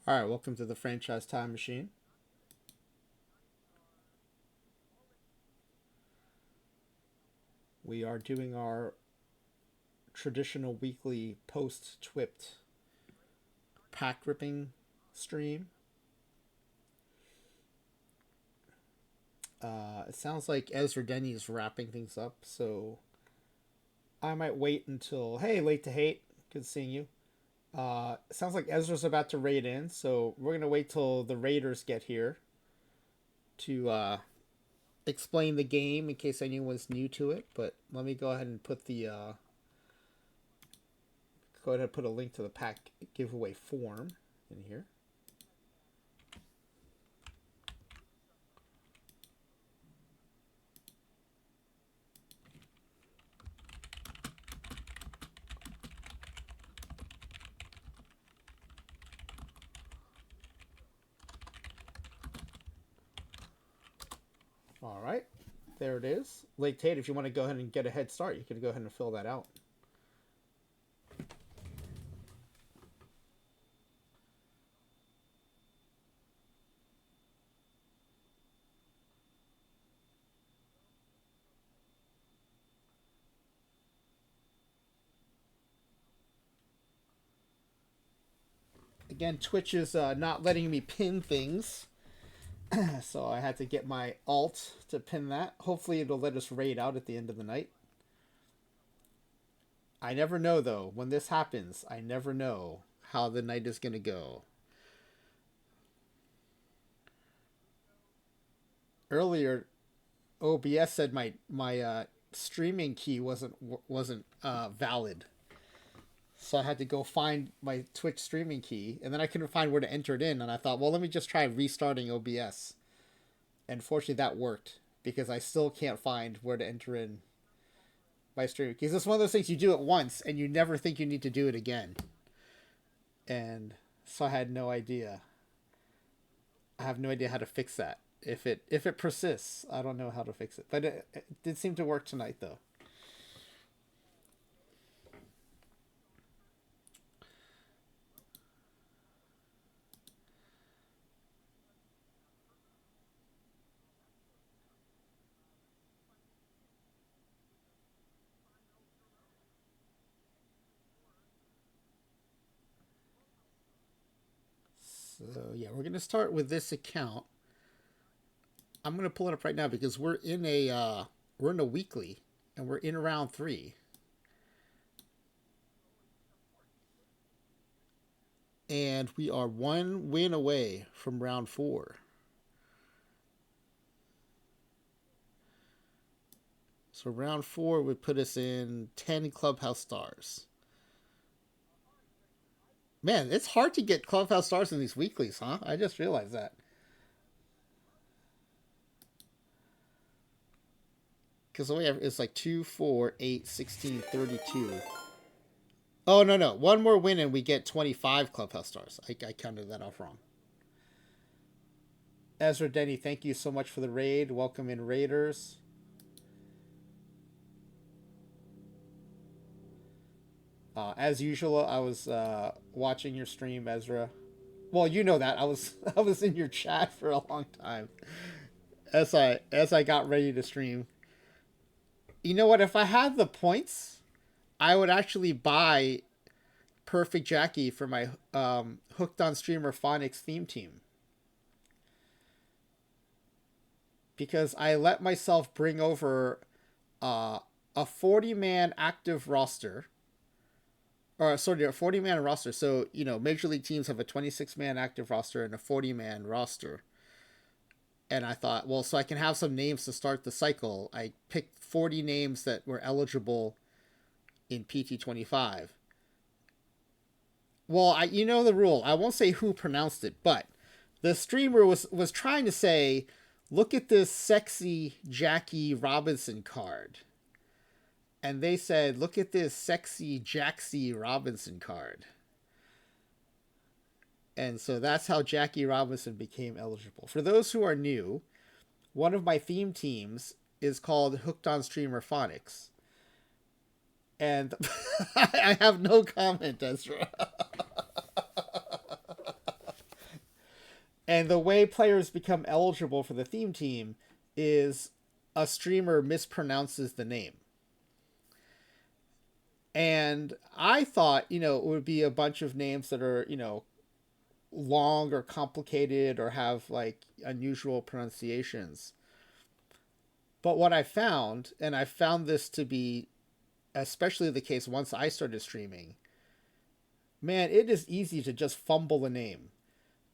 All right, welcome to the Franchise Time Machine. We are doing our traditional weekly post-TWIPT pack ripping stream. It sounds like Ezra Denny is wrapping things up, so I might wait until. Hey, late to hate. Good seeing you. It sounds like Ezra's about to raid in, so we're gonna wait till the raiders get here to explain the game in case anyone's new to it. But let me go ahead and put the go ahead and put a link to the pack giveaway form in here. All right, there it is. Late Tate, if you want to go ahead and get a head start, you can go ahead and fill that out. Again, Twitch is not letting me pin things, so I had to get my alt to pin that. Hopefully, it'll let us raid out at the end of the night. I never know, though. When this happens, I never know how the night is going to go. Earlier, OBS said my streaming key wasn't valid, so I had to go find my Twitch streaming key, and then I couldn't find where to enter it in. And I thought, well, let me just try restarting OBS. And fortunately, that worked because I still can't find where to enter in my streaming keys. It's one of those things you do it once and you never think you need to do it again. And so I had no idea. I have no idea how to fix that. If it persists, I don't know how to fix it. But it did seem to work tonight, though. So yeah, we're gonna start with this account. I'm gonna pull it up right now because we're in a weekly and we're in round 3, and we are one win away from round 4. So round 4 would put us in 10 clubhouse stars. Man, it's hard to get clubhouse stars in these weeklies, huh? I just realized that. Because the way it's like 2, 4, 8, 16, 32. Oh, no, no. One more win and we get 25 clubhouse stars. I counted that off wrong. Ezra Denny, thank you so much for the raid. Welcome in, Raiders. As usual, I was watching your stream, Ezra. Well, you know that I was I was in your chat for a long time as I got ready to stream. You know what? If I had the points, I would actually buy Perfect Jackie for my Hooked on Streamer Phonics theme team, because I let myself bring over a 40-man active roster, or sorry, a 40-man roster. So Major League teams have a 26-man active roster and a 40-man roster. And I thought, well, so I can have some names to start the cycle. I picked 40 names that were eligible in PT25. Well, you know the rule. I won't say who pronounced it, but the streamer was trying to say, look at this sexy Jackie Robinson card. And they said, look at this sexy Jaxie Robinson card. And so that's how Jackie Robinson became eligible. For those who are new, one of my theme teams is called Hooked on Streamer Phonics. And I have no comment, Ezra. And the way players become eligible for the theme team is a streamer mispronounces the name. And I thought, it would be a bunch of names that are, long or complicated or have like unusual pronunciations. But what I found, and I found this to be especially the case once I started streaming, man, it is easy to just fumble a name.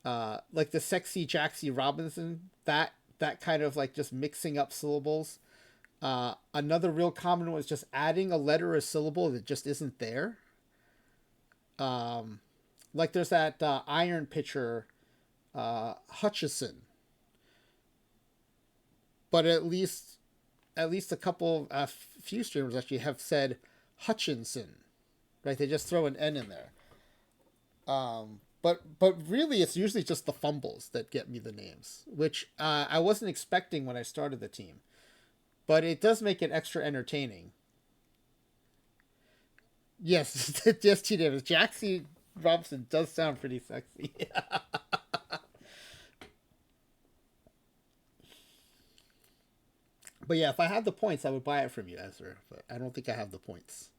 Like the sexy Jaxie Robinson, that kind of like just mixing up syllables. Another real common one is just adding a letter or a syllable that just isn't there. Like there's that iron pitcher, Hutchison, but at least a couple few streamers actually have said Hutchinson, right? They just throw an N in there. But really, it's usually just the fumbles that get me the names, which I wasn't expecting when I started the team. But it does make it extra entertaining. Yes, yes, T. Davis. Jaxie Robinson does sound pretty sexy. But yeah, if I had the points, I would buy it from you, Ezra. But I don't think I have the points.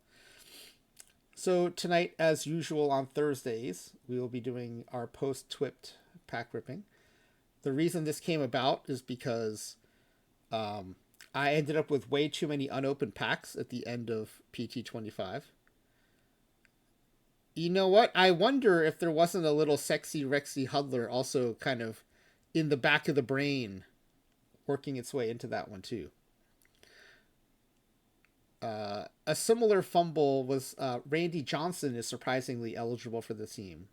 So tonight, as usual on Thursdays, we will be doing our post-TWIPT pack ripping. The reason this came about is because I ended up with way too many unopened packs at the end of PT25. You know what? I wonder if there wasn't a little sexy Rexy Huddler also kind of in the back of the brain working its way into that one too. A similar fumble was Randy Johnson is surprisingly eligible for the team.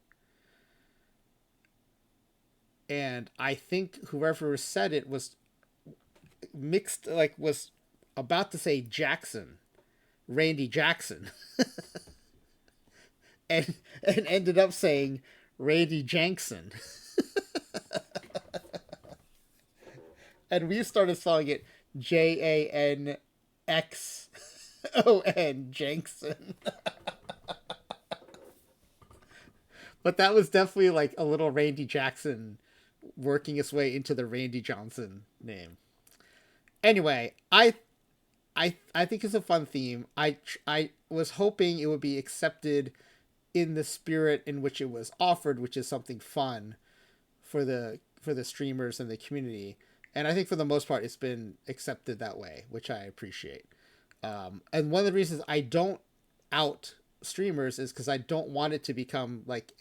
And I think whoever said it was mixed, like was about to say Jackson, Randy Jackson, and ended up saying Randy Jankson. And we started spelling it Janxon, Jankson. But that was definitely like a little Randy Jackson working its way into the Randy Johnson name. Anyway, I think it's a fun theme. I was hoping it would be accepted in the spirit in which it was offered, which is something fun for the streamers and the community. And I think for the most part, it's been accepted that way, which I appreciate. And one of the reasons I don't out streamers is because I don't want it to become like,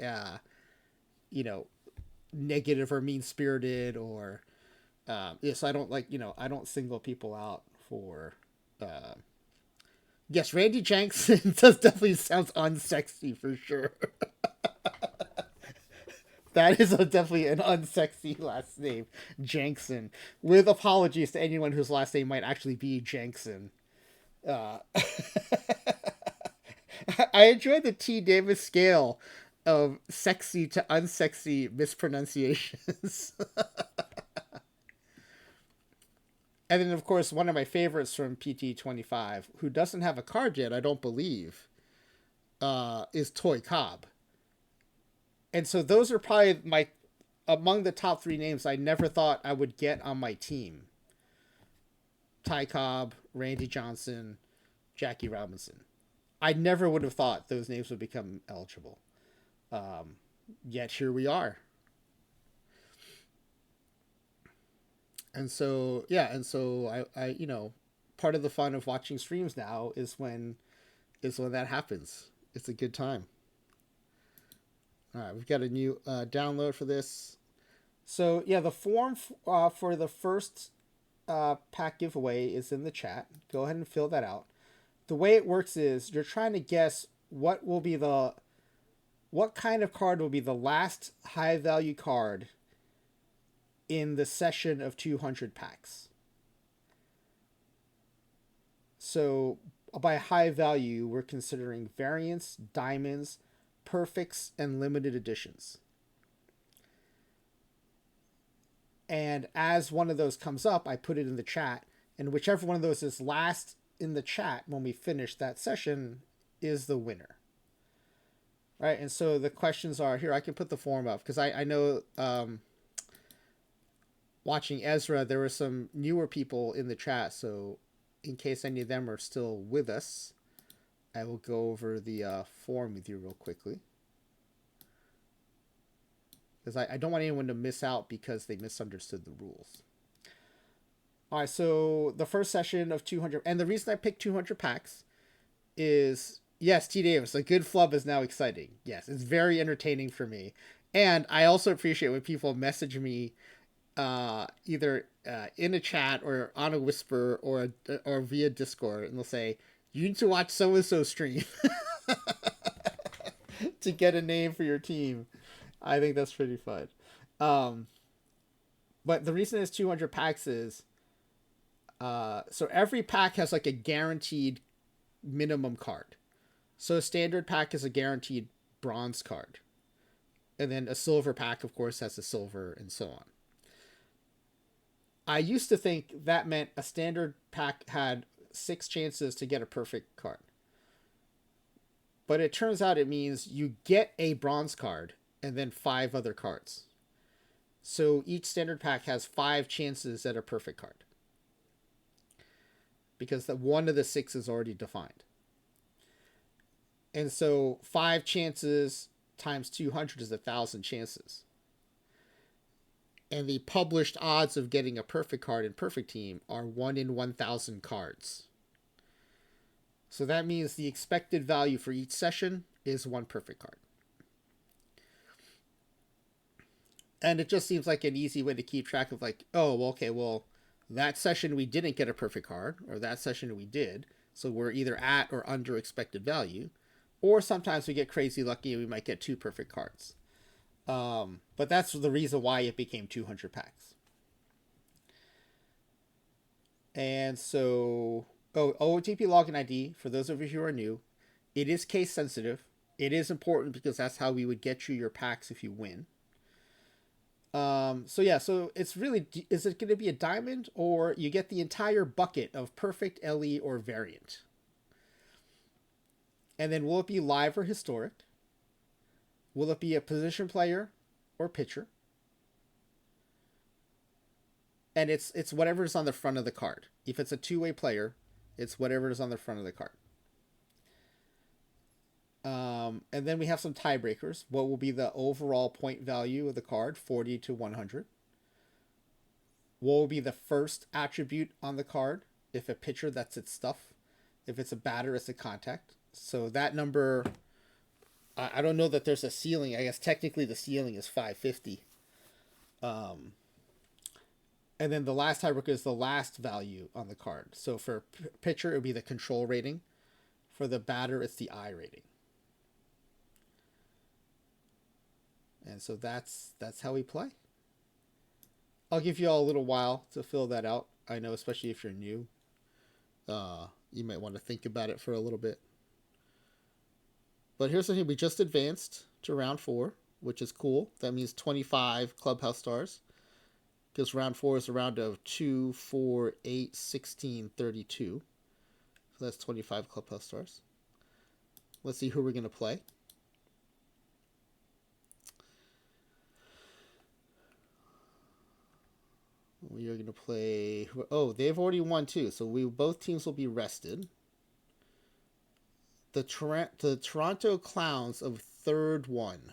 negative or mean spirited or, yes, I don't like, I don't single people out for, yes, Randy Jackson does definitely sounds unsexy for sure. That is definitely an unsexy last name, Jankson. With apologies to anyone whose last name might actually be Jankson. Uh, I enjoy the T. Davis scale of sexy to unsexy mispronunciations. And then, of course, one of my favorites from PT25, who doesn't have a card yet, I don't believe, is Toy Cobb. And so those are probably among the top three names I never thought I would get on my team. Ty Cobb, Randy Johnson, Jackie Robinson. I never would have thought those names would become eligible. Yet here we are. And so, yeah, I part of the fun of watching streams now is when that happens. It's a good time. All right, we've got a new download for this. So yeah, the form for the first pack giveaway is in the chat. Go ahead and fill that out. The way it works is you're trying to guess what kind of card will be the last high value card in the session of 200 packs. So by high value, we're considering variants, diamonds, perfects, and limited editions. And as one of those comes up, I put it in the chat, and whichever one of those is last in the chat when we finish that session is the winner. Right, and so the questions are here. I can put the form up because I know watching Ezra, there were some newer people in the chat, so in case any of them are still with us, I will go over the form with you real quickly. Because I don't want anyone to miss out because they misunderstood the rules. All right, so the first session of 200, and the reason I picked 200 packs is, yes, T. Davis, a good flub is now exciting. Yes, it's very entertaining for me. And I also appreciate when people message me either in a chat or on a whisper or via Discord, and they'll say, you need to watch so-and-so stream to get a name for your team. I think that's pretty fun. But the reason it's 200 packs is so every pack has like a guaranteed minimum card. So a standard pack is a guaranteed bronze card. And then a silver pack, of course, has a silver and so on. I used to think that meant a standard pack had 6 chances to get a perfect card. But it turns out it means you get a bronze card and then 5 other cards. So each standard pack has 5 chances at a perfect card. Because the one of the 6 is already defined. And so 5 chances times 200 is 1,000 chances. And the published odds of getting a perfect card in Perfect Team are 1 in 1,000 cards. So that means the expected value for each session is 1 perfect card. And it just seems like an easy way to keep track of like, oh, okay, well, that session we didn't get a perfect card, or that session we did, so we're either at or under expected value, or sometimes we get crazy lucky and we might get 2 perfect cards. But that's the reason why it became 200 packs. And so, OOTP login ID, for those of you who are new, it is case sensitive. It is important because that's how we would get you your packs if you win. So it's really, is it going to be a diamond, or you get the entire bucket of perfect, LE, or variant? And then will it be live or historic? Will it be a position player or pitcher? And it's whatever is on the front of the card. If it's a two-way player, it's whatever is on the front of the card. And then we have some tiebreakers. What will be the overall point value of the card, 40 to 100? What will be the first attribute on the card? If a pitcher, that's its stuff. If it's a batter, it's a contact. So that number, I don't know that there's a ceiling. I guess technically the ceiling is 550. And then the last tiebreaker is the last value on the card. So for pitcher, it would be the control rating. For the batter, it's the I rating. And so that's how we play. I'll give you all a little while to fill that out. I know, especially if you're new, you might want to think about it for a little bit. But here's the thing. We just advanced to round 4, which is cool. That means 25 clubhouse stars. Because round 4 is a round of 2, 4, 8, 16, 32. So that's 25 clubhouse stars. Let's see who we're going to play. We are going to play... Oh, they've already won too. So both teams will be rested. The Toronto Clowns of third one.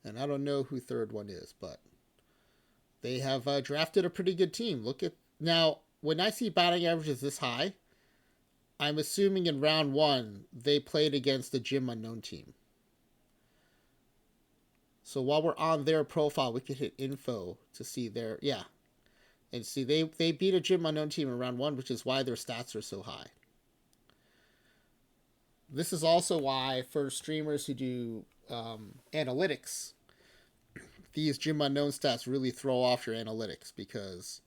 And I don't know who third one is, but they have drafted a pretty good team. Look at... Now, when I see batting averages this high, I'm assuming in round 1, they played against a Gym Unknown team. So while we're on their profile, we can hit info to see their... Yeah. And see, they beat a Gym Unknown team in round 1, which is why their stats are so high. This is also why, for streamers who do analytics, these Gym Unknown stats really throw off your analytics, because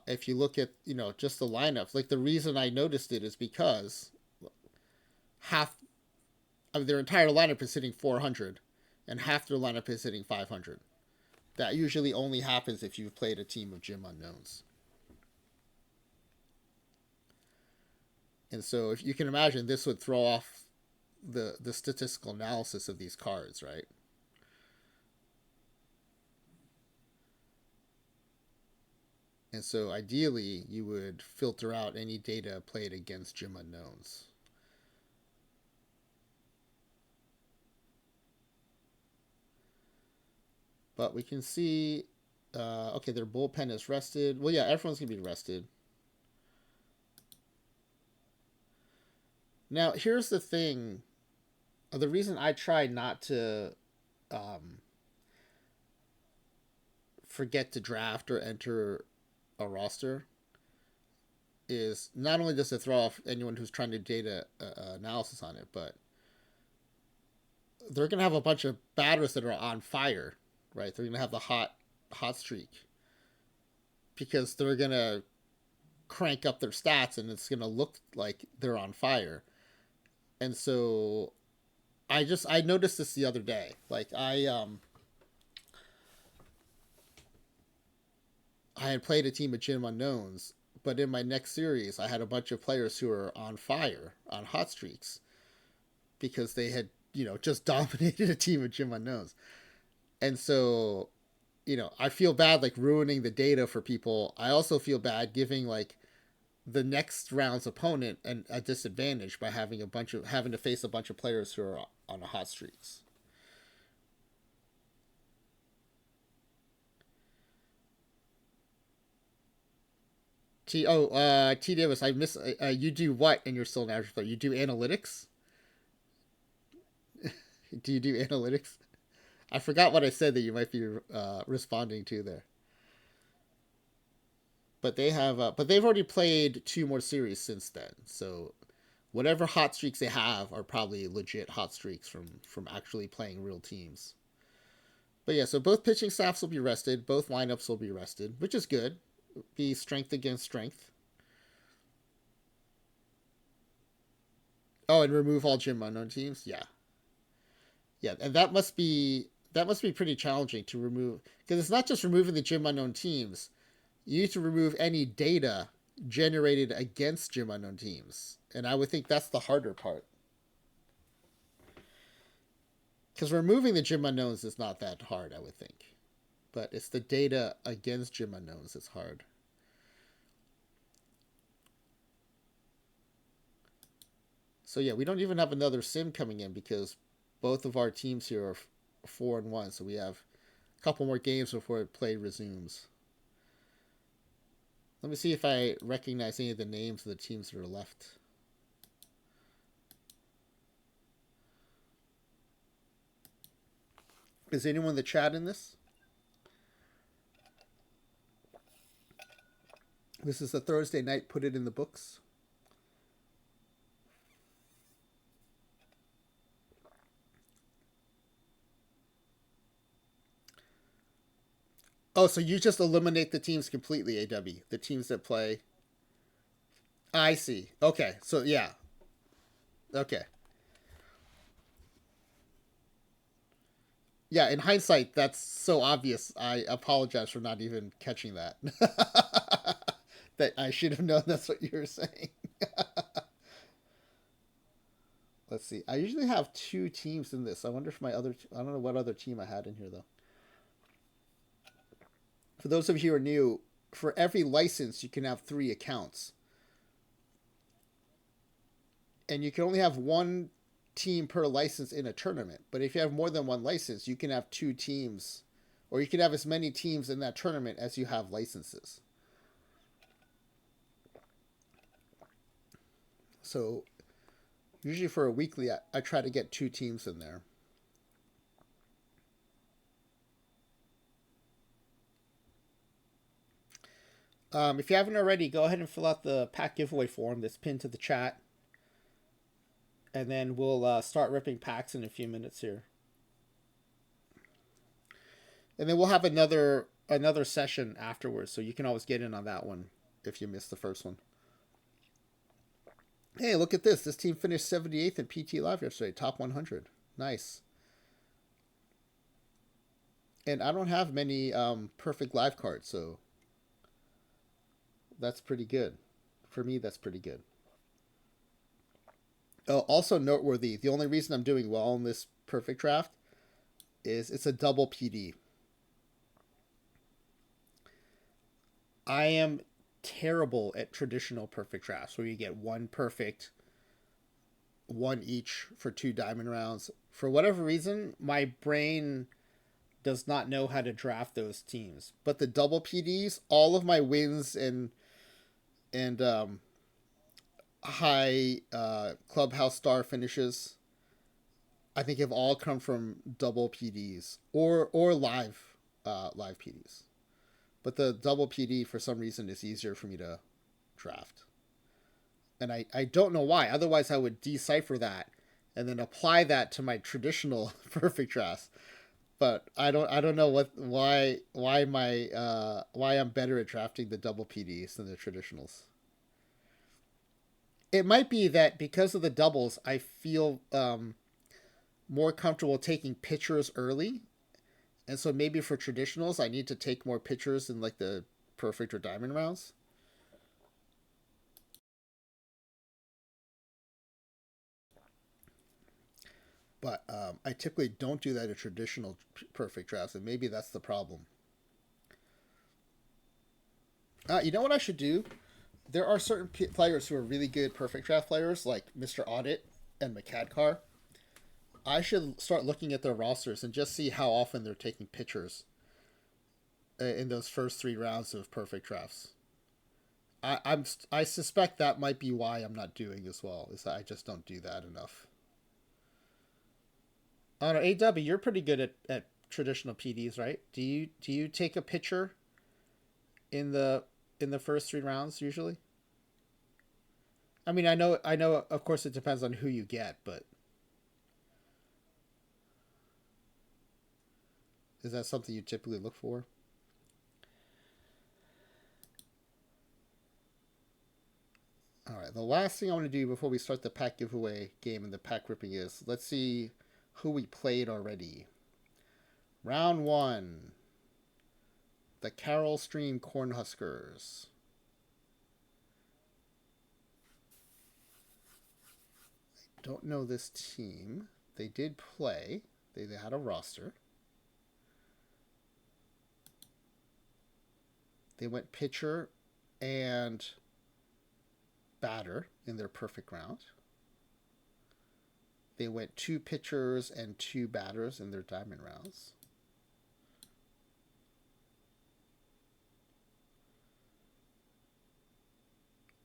if you look at, just the lineups, like the reason I noticed it is because half of their entire lineup is hitting 400 and half their lineup is hitting 500. That usually only happens if you've played a team of Gym Unknowns. And so if you can imagine, this would throw off the statistical analysis of these cards, right? And so ideally, you would filter out any data played against gym unknowns. But we can see, okay, their bullpen is rested. Well, yeah, everyone's going to be rested. Now, here's the thing. The reason I try not to forget to draft or enter a roster is not only just to throw off anyone who's trying to data analysis on it, but they're going to have a bunch of batters that are on fire, right? They're going to have the hot streak because they're going to crank up their stats and it's going to look like they're on fire. And so I noticed this the other day. Like I had played a team of Gym Unknowns, but in my next series I had a bunch of players who were on fire, on hot streaks, because they had, just dominated a team of Gym Unknowns. And so, I feel bad like ruining the data for people. I also feel bad giving like the next round's opponent a disadvantage by having to face a bunch of players who are on a hot streaks. T Davis, I miss. You do what in your still an average player? You do analytics. Do you do analytics? I forgot what I said that you might be responding to there. But they've already played 2 more series since then. So whatever hot streaks they have are probably legit hot streaks from actually playing real teams. But yeah, so both pitching staffs will be rested, both lineups will be rested, which is good. Be strength against strength. Oh, and remove all Gym Unknown teams. Yeah, yeah, and that must be pretty challenging to remove because it's not just removing the Gym Unknown teams. You need to remove any data generated against Gym Unknown teams, and I would think that's the harder part. Because removing the Gym Unknowns is not that hard, I would think, but it's the data against Gym Unknowns that's hard. So yeah, we don't even have another sim coming in because both of our teams here are 4-1. So we have a couple more games before play resumes. Let me see if I recognize any of the names of the teams that are left. Is anyone in the chat in this? This is a Thursday night. Put it in the books. Oh, so you just eliminate the teams completely, AW. The teams that play. I see. Okay. So yeah. Okay. Yeah, in hindsight, that's so obvious. I apologize for not even catching that. That I should have known that's what you were saying. Let's see. I usually have 2 teams in this. I wonder if I don't know what other team I had in here though. For those of you who are new, for every license you can have 3 accounts. And you can only have 1 team per license in a tournament. But if you have more than 1 license, you can have 2 teams, or you can have as many teams in that tournament as you have licenses. So usually for a weekly, I try to get 2 teams in there. If you haven't already, go ahead and fill out the pack giveaway form that's pinned to the chat. And then we'll start ripping packs in a few minutes here. And then we'll have another session afterwards, so you can always get in on that one if you missed the first one. Hey, look at this. This team finished 78th in PT Live yesterday, top 100. Nice. And I don't have many perfect live cards, so that's pretty good. For me, that's pretty good. Also noteworthy, the only reason I'm doing well in this perfect draft is it's a double PD. I am terrible at traditional perfect drafts where you get one perfect, one each for 2 diamond rounds. For whatever reason, my brain does not know how to draft those teams. But the double PDs, all of my wins and high clubhouse star finishes, I think have all come from double PDs or live PDs. But the double PD for some reason is easier for me to draft. And I don't know why. Otherwise I would decipher that and then apply that to my traditional perfect drafts. But I don't know why I'm better at drafting the double PDs than the traditionals. It might be that because of the doubles, I feel more comfortable taking pictures early, and so maybe for traditionals, I need to take more pictures in like the perfect or diamond rounds. But I typically don't do that in traditional perfect drafts, and maybe that's the problem. You know what I should do? There are certain players who are really good perfect draft players, like Mr. Audit and McCadcar. I should start looking at their rosters and just see how often they're taking pictures in those first 3 rounds of perfect drafts. I suspect that might be why I'm not doing as well. Is that I just don't do that enough. I don't know, AW, you're pretty good at traditional PDs, right? Do you take a picture in the first 3 rounds usually? I mean, I know. Of course, it depends on who you get, but is that something you typically look for? All right. The last thing I want to do before we start the pack giveaway game and the pack ripping is let's see who we played already. Round one, the Carroll Stream Cornhuskers. Don't know this team. They did play. They had a roster. They went pitcher and batter in their perfect round. They went 2 pitchers and 2 batters in their diamond rounds.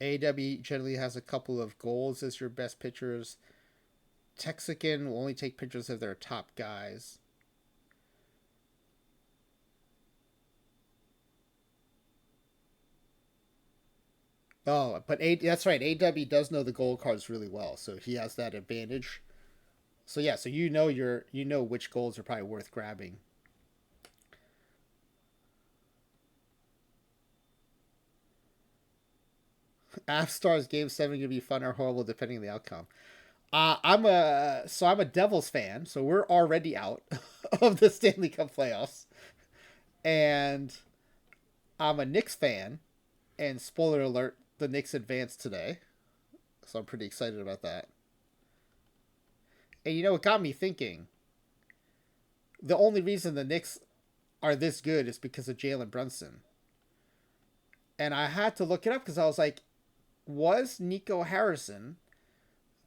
AW generally has a couple of goals as your best pitchers. Texican will only take pictures of their top guys. Oh, but that's right. AW does know the gold cards really well, so he has that advantage. So yeah, so you know which golds are probably worth grabbing. Avstar's Game 7 gonna be fun or horrible depending on the outcome. I'm a Devils fan, so we're already out of the Stanley Cup playoffs, and I'm a Knicks fan. And spoiler alert, the Knicks advanced today, so I'm pretty excited about that. And you know, it got me thinking. The only reason the Knicks are this good is because of Jalen Brunson, and I had to look it up because I was like, was Nico Harrison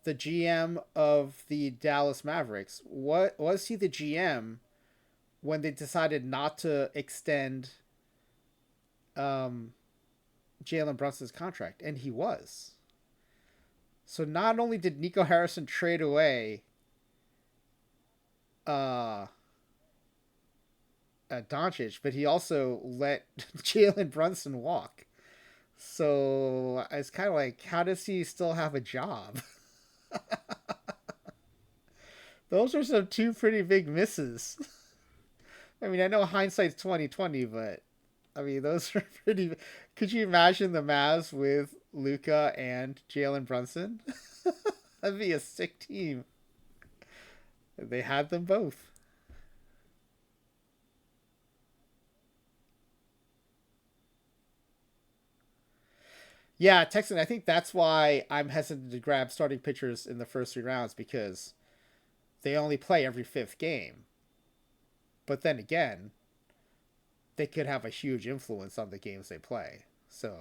the GM of the Dallas Mavericks? What was he the GM when they decided not to extend um, Jalen Brunson's contract? And he was. So not only did Nico Harrison trade away uh, Doncic, but he also let Jalen Brunson walk. So it's kind of like, how does he still have a job? Those are some two pretty big misses. I mean, I know hindsight's 2020, but I mean, those are pretty. Could you imagine the Mavs with Luca and Jalen Brunson? That'd be a sick team. They had them both. Yeah, Texan. I think that's why I'm hesitant to grab starting pitchers in the first 3 rounds because they only play every fifth game. But then again, they could have a huge influence on the games they play. So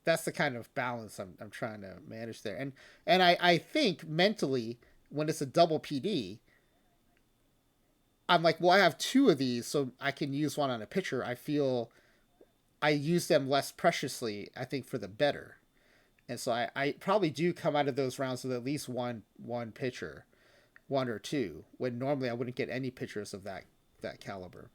that's the kind of balance I'm trying to manage there. And I think mentally, when it's a double PD, I'm like, well, I have two of these, so I can use one on a pitcher. I feel I use them less preciously, I think, for the better. And so I probably do come out of those rounds with at least one pitcher, one or two, when normally I wouldn't get any pitchers of that caliber.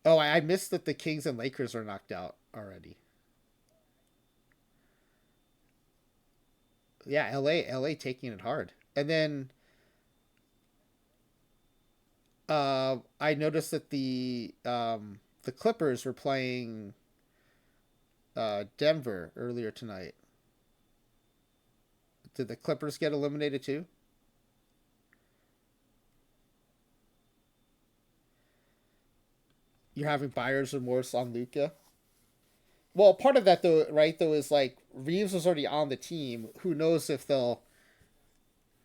Oh, I missed that the Kings and Lakers are knocked out already. Yeah, LA taking it hard. And then I noticed that the Clippers were playing Denver earlier tonight. Did the Clippers get eliminated too? You're having buyer's remorse on Luca. Well, part of that though, right? Though, is like Reeves was already on the team. Who knows if they'll?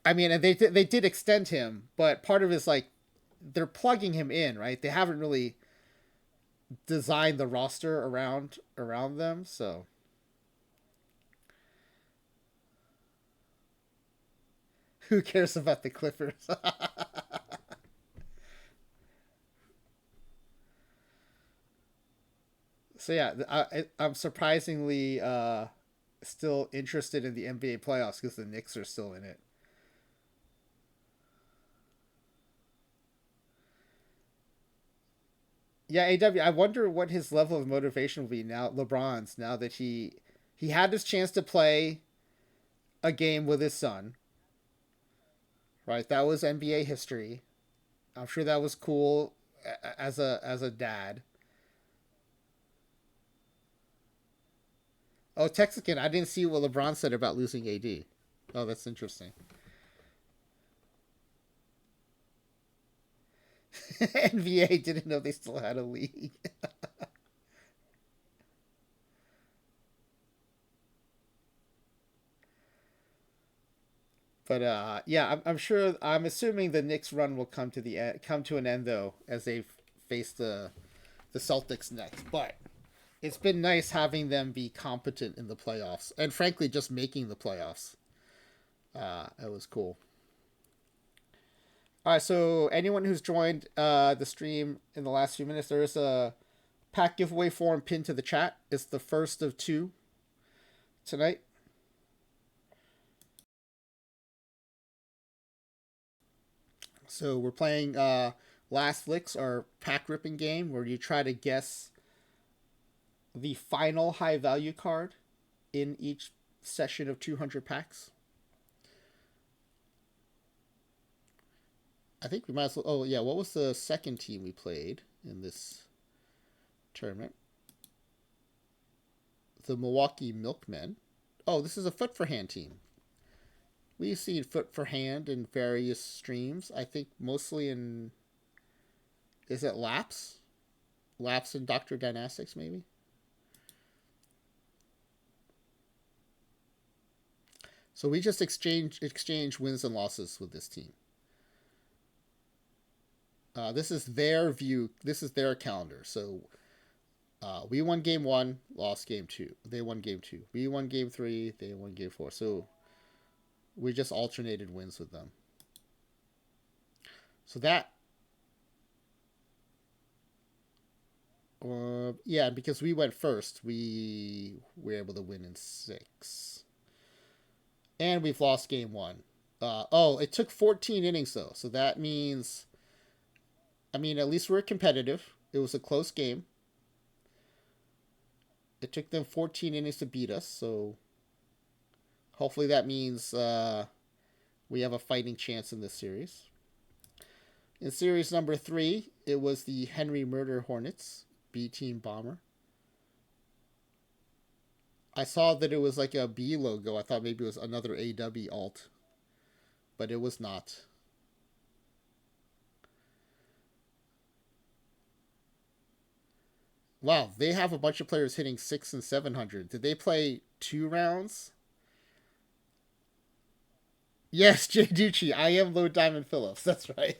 I mean, and they did extend him, but part of it is like they're plugging him in, right? They haven't really designed the roster around them, so who cares about the Clippers? So yeah, I'm surprisingly still interested in the NBA playoffs because the Knicks are still in it. Yeah, AW. I wonder what his level of motivation will be now. LeBron's now that he had his chance to play a game with his son. Right, that was NBA history. I'm sure that was cool as a dad. Oh, Texican, I didn't see what LeBron said about losing AD. Oh, that's interesting. NBA didn't know they still had a league. But yeah, I'm sure. I'm assuming the Knicks run will come to an end though, as they face the Celtics next. But it's been nice having them be competent in the playoffs, and frankly, just making the playoffs. It was cool. All right, so anyone who's joined the stream in the last few minutes, there is a pack giveaway form pinned to the chat. It's the first of two tonight. So we're playing Last Licks, our pack ripping game, where you try to guess the final high value card in each session of 200 packs. I think we might as well. Oh, yeah. What was the second team we played in this tournament? The Milwaukee Milkmen. Oh, this is a Foot for Hand team. We've seen Foot for Hand in various streams. I think mostly in. Is it Laps? Laps in Dr. Dynastics, maybe? So we just exchange wins and losses with this team. This is their view. This is their calendar. So we won game one, lost game two. They won game two. We won game three. They won game four. So we just alternated wins with them. So that, yeah, because we went first, we were able to win in six. And we've lost game one. Oh, it took 14 innings though. So that means, I mean, at least we're competitive. It was a close game. It took them 14 innings to beat us. So hopefully that means we have a fighting chance in this series. In series number 3, it was the Henry Murder Hornets, B Team Bomber. I saw that it was like a B logo. I thought maybe it was another AW alt, but it was not. Wow, they have a bunch of players hitting 6 and 700. Did they play 2 rounds? Yes, Jay Ducci. I am Low Diamond Phillips. That's right.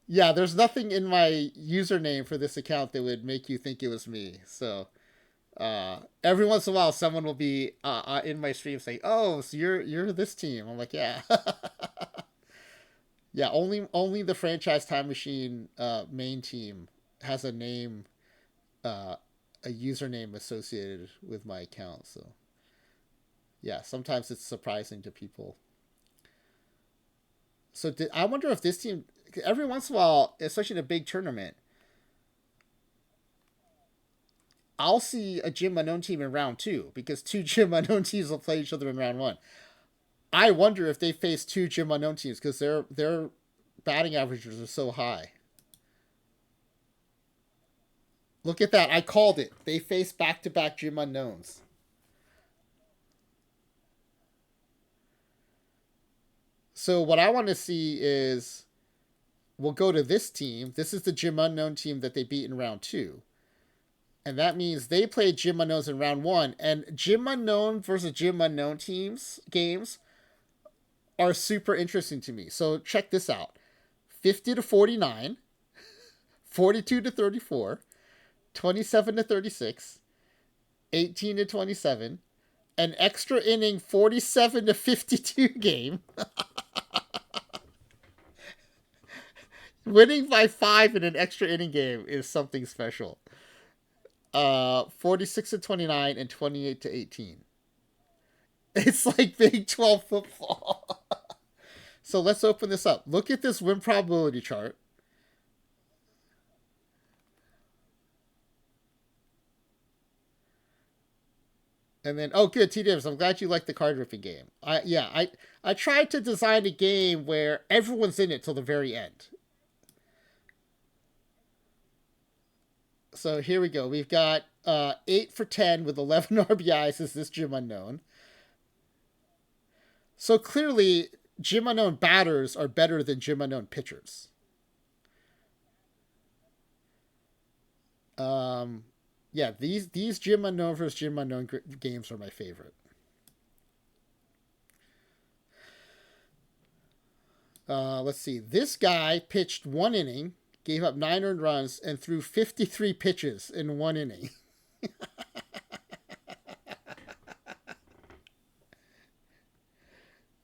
Yeah, there's nothing in my username for this account that would make you think it was me. So every once in a while, someone will be in my stream saying, "Oh, so you're this team." I'm like, "Yeah, yeah." Only the franchise Time Machine main team has a name, uh, a username associated with my account. So yeah, sometimes it's surprising to people. So I wonder if this team, every once in a while, especially in a big tournament, I'll see a Jim Unknown team in round two because two Jim Unknown teams will play each other in round one. I wonder if they face two Jim Unknown teams because their batting averages are so high. Look at that! I called it. They face back to back Jim Unknowns. So what I want to see is we'll go to this team. This is the Jim Unknown team that they beat in round two. And that means they played Jim Unknowns in round one. And Jim Unknown versus Jim Unknown teams games are super interesting to me. So check this out: 50 to 49, 42 to 34, 27 to 36, 18 to 27, an extra inning 47 to 52 game. Winning by 5 in an extra inning game is something special. 46 to 29 and 28 to 18. It's like Big 12 football. So let's open this up. Look at this win probability chart. And then, oh, good, T Divs. I'm glad you like the card ripping game. I tried to design a game where everyone's in it till the very end. So here we go. We've got 8 for 10 with 11 RBIs. Is this Jim Unknown? So clearly, Jim Unknown batters are better than Jim Unknown pitchers. Um, yeah, these Jim Unknown versus Jim Unknown games are my favorite. Let's see. This guy pitched 1 inning, gave up 9 earned runs, and threw 53 pitches in 1 inning.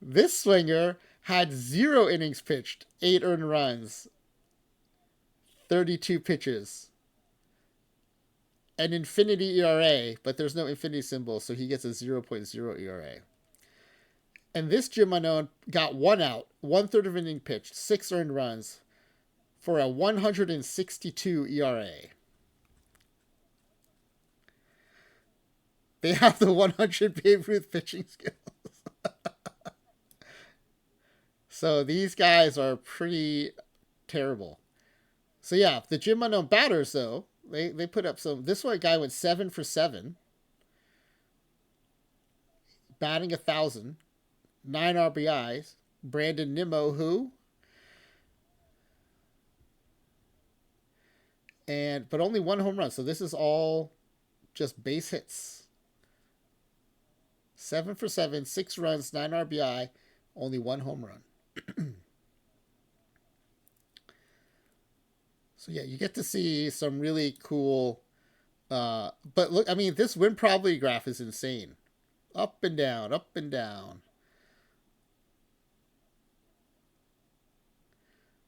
This swinger had 0 innings pitched, 8 earned runs, 32 pitches, an infinity ERA, but there's no infinity symbol, so he gets a 0.0 ERA. And this Jim Unknown got 1 out, 1/3 of an inning pitched, 6 earned runs for a 162 ERA. They have the 100 Babe Ruth pitching skills. So these guys are pretty terrible. So yeah, the Jim Unknown batters though, they put up some. This one guy went 7 for 7, batting 1,000, 9 RBIs. Brandon Nimmo, who but only 1 home run. So this is all just base hits. 7 for 7, 6 runs, 9 RBI, only 1 home run. So yeah, you get to see some really cool. But look, I mean, this win probability graph is insane. Up and down, up and down.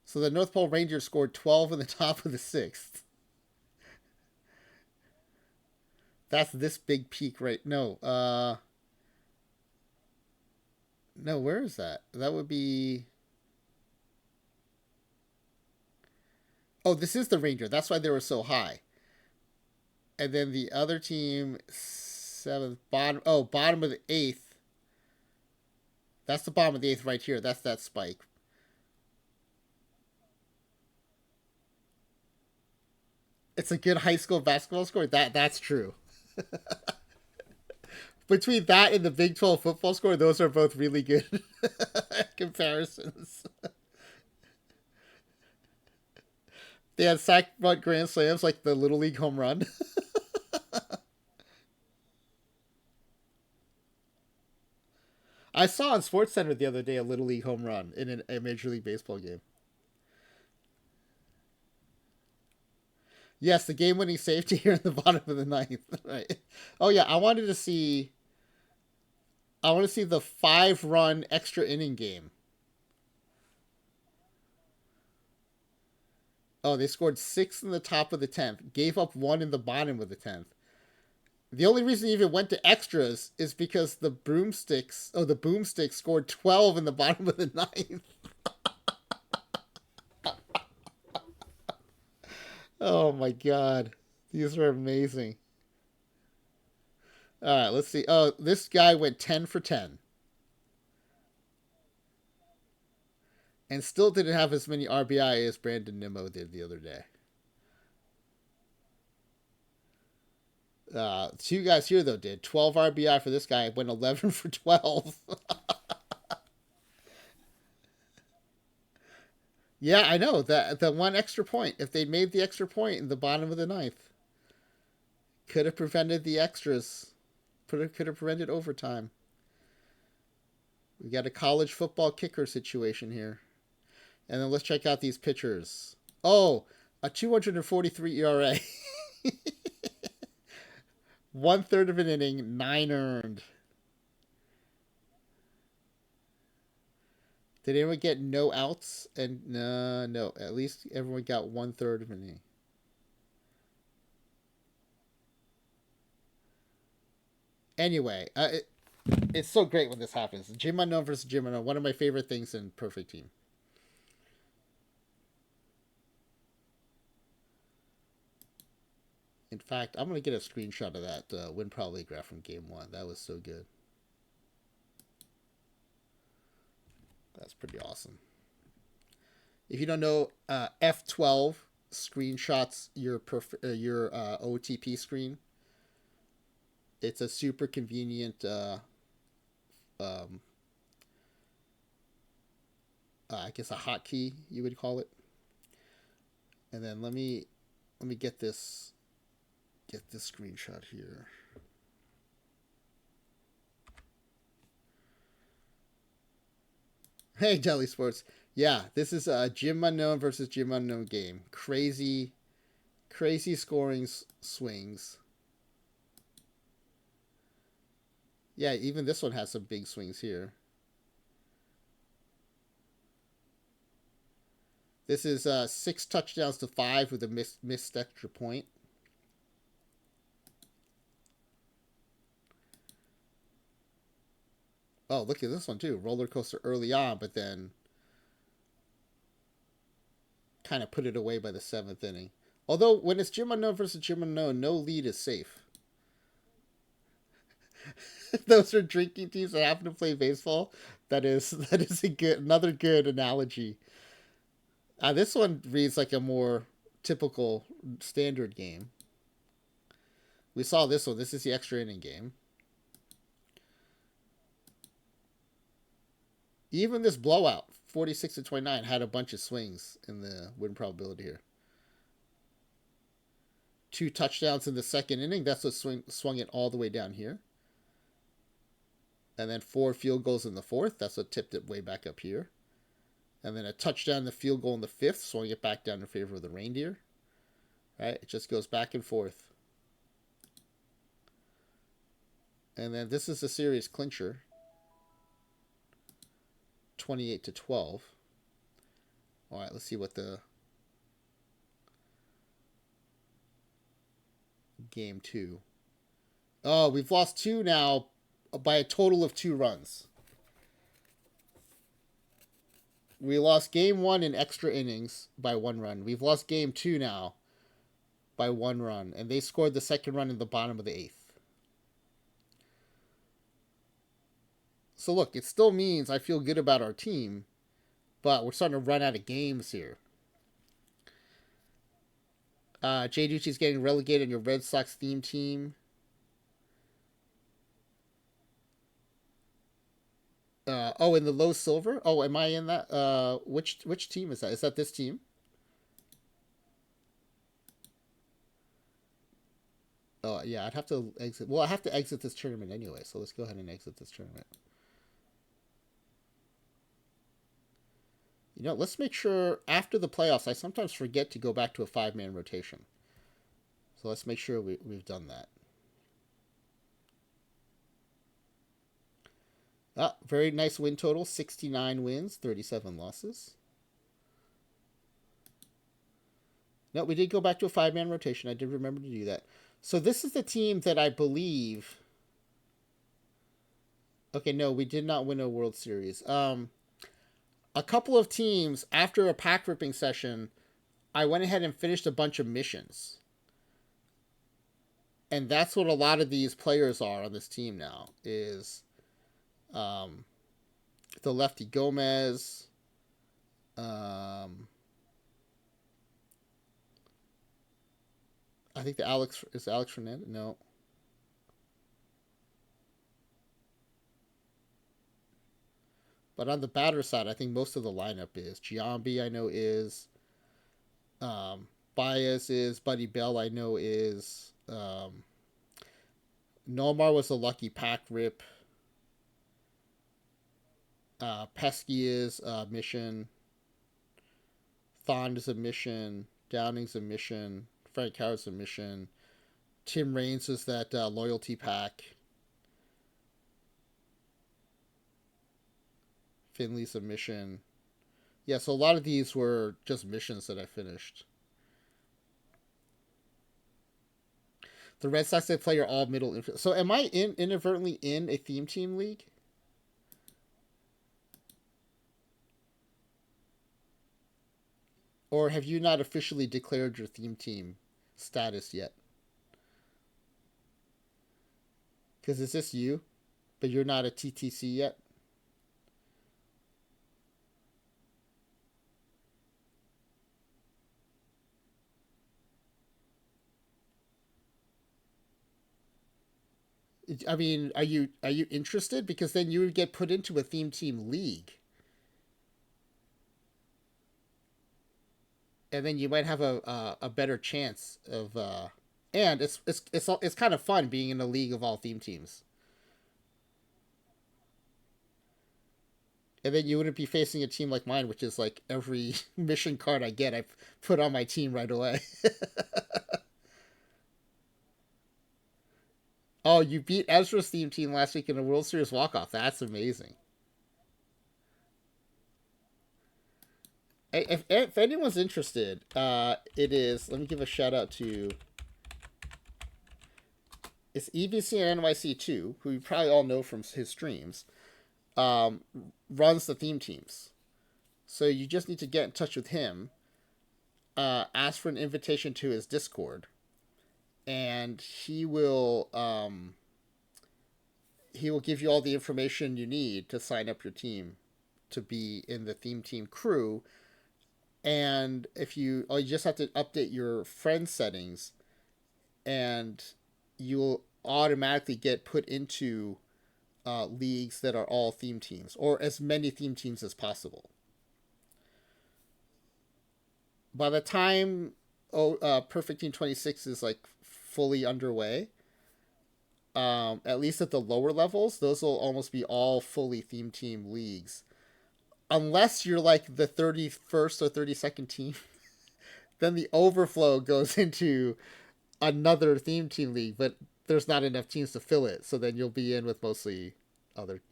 So the North Pole Rangers scored 12 in the top of the sixth. That's this big peak right. No, where is that? That would be. Oh, this is the Ranger. That's why they were so high. And then the other team, seventh, bottom. Oh, bottom of the eighth. That's the bottom of the eighth right here. That's that spike. It's a good high school basketball score. That's true. Between that and the Big 12 football score, those are both really good comparisons. They had sack bunt grand slams like the Little League home run. I saw on Sports Center the other day a Little League home run in a Major League Baseball game. Yes, the game-winning safety here in the bottom of the ninth. Right. Oh yeah, I want to see the 5-run extra inning game. Oh, they scored 6 in the top of the 10th, gave up 1 in the bottom of the 10th. The only reason it even went to extras is because the boomsticks scored 12 in the bottom of the ninth. Oh my god. These are amazing. All right, let's see. Oh, this guy went 10 for 10 and still didn't have as many RBI as Brandon Nimmo did the other day. Two guys here, though, did 12 RBI for this guy, went 11 for 12. Yeah, I know. That the one extra point, if they made the extra point in the bottom of the ninth, could have prevented the extras. Could have prevented overtime. We got a college football kicker situation here. And then let's check out these pitchers. Oh, a 243 ERA. 1/3 of an inning, 9 earned. Did anyone get no outs? And no. At least everyone got 1/3 of an inning. Anyway, it's so great when this happens. Jim Unknown versus Jim Unknown. One of my favorite things in Perfect Team. In fact, I'm going to get a screenshot of that win probability graph from game 1. That was so good. That's pretty awesome. If you don't know, F12 screenshots your OOTP screen. It's a super convenient I guess a hotkey you would call it. And then let me get this screenshot here. Hey, Jelly Sports. Yeah, this is a Jim Unknown versus Jim Unknown game. Crazy scoring swings. Yeah, even this one has some big swings here. This is 6 touchdowns to 5 with a missed extra point. Oh, look at this one too. Roller coaster early on, but then kind of put it away by the 7th inning. Although when it's Jim Unknown versus Jim Unknown, no lead is safe. Those are drinking teams that happen to play baseball. That is another good analogy. This one reads like a more typical standard game. We saw this one. This is the extra inning game. Even this blowout, 46-29, had a bunch of swings in the win probability here. 2 touchdowns in the second inning. That's what swung it all the way down here. And then 4 field goals in the 4th. That's what tipped it way back up here. And then a touchdown, the field goal in the 5th, swung it back down in favor of the reindeer. Right? It just goes back and forth. And then this is a series clincher. 28-12. All right, let's see what the game 2. Oh, we've lost 2 now by a total of 2 runs. We lost game 1 in extra innings by 1 run. We've lost game 2 now by 1 run. And they scored the second run in the bottom of the 8th. So look, it still means I feel good about our team, but we're starting to run out of games here. Jay Ducci's getting relegated in your Red Sox theme team. In the low silver. Oh, am I in that? Which team is that? Is that this team? Oh yeah, I'd have to exit. Well, I have to exit this tournament anyway, so let's go ahead and exit this tournament. Let's make sure after the playoffs. I sometimes forget to go back to a 5-man rotation. So let's make sure we've done that. Very nice win total. 69 wins, 37 losses. No, we did go back to a 5-man rotation. I did remember to do that. So this is the team that I believe... Okay, no, we did not win a World Series. A couple of teams, after a pack ripping session, I went ahead and finished a bunch of missions. And that's what a lot of these players are on this team now, is the lefty Gomez, I think Alex Fernandez. No, but on the batter side, I think most of the lineup is Giambi. I know is Baez is Buddy Bell. I know is Nomar was a lucky pack rip. Pesky is a mission. Thond is a mission. Downing's a mission. Frank Howard's a mission. Tim Raines is that loyalty pack. Finley's a mission. Yeah, so a lot of these were just missions that I finished. The Red Sox that play are all middle infield. So am I inadvertently in a theme team league? Or have you not officially declared your theme team status yet? Because is this you? But you're not a TTC yet? I mean, are you interested? Because then you would get put into a theme team league, and then you might have a better chance of. And it's kind of fun being in a league of all theme teams. And then you wouldn't be facing a team like mine, which is like every mission card I get, I put on my team right away. Oh, you beat Ezra's theme team last week in a World Series walk-off. That's amazing. If anyone's interested, it is. Let me give a shout out to. It's EVC and NYC2, who you probably all know from his streams, runs the theme teams. So you just need to get in touch with him, ask for an invitation to his Discord, and he will give you all the information you need to sign up your team to be in the theme team crew. And you just have to update your friend settings, and you'll automatically get put into leagues that are all theme teams, or as many theme teams as possible. By the time Perfect Team 26 is like fully underway, at least at the lower levels, those will almost be all fully theme team leagues. Unless you're like the 31st or 32nd team, then the overflow goes into another theme team league, but there's not enough teams to fill it, so then you'll be in with mostly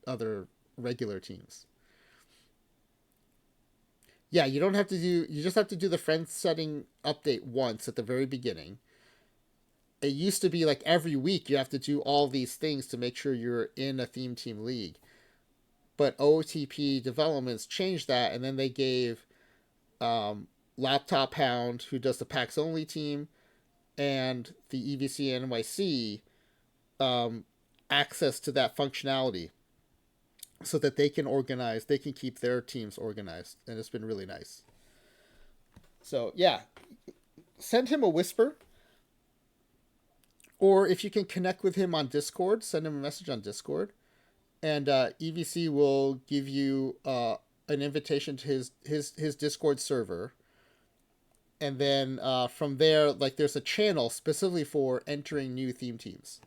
other regular teams. Yeah, you don't have to do. You just have to do the friend setting update once at the very beginning. It used to be like every week you have to do all these things to make sure you're in a theme team league. But OOTP developments changed that, and then they gave Laptop Hound, who does the PAX only team, and the EVC NYC access to that functionality, so that they can keep their teams organized, and it's been really nice. So yeah, send him a whisper, or if you can connect with him on Discord, send him a message on Discord, and EVC will give you an invitation to his Discord server, and then from there, like there's a channel specifically for entering new theme teams,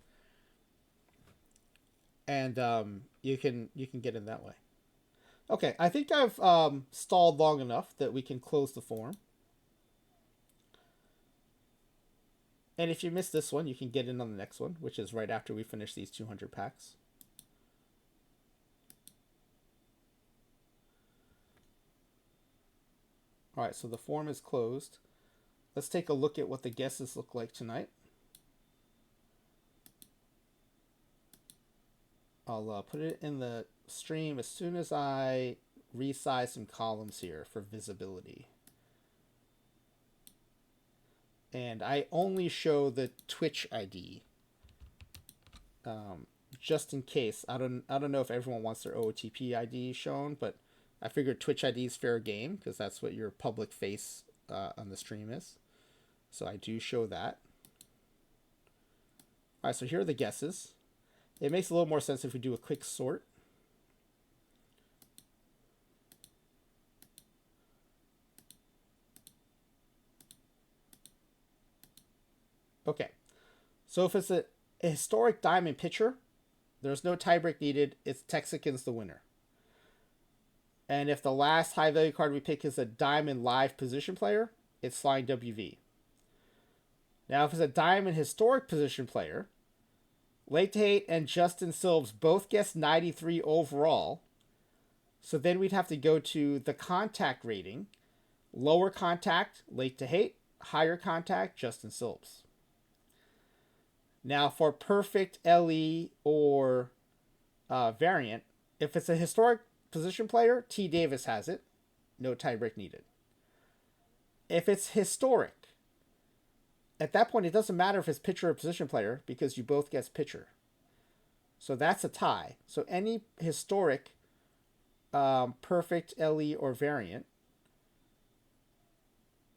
and you can get in that way. Okay, I think I've stalled long enough that we can close the form. And if you missed this one, you can get in on the next one, which is right after we finish these 200 packs. All right, so the form is closed. Let's take a look at what the guesses look like tonight. I'll put it in the stream as soon as I resize some columns here for visibility. And I only show the Twitch ID, just in case. I don't know if everyone wants their OOTP ID shown, but I figured Twitch ID is fair game because that's what your public face on the stream is. So I do show that. All right, so here are the guesses. It makes a little more sense if we do a quick sort. Okay, so if it's a historic diamond pitcher, there's no tiebreak needed. It's Texicans the winner. And if the last high value card we pick is a diamond live position player, it's Flying WV. Now, if it's a diamond historic position player, Late to Hate and Justin Silves both guessed 93 overall. So then we'd have to go to the contact rating. Lower contact, Late to Hate. Higher contact, Justin Silves. Now for perfect LE or variant, if it's a historic position player, T. Davis has it. No tiebreak needed. If it's historic, at that point, it doesn't matter if it's pitcher or position player because you both guess pitcher. So that's a tie. So any historic, perfect, LE, or variant,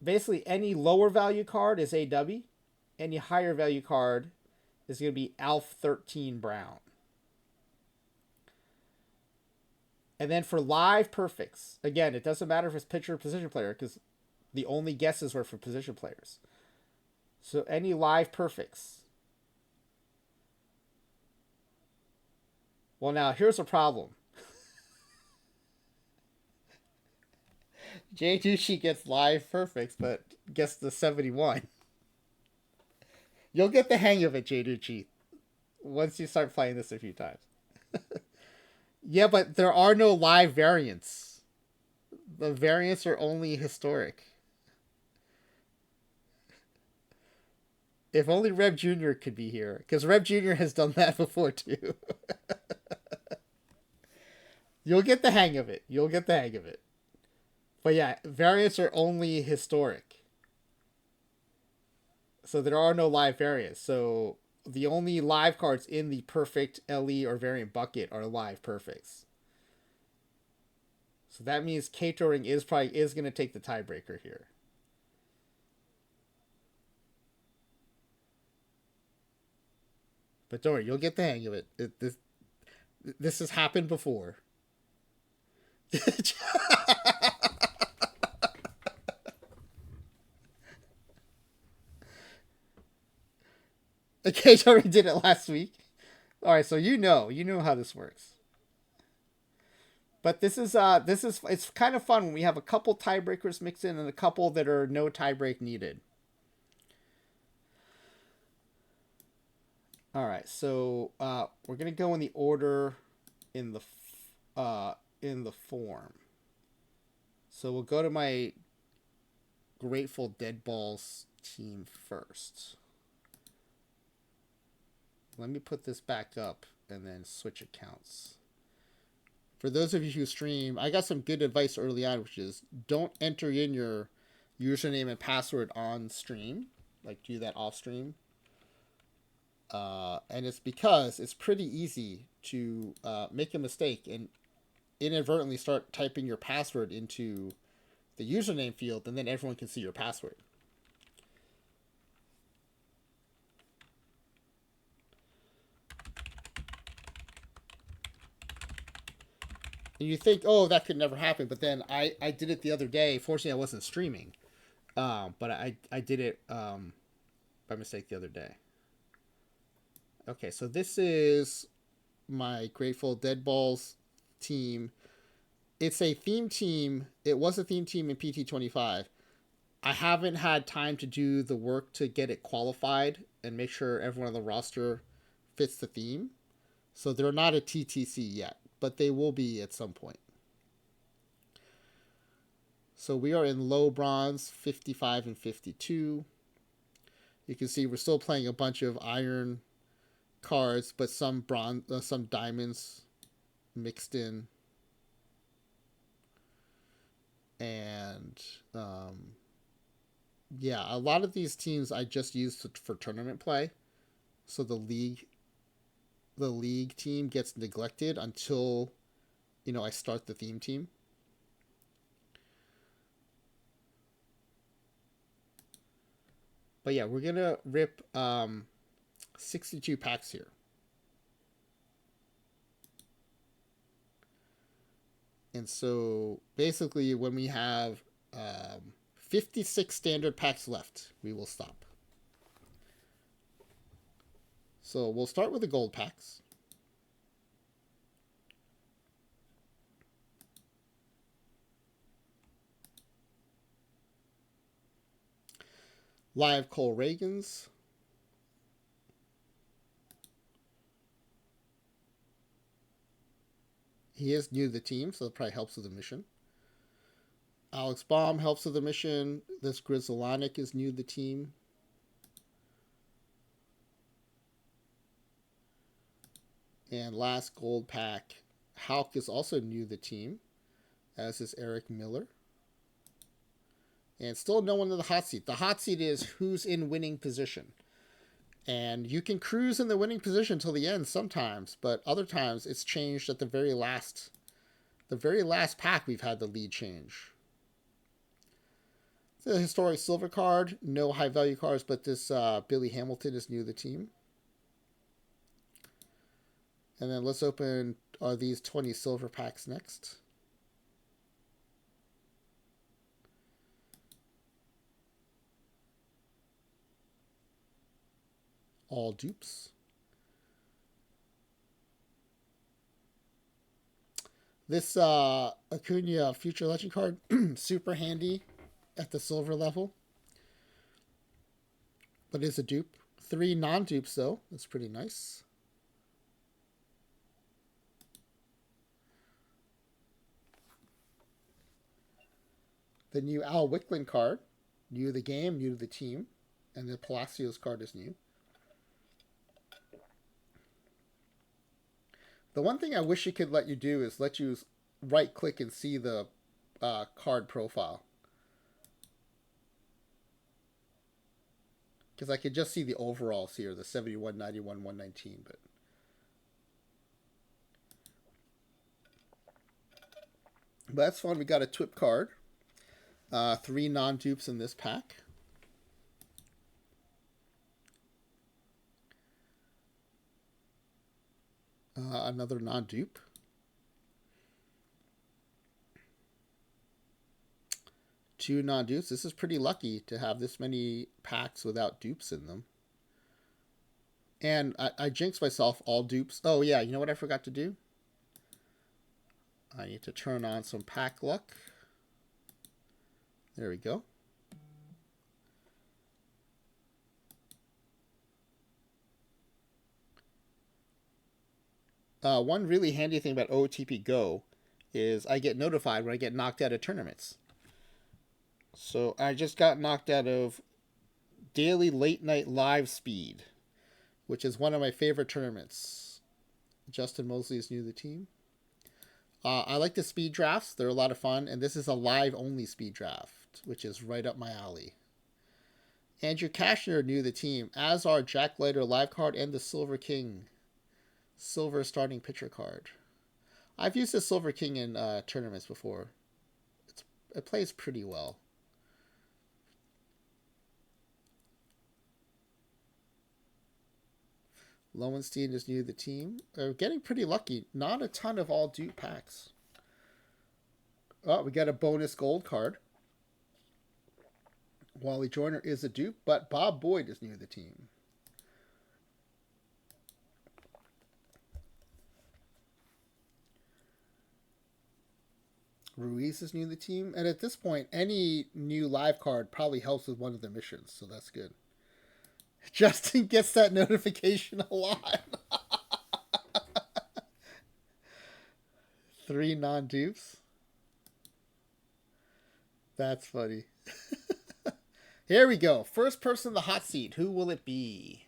basically any lower value card is AW. Any higher value card is going to be Alf 13 Brown. And then for live perfects, again, it doesn't matter if it's pitcher or position player because the only guesses were for position players. So any live perfects. Well, now here's a problem. Jay Ducci gets live perfects, but gets the 71. You'll get the hang of it, Jay Ducci, once you start playing this a few times. Yeah, but there are no live variants. The variants are only historic. If only Rev Jr. could be here, because Rev Jr. has done that before too. You'll get the hang of it. You'll get the hang of it. But yeah, variants are only historic. So there are no live variants. So the only live cards in the perfect LE or variant bucket are live perfects. So that means catering is going to take the tiebreaker here. But don't worry, you'll get the hang of it. This has happened before. Okay, already did it last week. All right, so you know how this works. But this is it's kind of fun when we have a couple tiebreakers mixed in and a couple that are no tiebreak needed. All right, so we're gonna go in the order in the form. So we'll go to my Grateful Dead Balls team first. Let me put this back up and then switch accounts. For those of you who stream, I got some good advice early on, which is don't enter in your username and password on stream. Like, do that off stream. And it's because it's pretty easy to make a mistake and inadvertently start typing your password into the username field, and then everyone can see your password. And you think, oh, that could never happen, but then I did it the other day. Fortunately, I wasn't streaming, but I did it by mistake the other day. Okay, so this is my Grateful Dead Balls team. it's a theme team. It was a theme team in PT25. I haven't had time to do the work to get it qualified and make sure everyone on the roster fits the theme. So they're not a TTC yet, but they will be at some point. So we are in low bronze, 55 and 52. You can see we're still playing a bunch of iron cards, but some bronze, some diamonds mixed in. And yeah, a lot of these teams I just use for tournament play. So the league team gets neglected until, I start the theme team. But yeah, we're going to rip 62 packs here. And so basically when we have 56 standard packs left, we will stop. So we'll start with the gold packs. Live Cole Reagans. He is new to the team, so that probably helps with the mission. Alex Baum helps with the mission. This Grizzlonic is new to the team. And last gold pack, Hauk is also new to the team, as is Eric Miller. And still no one in the hot seat. The hot seat is who's in winning position. And you can cruise in the winning position till the end sometimes, but other times it's changed at the very last pack we've had the lead change. The historic silver card, no high value cards, but this Billy Hamilton is new to the team. And then let's open these 20 silver packs next. All dupes. This Acuna Future Legend card, super handy at the silver level. But is a dupe. 3 non-dupes though. That's pretty nice. The new Al Wicklund card. New to the game, new to the team. And the Palacios card is new. The one thing I wish it could let you do is let you right click and see the card profile. Because I could just see the overalls here, the 71, 91, 119. But that's fun. We got a TWIPT card. 3 non-dupes in this pack. Another non-dupe. 2 non-dupes. This is pretty lucky to have this many packs without dupes in them. And I jinxed myself, all dupes. Oh yeah, you know what I forgot to do? I need to turn on some pack luck. There we go. One really handy thing about OOTP Go is I get notified when I get knocked out of tournaments. So I just got knocked out of Daily Late Night Live Speed, which is one of my favorite tournaments. Justin Mosley is new to the team. I like the speed drafts. They're a lot of fun. And this is a live-only speed draft, which is right up my alley. Andrew Kashner new to the team, as are Jack Leiter live card and the Silver King silver starting pitcher card. I've used the Silver King in tournaments before. It plays pretty well. Lowenstein is new to the team. They're getting pretty lucky. Not a ton of all dupe packs. Oh, we got a bonus gold card. Wally Joyner is a dupe, but Bob Boyd is new to the team. Ruiz is new to the team, and at this point, any new live card probably helps with one of the missions, so that's good. Justin gets that notification a lot. 3 non-dupes. That's funny. Here we go. First person in the hot seat. Who will it be?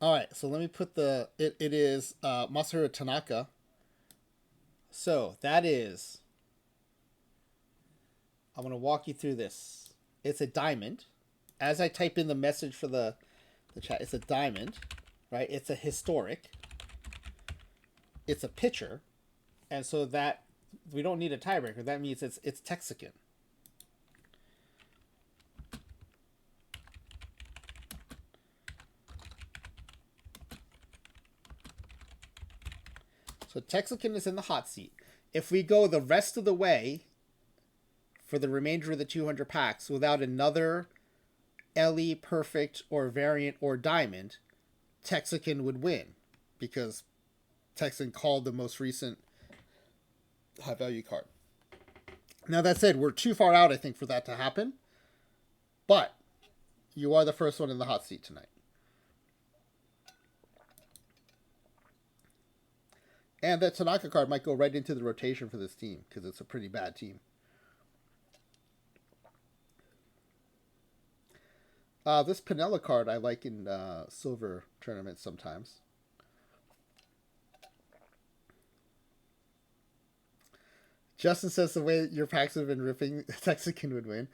All right, so let me put the... It is Masahiro Tanaka. So that is... I'm going to walk you through this. It's a diamond. As I type in the message for the chat, it's a diamond, right? It's a historic. It's a pitcher. And so that... We don't need a tiebreaker. That means it's Texican. So Texican is in the hot seat. If we go the rest of the way for the remainder of the 200 packs without another LE, perfect, or variant, or diamond, Texican would win because Texican called the most recent high value card. Now that said, we're too far out, I think, for that to happen. But you are the first one in the hot seat tonight. And that Tanaka card might go right into the rotation for this team because it's a pretty bad team. This Pinella card I like in silver tournaments sometimes. Justin says the way your packs have been ripping, Texican would win.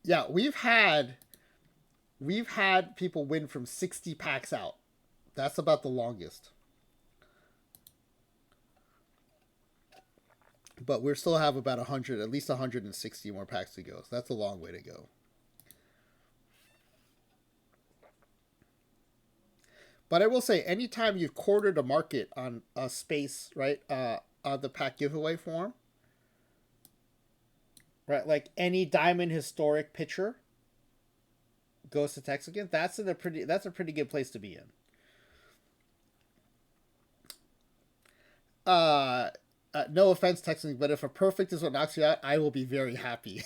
Yeah, we've had people win from 60 packs out. That's about the longest. But we still have about 100, at least 160 more packs to go. So that's a long way to go. But I will say, anytime you've quartered a market on a space, right, on the pack giveaway form, right, like any diamond historic pitcher goes to Texican, that's a pretty good place to be in. No offense, Texican, but if a perfect is what knocks you out, I will be very happy.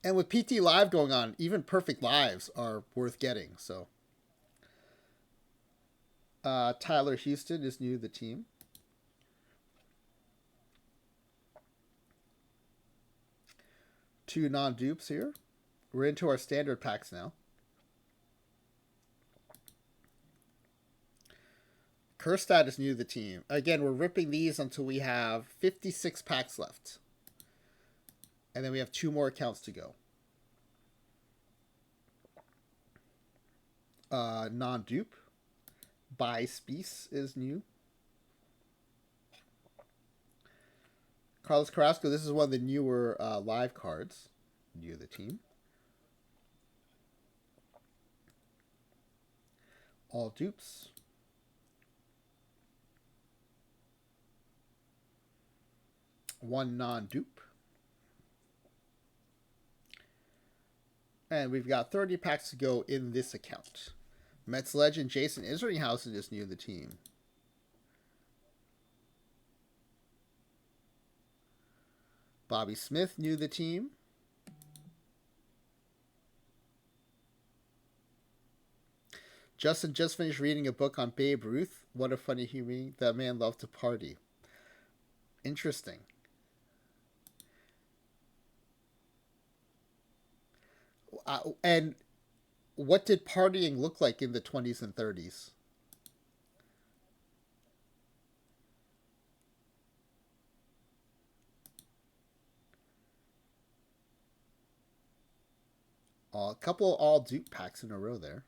And with PT Live going on, even perfect lives are worth getting. So, Tyler Houston is new to the team. Two non-dupes here. We're into our standard packs now. Kerstad is new to the team. Again, we're ripping these until we have 56 packs left. And then we have 2 more accounts to go. Non-dupe. By Spice is new. Carlos Carrasco, this is one of the newer live cards. New to the team. All dupes. One non-dupe. And we've got 30 packs to go in this account. Mets legend Jason Isringhausen is new to the team. Bobby Smith new to the team. Justin just finished reading a book on Babe Ruth. What a funny human. That man loved to party. Interesting. And what did partying look like in the 20s and 30s? A couple all dupe packs in a row there.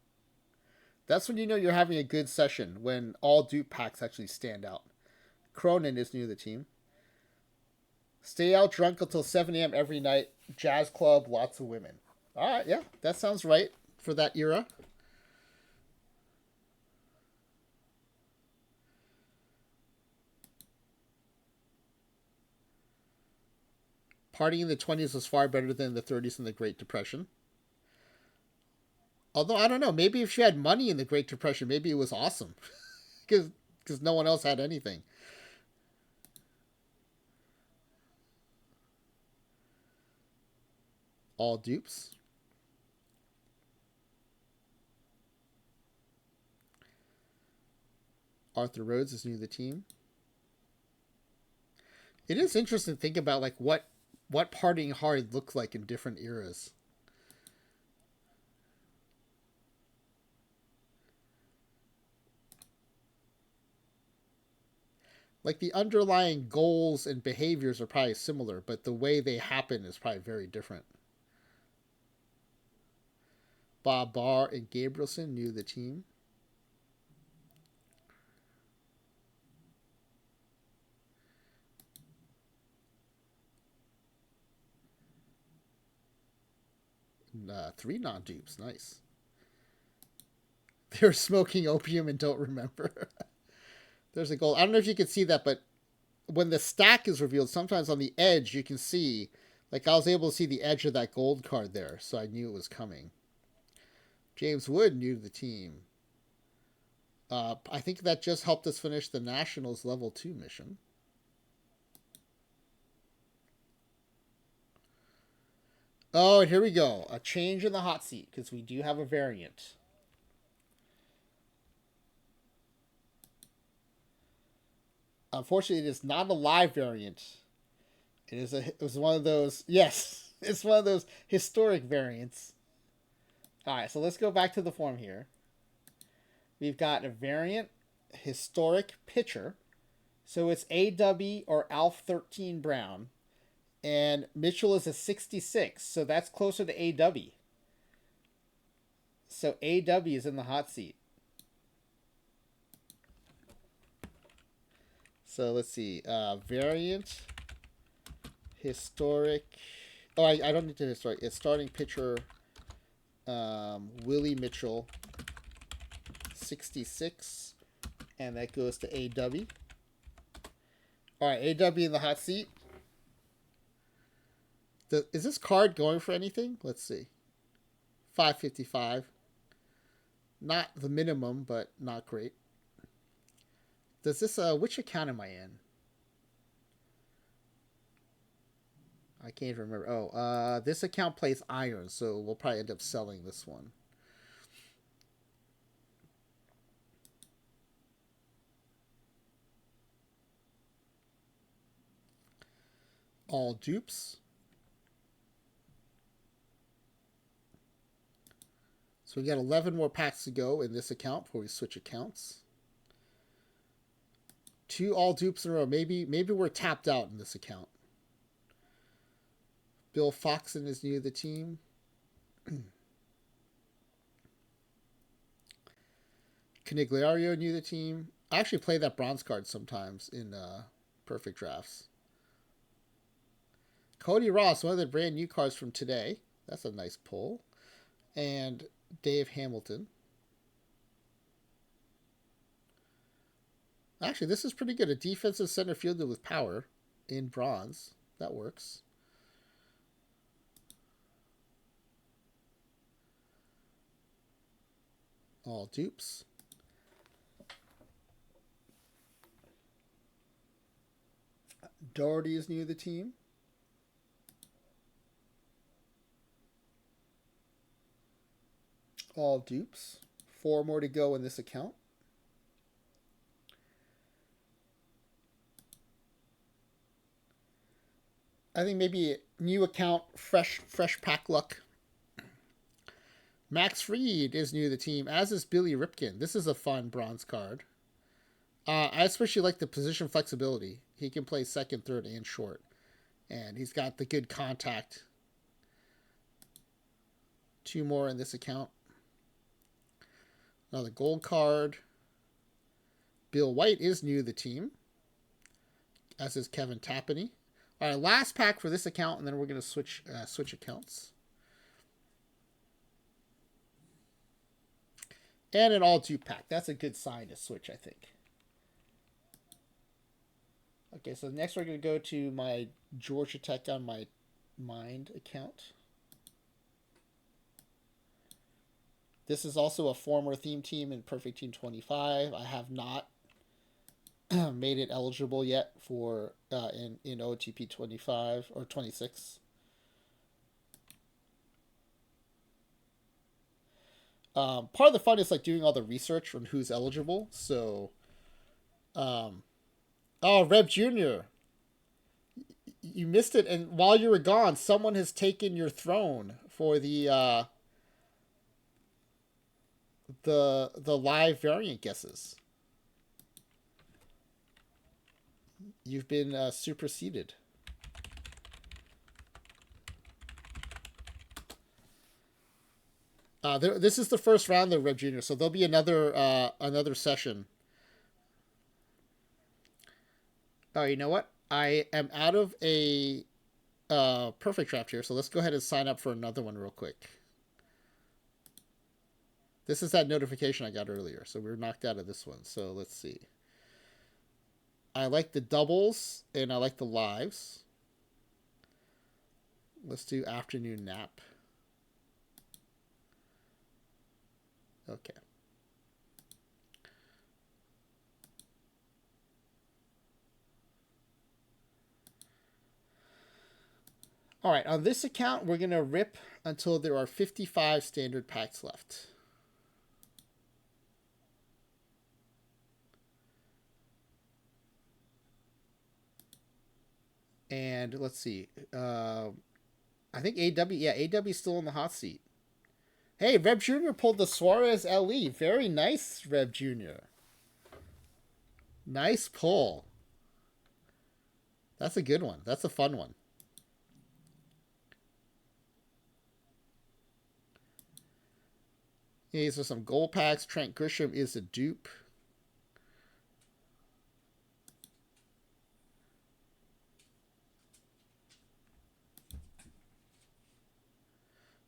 That's when you know you're having a good session, when all dupe packs actually stand out. Cronin is new to the team. Stay out drunk until 7 a.m. every night. Jazz club, lots of women. All right, yeah, that sounds right for that era. Partying in the 20s was far better than the 30s and the Great Depression. Although I don't know, maybe if she had money in the Great Depression, maybe it was awesome because no one else had anything. All dupes. Arthur Rhodes is new to the team. It is interesting to think about like what partying hard looked like in different eras. Like the underlying goals and behaviors are probably similar, but the way they happen is probably very different. Bob Barr and Gabrielson knew the team. Three non-dupes, nice. They're smoking opium and don't remember. There's a goal. I don't know if you can see that, but when the stack is revealed, sometimes on the edge you can see, like I was able to see the edge of that gold card there, so I knew it was coming. James Wood knew the team. I think that just helped us finish the Nationals level 2 mission. Oh, and here we go. A change in the hot seat, because we do have a variant. Unfortunately, it is not a live variant. It was one of those, yes, it's one of those historic variants. Alright, so let's go back to the form here. We've got a variant historic pitcher. So it's AW or Alf 13 Brown. And Mitchell is a 66, so that's closer to AW. So AW is in the hot seat. So let's see. Variant historic. Oh, I don't need to historic. It's starting pitcher Willie Mitchell 66. And that goes to AW. Alright, AW in the hot seat. Is this card going for anything? Let's see. 555. Not the minimum, but not great. Does this, which account am I in? I can't remember. Oh, this account plays iron, so we'll probably end up selling this one. All dupes. So we got 11 more packs to go in this account before we switch accounts. 2 all dupes in a row. Maybe we're tapped out in this account. Bill Foxon is new to the team. Canigliario new to the team. I actually play that bronze card sometimes in perfect drafts. Cody Ross, one of the brand new cards from today. That's a nice pull. And Dave Hamilton. Actually, this is pretty good. A defensive center fielder with power in bronze. That works. All dupes. Doherty is new to the team. All dupes. 4 more to go in this account. I think maybe a new account, fresh pack luck. Max Fried is new to the team, as is Billy Ripken. This is a fun bronze card. I especially like the position flexibility. He can play second, third, and short. And he's got the good contact. 2 more in this account. Another gold card. Bill White is new to the team, as is Kevin Tapani. All right, last pack for this account, and then we're going to switch accounts. And an all dupe pack. That's a good sign to switch, I think. Okay, so next we're going to go to my Georgia Tech on my Mind account. This is also a former theme team in Perfect Team 25. I have not made it eligible yet for in OTP 25 or 26. Part of the fun is like doing all the research on who's eligible. So, oh, Rev Junior, you missed it, and while you were gone, someone has taken your throne for the live variant guesses. You've been superseded. This is the first round of Rev Junior, so there'll be another session. Oh, you know what? I am out of a perfect draft here, so let's go ahead and sign up for another one real quick. This is that notification I got earlier, so we were knocked out of this one. So let's see. I like the doubles and I like the lives. Let's do afternoon nap. Okay. All right, on this account, we're going to rip until there are 55 standard packs left. And let's see. I think AW, yeah, AW is still in the hot seat. Hey, Rev Jr. pulled the Suarez LE. Very nice, Rev Jr. Nice pull. That's a good one. That's a fun one. Yeah, these are some gold packs. Trent Grisham is a dupe.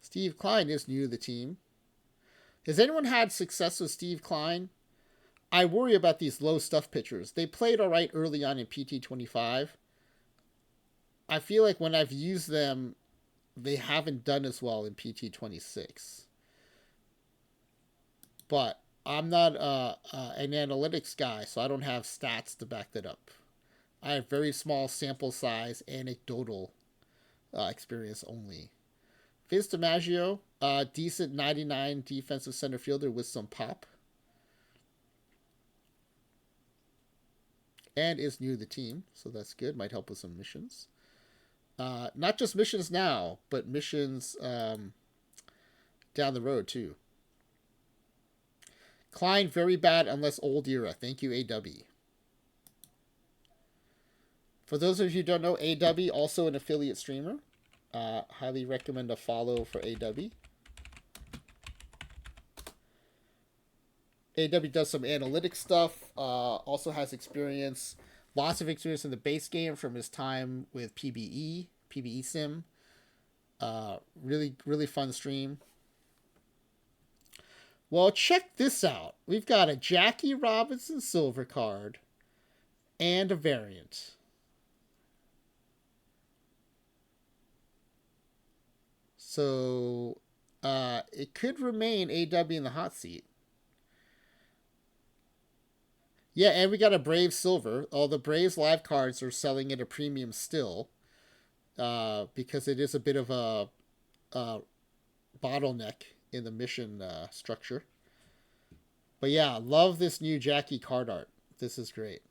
Steve Klein is new to the team. Has anyone had success with Steve Klein? I worry about these low stuff pitchers. They played all right early on in PT25. I feel like when I've used them, they haven't done as well in PT26. But I'm not an analytics guy, so I don't have stats to back that up. I have very small sample size, anecdotal experience only. Vince DiMaggio, decent 99 defensive center fielder with some pop. And is new to the team, so that's good. Might help with some missions. Not just missions now, but missions down the road, too. Klein, very bad unless old era. Thank you, AW. For those of you who don't know, AW, also an affiliate streamer. Highly recommend a follow for AW. AW does some analytics stuff. Also has experience, lots of experience in the base game from his time with PBE Sim. Really, really fun stream. Well, check this out. We've got a Jackie Robinson silver card and a variant. So it could remain AW in the hot seat. Yeah, and we got a Brave silver. All the Braves live cards are selling at a premium still, because it is a bit of a bottleneck in the mission structure. But yeah, love this new Jackie card art. This is great.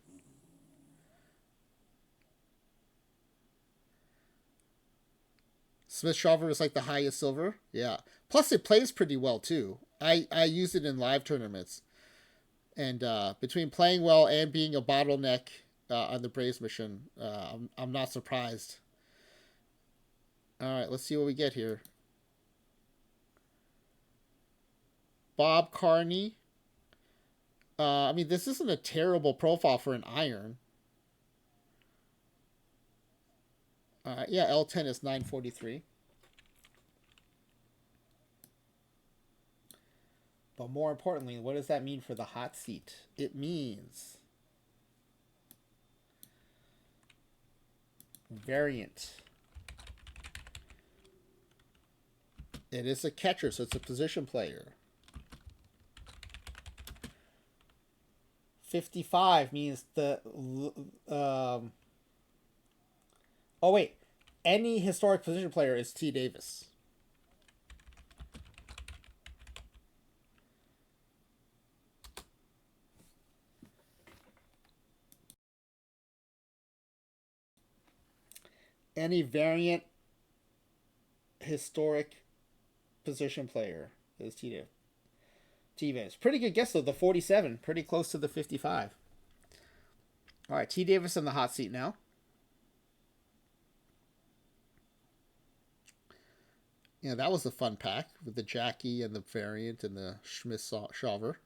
Smith Shawver is like the highest silver. Yeah. Plus it plays pretty well too. I use it in live tournaments. And between playing well and being a bottleneck on the Braves mission, I'm not surprised. All right, let's see what we get here. Bob Carney. I mean, this isn't a terrible profile for an iron. Yeah, L10 is 943. But more importantly, what does that mean for the hot seat? It means variant. It is a catcher, so it's a position player. 55 means the oh wait, any historic position player is T Davis. Any variant historic position player is T Davis. T Davis. Pretty good guess though. The 47, pretty close to the 55. All right, T Davis in the hot seat now. Yeah, that was a fun pack with the Jackie and the variant and the Schmidt Shawver.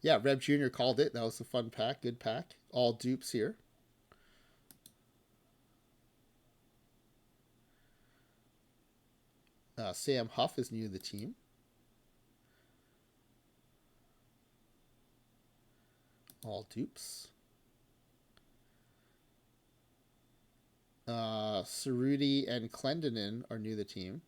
Yeah, Reb Jr. called it. That was a fun pack. Good pack. All dupes here. Sam Huff is new to the team. All dupes. Cerruti and Clendenin are new to the team.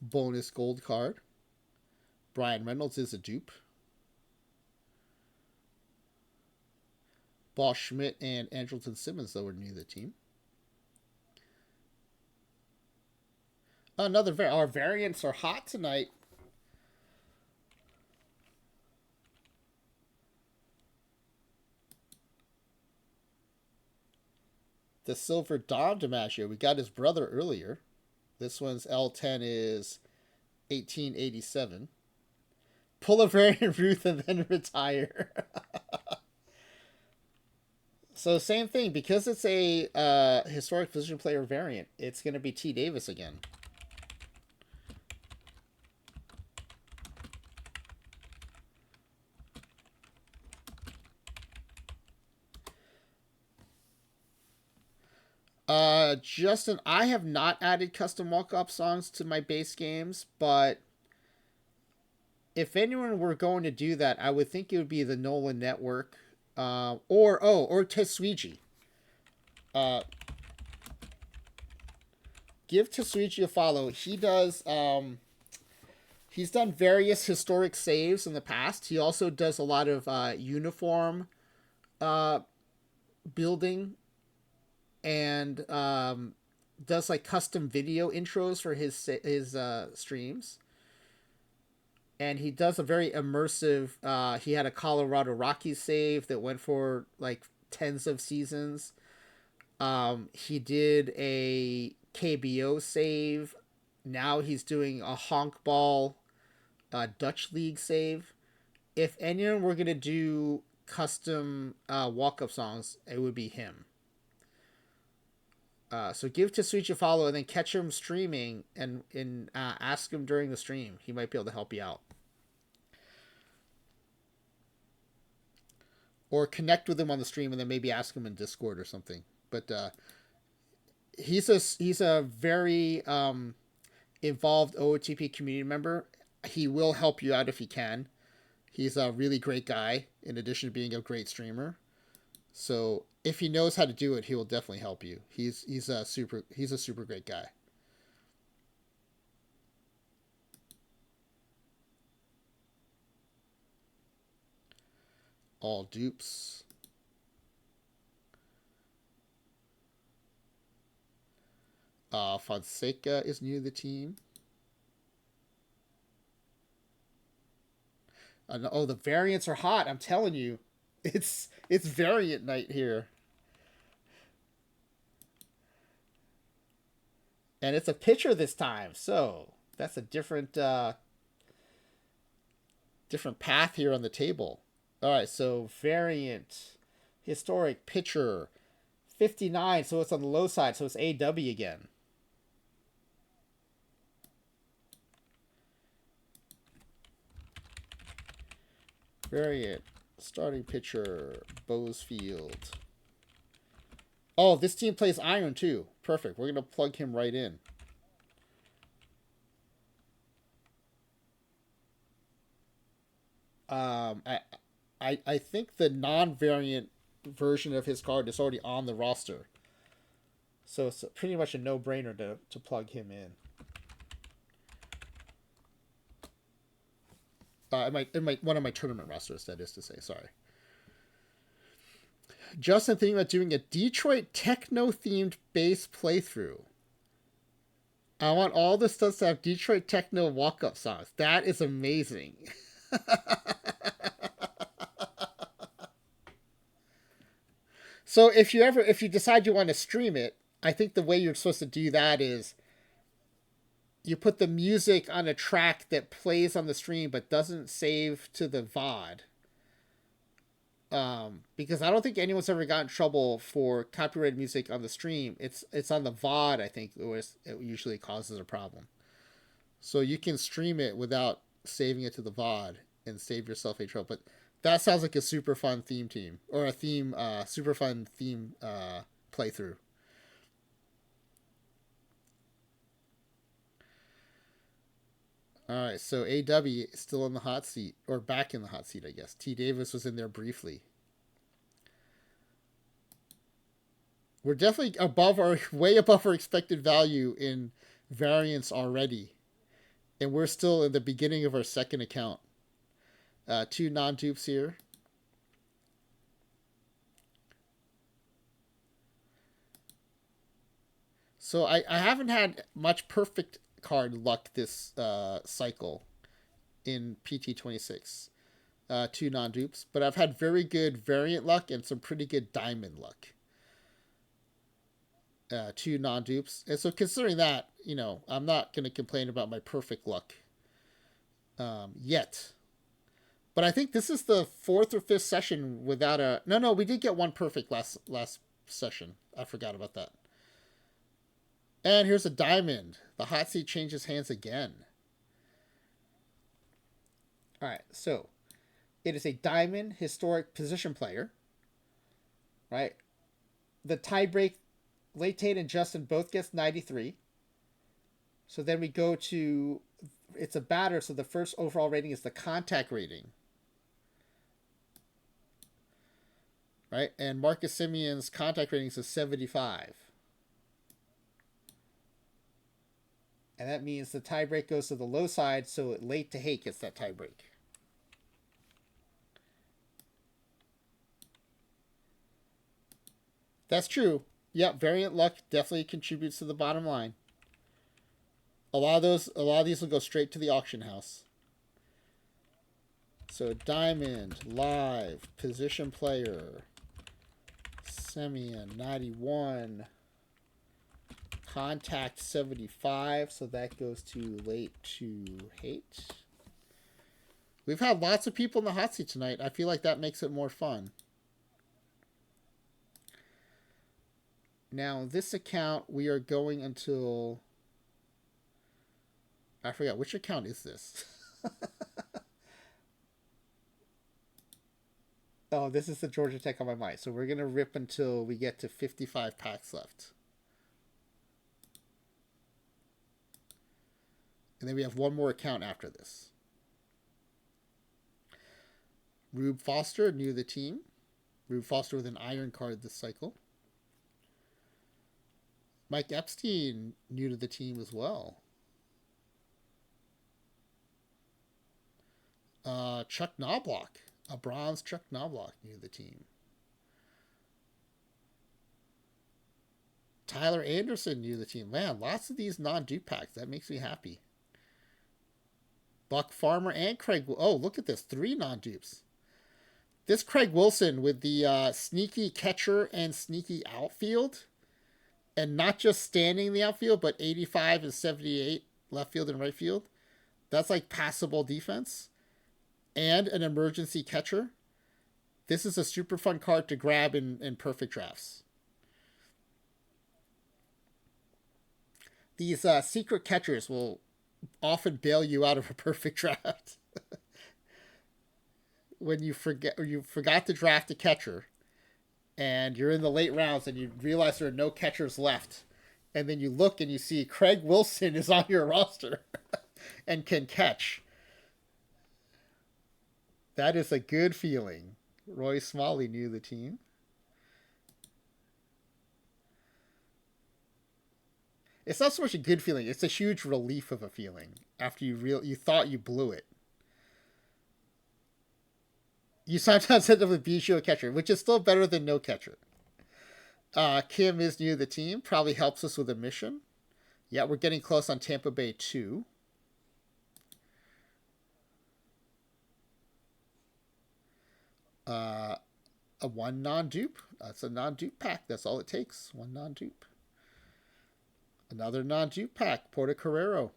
Bonus gold card. Brian Reynolds is a dupe. Boss Schmidt and Andrelton Simmons, though, are new to the team. Our variants are hot tonight. The Silver Dom DiMaggio. We got his brother earlier. This one's L10 is 1887. Pull a variant Ruth and then retire. So same thing, because it's a historic position player variant, it's going to be T Davis again. Justin, I have not added custom walk-up songs to my base games, but if anyone were going to do that, I would think it would be the Nolan Network, or Tetsuiji. Give Tetsuiji a follow. He does. He's done various historic saves in the past. He also does a lot of uniform building, and does like custom video intros for his streams. And he does a very immersive. He had a Colorado Rockies save that went for like tens of seasons. He did a KBO save. Now he's doing a honk ball Dutch League save. If anyone were gonna do custom walk up songs, it would be him. So give Tetsuichi a follow and then catch him streaming and ask him during the stream. He might be able to help you out. Or connect with him on the stream and then maybe ask him in Discord or something. But he's a very involved OOTP community member. He will help you out if he can. He's a really great guy in addition to being a great streamer. So if he knows how to do it, he will definitely help you. He's a super great guy. All dupes. Fonseca is new to the team. The variants are hot. I'm telling you, it's variant night here, and it's a pitcher this time. So that's a different path here on the table. All right, so variant, historic pitcher, 59. So it's on the low side. So it's AW again. Variant, starting pitcher, Bozefield. Oh, this team plays Iron too. Perfect. We're gonna plug him right in. I think the non-variant version of his card is already on the roster. So it's pretty much a no-brainer to plug him in. One of my tournament rosters, that is to say. Sorry. Justin thinking about doing a Detroit techno-themed bass playthrough. I want all the stuff to have Detroit techno walk-up songs. That is amazing. So if you decide you want to stream it, I think the way you're supposed to do that is you put the music on a track that plays on the stream but doesn't save to the VOD. Because I don't think anyone's ever gotten in trouble for copyrighted music on the stream. It's on the VOD, I think, it usually causes a problem. So you can stream it without saving it to the VOD and save yourself a trouble. But that sounds like a super fun theme team or a super fun theme playthrough. All right, so AW is still in the hot seat, or back in the hot seat, I guess. T. Davis was in there briefly. We're definitely way above our expected value in variance already. And we're still in the beginning of our second account. 2 non-dupes here. So I haven't had much perfect card luck this cycle in PT26. 2 non-dupes. But I've had very good variant luck and some pretty good diamond luck. 2 non-dupes. And so considering that, I'm not going to complain about my perfect luck yet. But I think this is the 4th or 5th session without a... No, we did get one perfect last session. I forgot about that. And here's a diamond. The hot seat changes hands again. All right, so it is a diamond historic position player. Right? The tiebreak, Late Tate and Justin both gets 93. So then we go to... It's a batter, so the first overall rating is the contact rating. Right? And Marcus Simeon's contact rating is 75. And that means the tiebreak goes to the low side, so Late to Hate gets that tiebreak. That's true. Yep, variant luck definitely contributes to the bottom line. A lot of these will go straight to the auction house. So diamond, live, position player, Simeon 91, contact 75, so that goes to Late to Hate. We've had lots of people in the hot seat tonight. I feel like that makes it more fun. Now, this account, we are going until... I forgot, which account is this? Oh, this is the Georgia Tech on my mind. So we're going to rip until we get to 55 packs left. And then we have one more account after this. Rube Foster, new to the team. Rube Foster with an iron card this cycle. Mike Epstein, new to the team as well. Chuck Knobloch, a bronze Chuck Knobloch, new to the team. Tyler Anderson, new to the team. Man, lots of these non-dupe packs. That makes me happy. Buck Farmer and Craig... Oh, look at this. 3 non-dupes. This Craig Wilson with the sneaky catcher and sneaky outfield. And not just standing in the outfield, but 85 and 78 left field and right field. That's like passable defense. And an emergency catcher. This is a super fun card to grab in perfect drafts. These secret catchers will often bail you out of a perfect draft. When you forgot to draft a catcher, and you're in the late rounds and you realize there are no catchers left, and then you look and you see Craig Wilson is on your roster and can catch. That is a good feeling. Roy Smalley knew the team. It's not so much a good feeling. It's a huge relief of a feeling after you thought you blew it. You sometimes end up with Bijou catcher, which is still better than no catcher. Kim is new to the team. Probably helps us with a mission. Yeah, we're getting close on Tampa Bay 2. A one non-dupe. That's a non-dupe pack. That's all it takes. One non-dupe. Another non-dupe pack. Porto Carrero.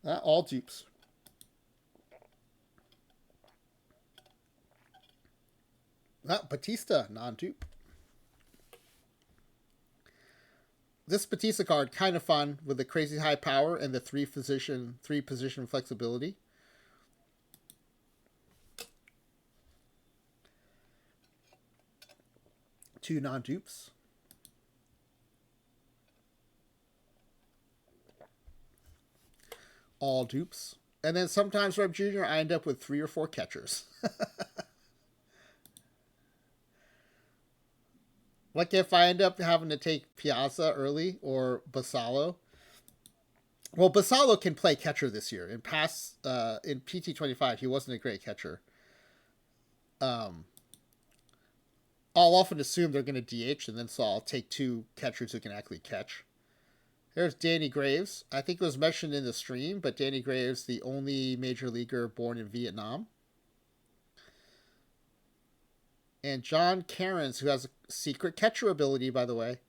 All dupes. Batista, non-dupe. This Batista card, kind of fun with the crazy high power and the three position flexibility. Two non-dupes. All dupes. And then sometimes, Reb Jr., I end up with 3 or 4 catchers. Like if I end up having to take Piazza early or Basalo. Well, Basalo can play catcher this year. In PT25, he wasn't a great catcher. I'll often assume they're going to DH, and then so I'll take 2 catchers who can actually catch. There's Danny Graves. I think it was mentioned in the stream, but Danny Graves, the only major leaguer born in Vietnam. And John Cairns, who has a secret catcher ability, by the way.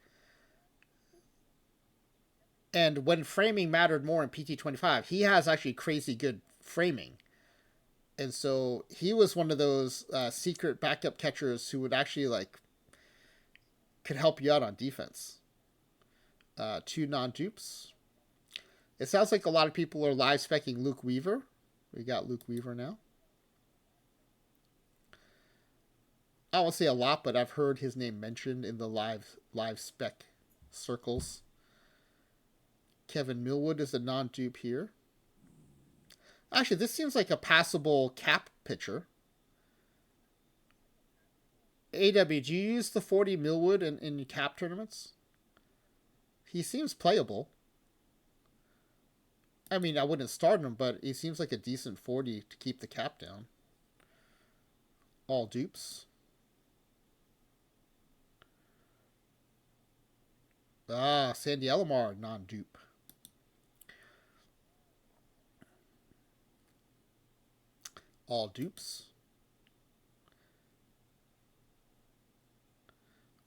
And when framing mattered more in PT25, he has actually crazy good framing. And so he was one of those secret backup catchers who would actually could help you out on defense. 2 non-dupes. It sounds like a lot of people are live specking Luke Weaver. We got Luke Weaver now. I won't say a lot, but I've heard his name mentioned in the live spec circles. Kevin Millwood is a non-dupe here. Actually, this seems like a passable cap pitcher. AW, do you use the 40 Millwood in cap tournaments? He seems playable. I mean, I wouldn't start him, but he seems like a decent 40 to keep the cap down. All dupes. Sandy Alomar, non-dupe. All dupes.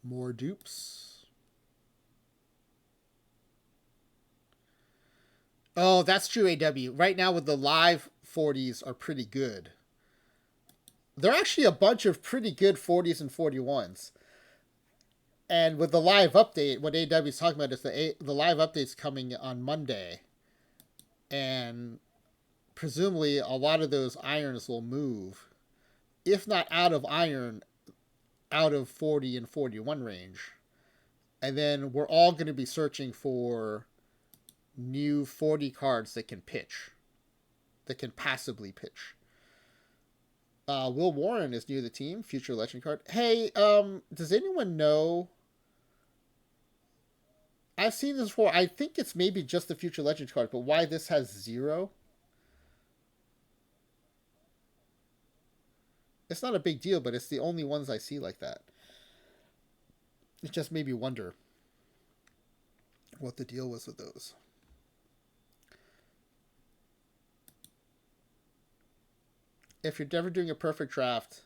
More dupes. Oh, that's true, AW. Right now with the live 40s are pretty good. There are actually a bunch of pretty good 40s and 41s. And with the live update, what AW is talking about is the live update's coming on Monday. And presumably a lot of those irons will move. If not out of iron, out of 40 and 41 range. And then we're all going to be searching for new 40 cards that can pitch. That can passably pitch. Will Warren is new to the team. Future Legend card. Hey, does anyone know... I've seen this before. I think it's maybe just the Future Legends card, but why this has 0? It's not a big deal, but it's the only ones I see like that. It just made me wonder what the deal was with those. If you're never doing a perfect draft,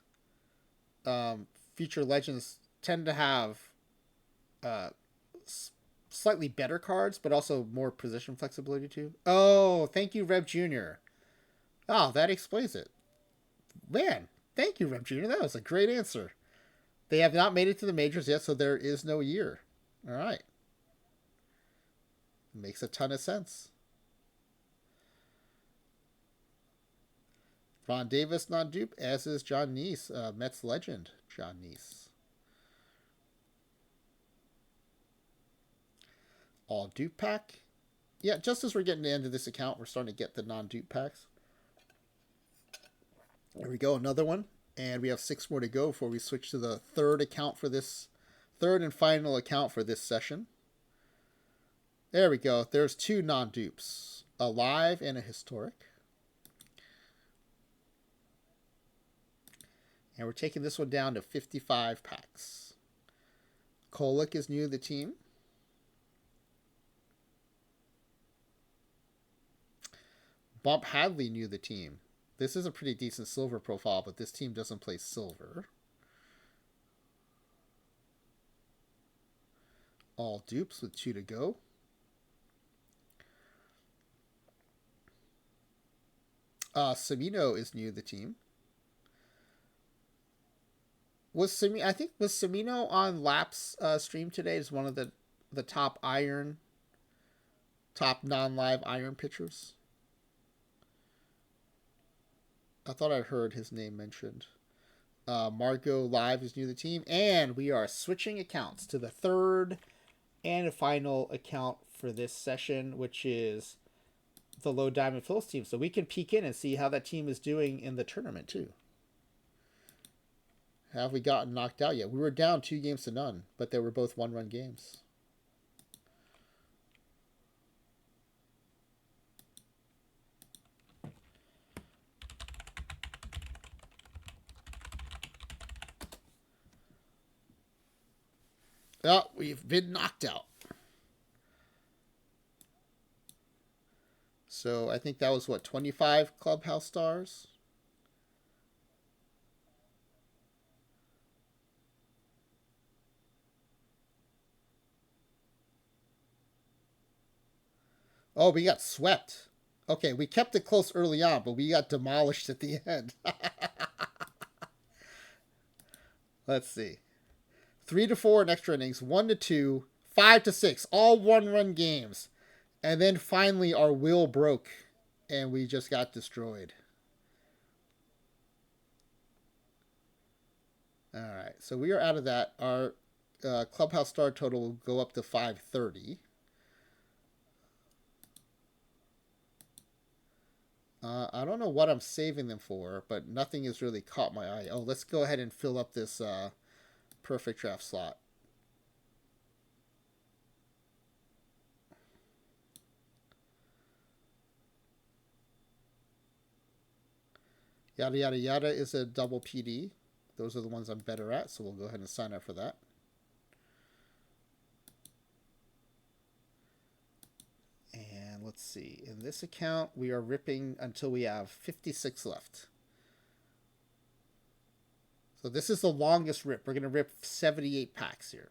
Future Legends tend to have slightly better cards, but also more position flexibility too. Oh, thank you, Rev Jr. Oh, that explains it. Man, thank you, Rev Jr. That was a great answer. They have not made it to the majors yet, so there is no year. All right. Makes a ton of sense. Ron Davis non-dupe, as is John Neese, Mets legend, John Neese. All dupe pack. Yeah, just as we're getting to the end of this account, we're starting to get the non-dupe packs. There we go, another one. And we have 6 more to go before we switch to the third account for this Third and final account for this session. There we go. There's 2 non-dupes. A live and a historic. And we're taking this one down to 55 packs. Kolek is new to the team. Bump Hadley new to the team. This is a pretty decent silver profile, but this team doesn't play silver. All dupes with 2 to go. Semino is new to the team. Was Semino on Lap's stream today as one of the top non-live iron pitchers? I thought I heard his name mentioned. Margot Live is new to the team, and we are switching accounts to the third and final account for this session, which is the Low Diamond Phillies team. So we can peek in and see how that team is doing in the tournament too. Have we gotten knocked out yet? We were down 2-0, but they were both 1-run games. Oh, we've been knocked out. So I think that was, what, 25 Clubhouse stars? Oh, we got swept. Okay, we kept it close early on, but we got demolished at the end. Let's see. 3-4 in extra innings, 1-2, 5-6, all 1-run games. And then finally our will broke and we just got destroyed. All right, so we are out of that. Our Clubhouse star total will go up to 530. I don't know what I'm saving them for, but nothing has really caught my eye. Oh, let's go ahead and fill up this perfect draft slot. Yada Yada Yada is a double PD. Those are the ones I'm better at, so we'll go ahead and sign up for that. And let's see. In this account, we are ripping until we have 56 left. So this is the longest rip. We're going to rip 78 packs here.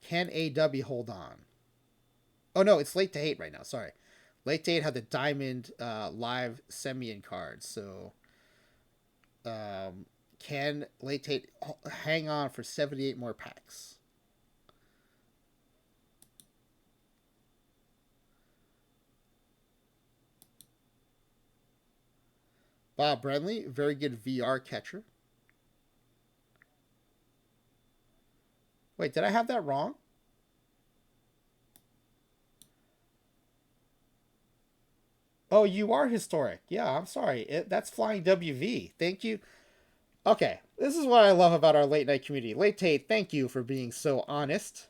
Can AW hold on? Oh, no, it's late to hate right now. Sorry. Late to hate had the Diamond live Semien cards. So can late to hate hang on for 78 more packs? Bob Brenly, very good VR catcher. Wait, did I have that wrong? Oh, you are historic. Yeah, I'm sorry. That's Flying WV. Thank you. Okay, this is what I love about our late night community. Late Tate, thank you for being so honest.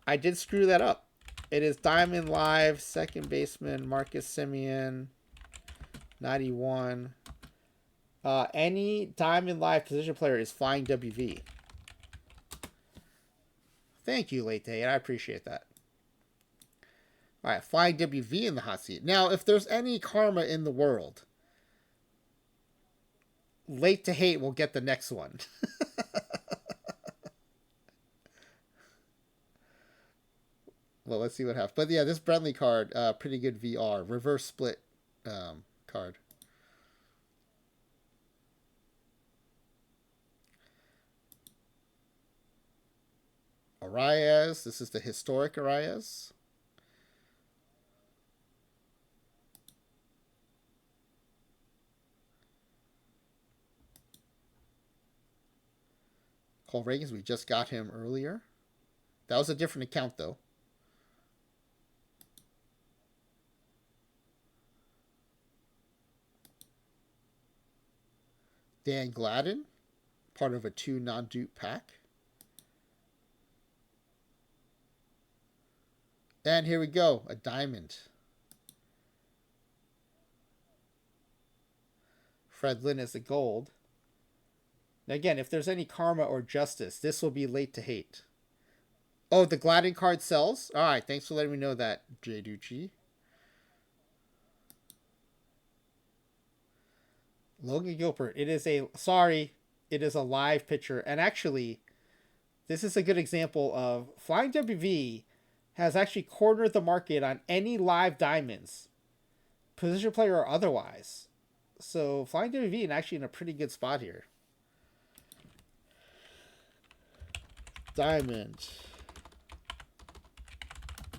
I did screw that up. It is Diamond Live, second baseman, Marcus Semien, 91. Any Diamond Live position player is Flying WV. Thank you, Late Tate. I appreciate that. All right, Flying WV in the hot seat. Now, if there's any karma in the world, Late to Hate will get the next one. Well, let's see what happens. But yeah, this Brentley card, pretty good VR. Reverse split card. Arias. This is the historic Arias. Cole Reagans, we just got him earlier. That was a different account, though. Dan Gladden, part of a 2 non-dupe pack. And here we go, a diamond. Fred Lynn is a gold. Now again, if there's any karma or justice, this will be late to hate. Oh, the Gladden card sells? Alright, thanks for letting me know that, J. Ducci. Logan Gilbert. It is a live picture. And actually, this is a good example of Flying WV has actually cornered the market on any live diamonds, position player or otherwise. So Flying WV is actually in a pretty good spot here. Diamond.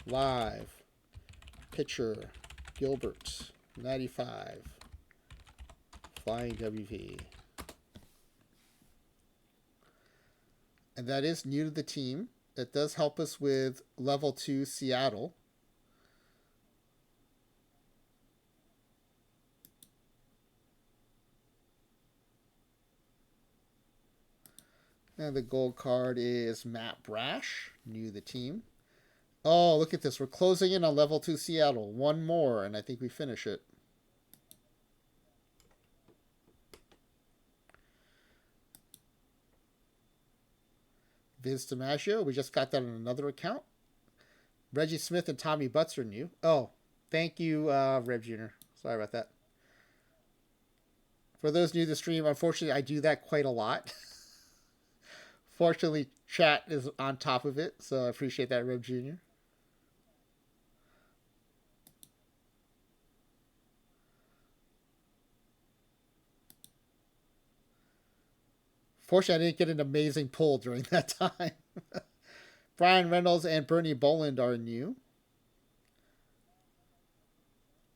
Live. Pitcher. Gilbert. 95. Flying WV. And that is new to the team. That does help us with level 2 Seattle. And the gold card is Matt Brash, new to the team. Oh, look at this. We're closing in on level 2 Seattle. One more, and I think we finish it. Viz DiMaggio, we just got that on another account. Reggie Smith and Tommy Butts are new. Oh, thank you, Rev Jr. Sorry about that. For those new to the stream, unfortunately, I do that quite a lot. Fortunately, chat is on top of it, so I appreciate that, Rev Jr. Fortunately, I didn't get an amazing pull during that time. Brian Reynolds and Bernie Boland are new.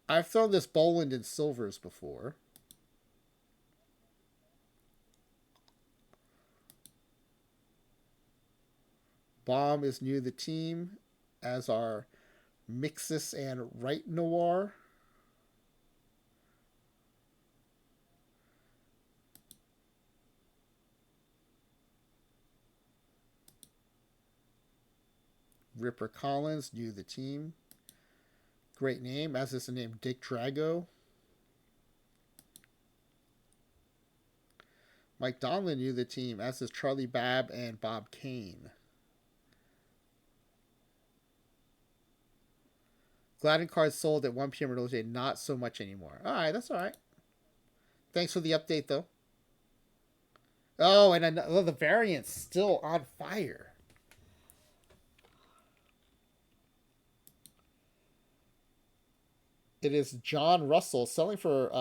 I've thrown this Boland in silvers before. Baum is new to the team, as are Mixus and Right Noir. Ripper Collins, new to the team. Great name, as is the name Dick Drago. Mike Donlin, new to the team, as is Charlie Babb and Bob Kane. Gladden cards sold at 1 p.m. early today, not so much anymore. Alright, that's alright. Thanks for the update, though. Oh, and the variant's still on fire. It is John Russell selling for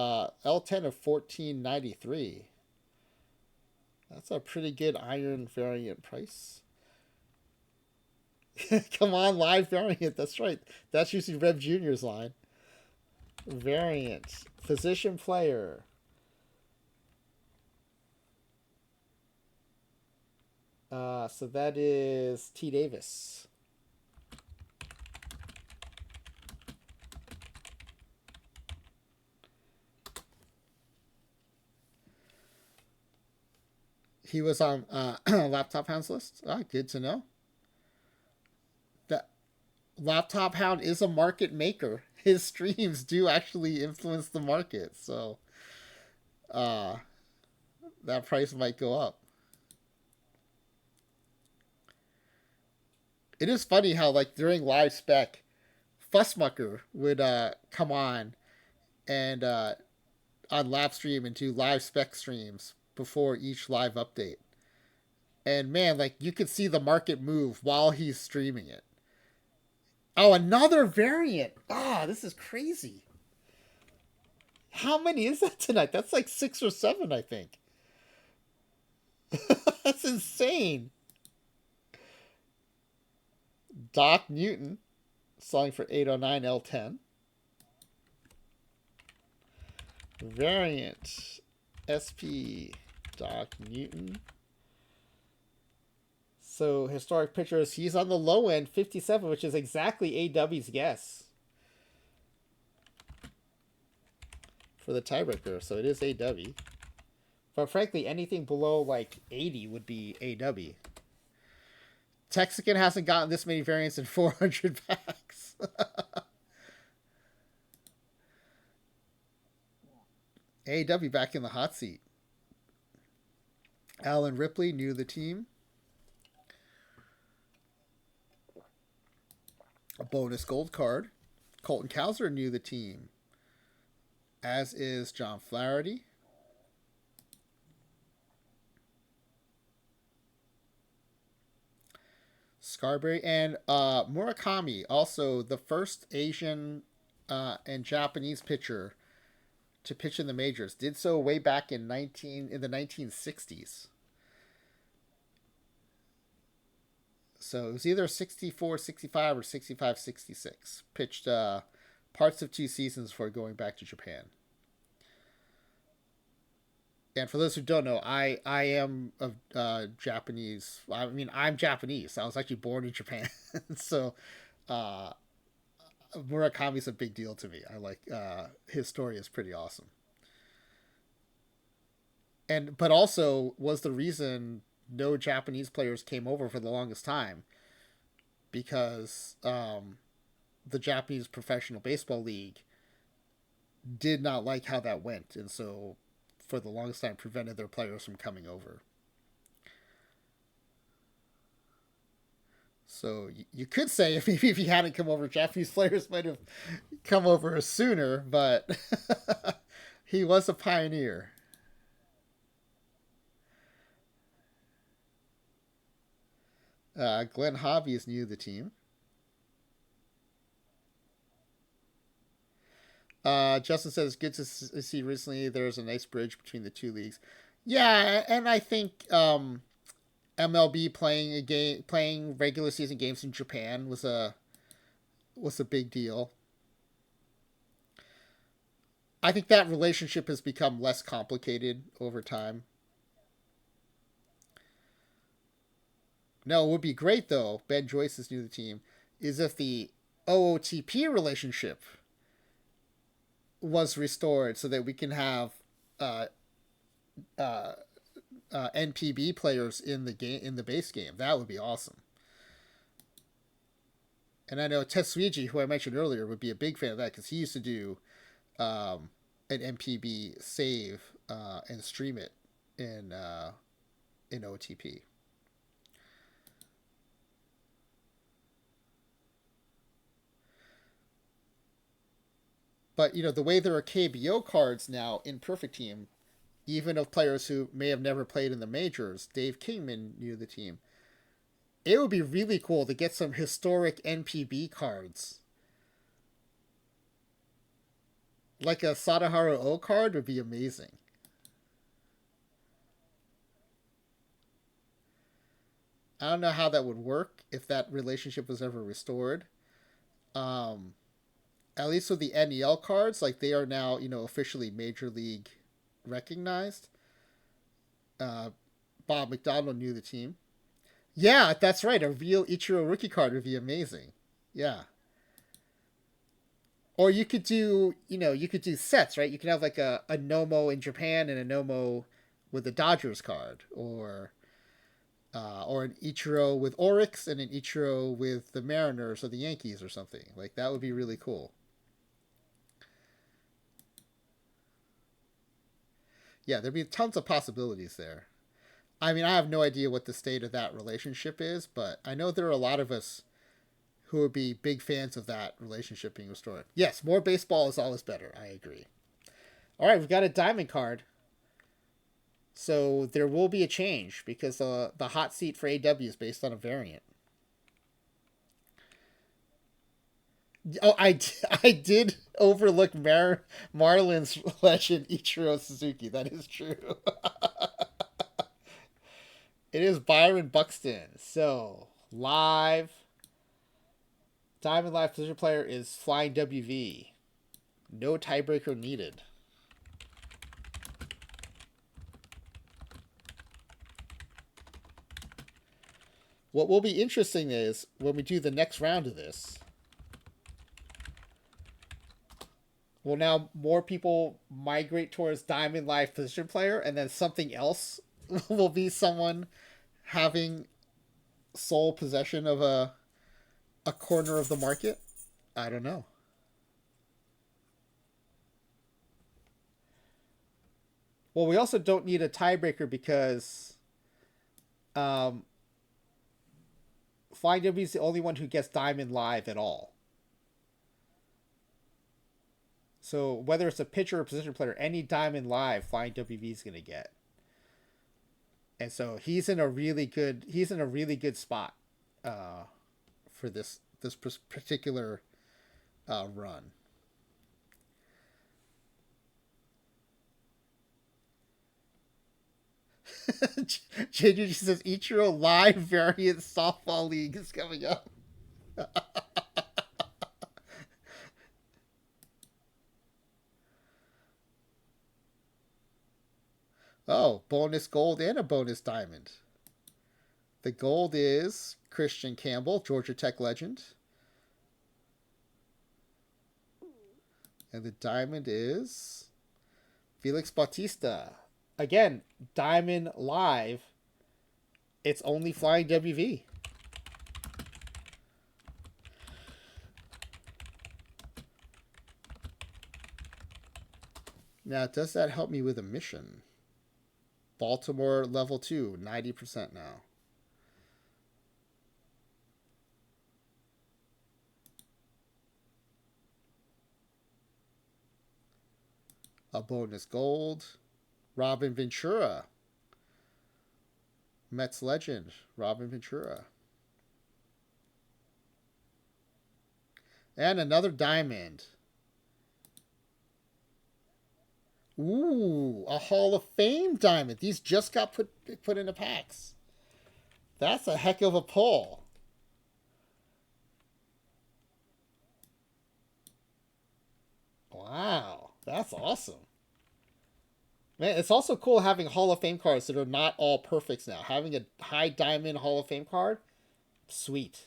L10 of $14.93. That's a pretty good iron variant price. Come on, live variant. That's right. That's usually Rev Jr.'s line. Variant. Physician player. So that is T. Davis. He was on Laptop Hound's list. Good to know. That Laptop Hound is a market maker. His streams do actually influence the market, so that price might go up. It is funny how, like, during live spec, Fussmucker would come on and on live stream and do live spec streams before each live update. And man, like, you could see the market move while he's streaming it. Oh, another variant. This is crazy. How many is that tonight? That's like 6 or 7, I think. That's insane. Doc Newton selling for $809 L10. Variant SP Doc Newton. So historic pictures, he's on the low end, 57, which is exactly AW's guess for the tiebreaker. So it is AW. But frankly, anything below like 80 would be AW. Texican hasn't gotten this many variants in 400 packs. AW back in the hot seat. Alan Ripley, new to the team. A bonus gold card. Colton Cowser, new to the team. As is John Flaherty. Scarberry and Murakami, also the first Asian and Japanese pitcher to pitch in the majors. Did so way back in the 1960s. So it was either 64, 65 or 65, 66. Pitched parts of 2 seasons before going back to Japan. And for those who don't know, I am of Japanese. I mean, I'm Japanese. I was actually born in Japan, so Murakami's a big deal to me. I like his story is pretty awesome, but also was the reason no Japanese players came over for the longest time, because the Japanese Professional Baseball League did not like how that went, and so for the longest time prevented their players from coming over. So you could say if maybe if he hadn't come over, Japanese players might have come over sooner, but he was a pioneer. Glenn Hobby is new to the team. Justin says, good to see recently there's a nice bridge between the 2 leagues. Yeah, and I think MLB playing regular season games in Japan was a big deal. I think that relationship has become less complicated over time. No, it would be great though. Ben Joyce is new to the team. Is if the OOTP relationship was restored so that we can have NPB players in the game, in the base game. That would be awesome. And I know Tetsuiji, who I mentioned earlier, would be a big fan of that because he used to do an NPB save and stream it in OTP. But the way there are KBO cards now in Perfect Team, even of players who may have never played in the majors, Dave Kingman knew the team. It would be really cool to get some historic NPB cards. Like a Sadaharu O card would be amazing. I don't know how that would work if that relationship was ever restored. At least with the NEL cards, like they are now, officially Major League recognized. Bob McDonald knew the team. Yeah, that's right. A real Ichiro rookie card would be amazing. Yeah. Or you could do, sets, right? You could have like a Nomo in Japan and a Nomo with the Dodgers card, or an Ichiro with Oryx and an Ichiro with the Mariners or the Yankees or something. Like that would be really cool. Yeah, there'd be tons of possibilities there. I mean, I have no idea what the state of that relationship is, but I know there are a lot of us who would be big fans of that relationship being restored. Yes, more baseball is always better. I agree. All right, we've got a diamond card. So there will be a change because the hot seat for AW is based on a variant. Oh, I did overlook Marlin's legend Ichiro Suzuki. That is true. It is Byron Buxton. So, live. Diamond Live position player is Flying WV. No tiebreaker needed. What will be interesting is when we do the next round of this. Will now more people migrate towards Diamond Live position player, and then something else will be someone having sole possession of a corner of the market? I don't know. Well, we also don't need a tiebreaker because um, Flying W is the only one who gets Diamond Live at all. So whether it's a pitcher or position player, any Diamond Live, Flying WV is going to get. And so he's in a really good spot for this particular run. JJ says Ichiro live variant softball league is coming up. Oh, bonus gold and a bonus diamond. The gold is Christian Campbell, Georgia Tech legend. And the diamond is Felix Bautista. Again, Diamond Live. It's only Flying WV. Now, does that help me with a mission? Baltimore level 2, 90% now. A bonus gold. Robin Ventura. Mets legend, Robin Ventura. And another diamond. Ooh, a Hall of Fame diamond. These just got put into packs. That's a heck of a pull. Wow, that's awesome. Man, it's also cool having Hall of Fame cards that are not all perfects now. Having a high diamond Hall of Fame card, sweet.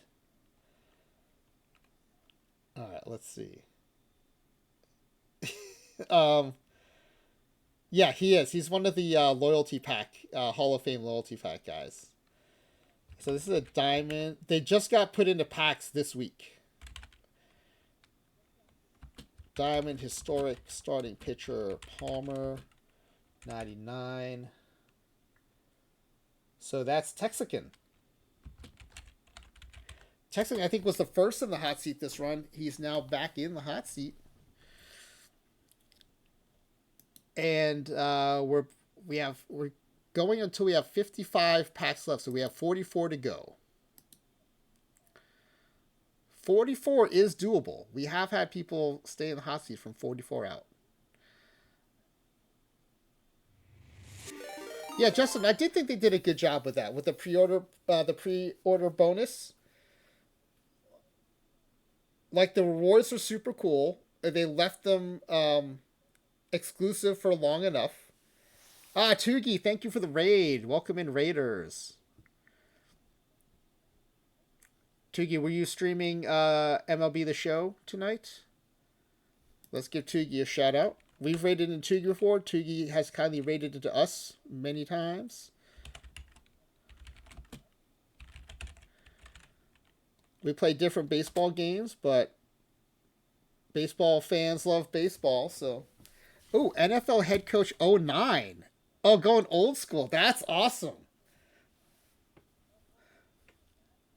All right, let's see. um, yeah, he is. He's one of the loyalty pack, Hall of Fame loyalty pack guys. So this is a diamond. They just got put into packs this week. Diamond historic starting pitcher Palmer, 99. So that's Texican. Texican, I think, was the first in the hot seat this run. He's now back in the hot seat. And we're going until we have 55 packs left, so we have 44 to go. 44 is doable. We have had people stay in the hot seat from 44 out. Yeah, Justin, I did think they did a good job with that, with the pre-order bonus. Like, the rewards were super cool. They left them exclusive for long enough. Ah, Tugi, thank you for the raid. Welcome in, Raiders. Tugi, were you streaming MLB The Show tonight? Let's give Tugi a shout out. We've raided into Tugi before. Tugi has kindly raided into us many times. We play different baseball games, but baseball fans love baseball, so. Oh, NFL head coach 09. Oh, going old school. That's awesome.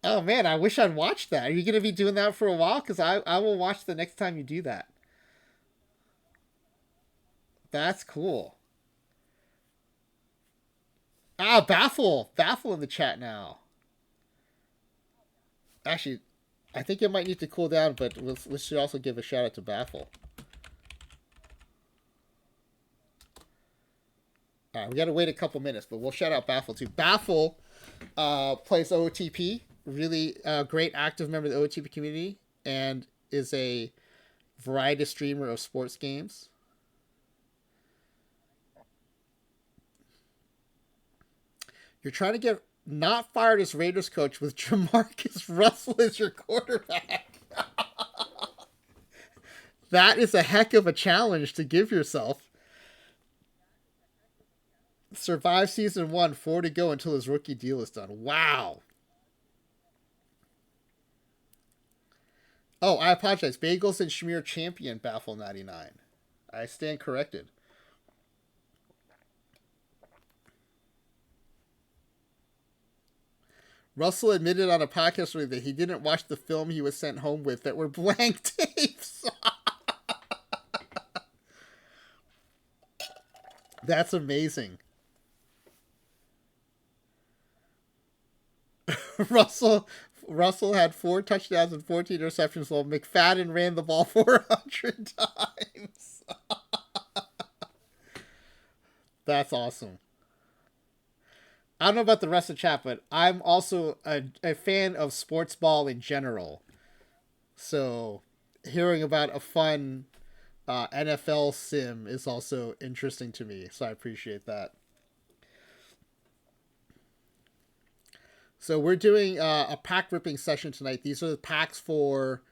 Oh, man, I wish I'd watched that. Are you going to be doing that for a while? Because I will watch the next time you do that. That's cool. Ah, Baffle. Baffle in the chat now. Actually, I think it might need to cool down, but we should also give a shout out to Baffle. All right, we got to wait a couple minutes, but we'll shout out Baffle too. Baffle plays OOTP, really great active member of the OOTP community, and is a variety streamer of sports games. You're trying to get not fired as Raiders coach with Jamarcus Russell as your quarterback. That is a heck of a challenge to give yourself. Survive season 1, 4 to go until his rookie deal is done. Wow. Oh, I apologize. Bagels and Schmear champion Baffle 99. I stand corrected. Russell admitted on a podcast that he didn't watch the film he was sent home with that were blank tapes. That's amazing. Russell Russell had 4 touchdowns and 14 receptions while McFadden ran the ball 400 times. That's awesome. I don't know about the rest of the chat, but I'm also a fan of sports ball in general. So hearing about a fun NFL sim is also interesting to me. So I appreciate that. So we're doing a pack ripping session tonight. These are the packs for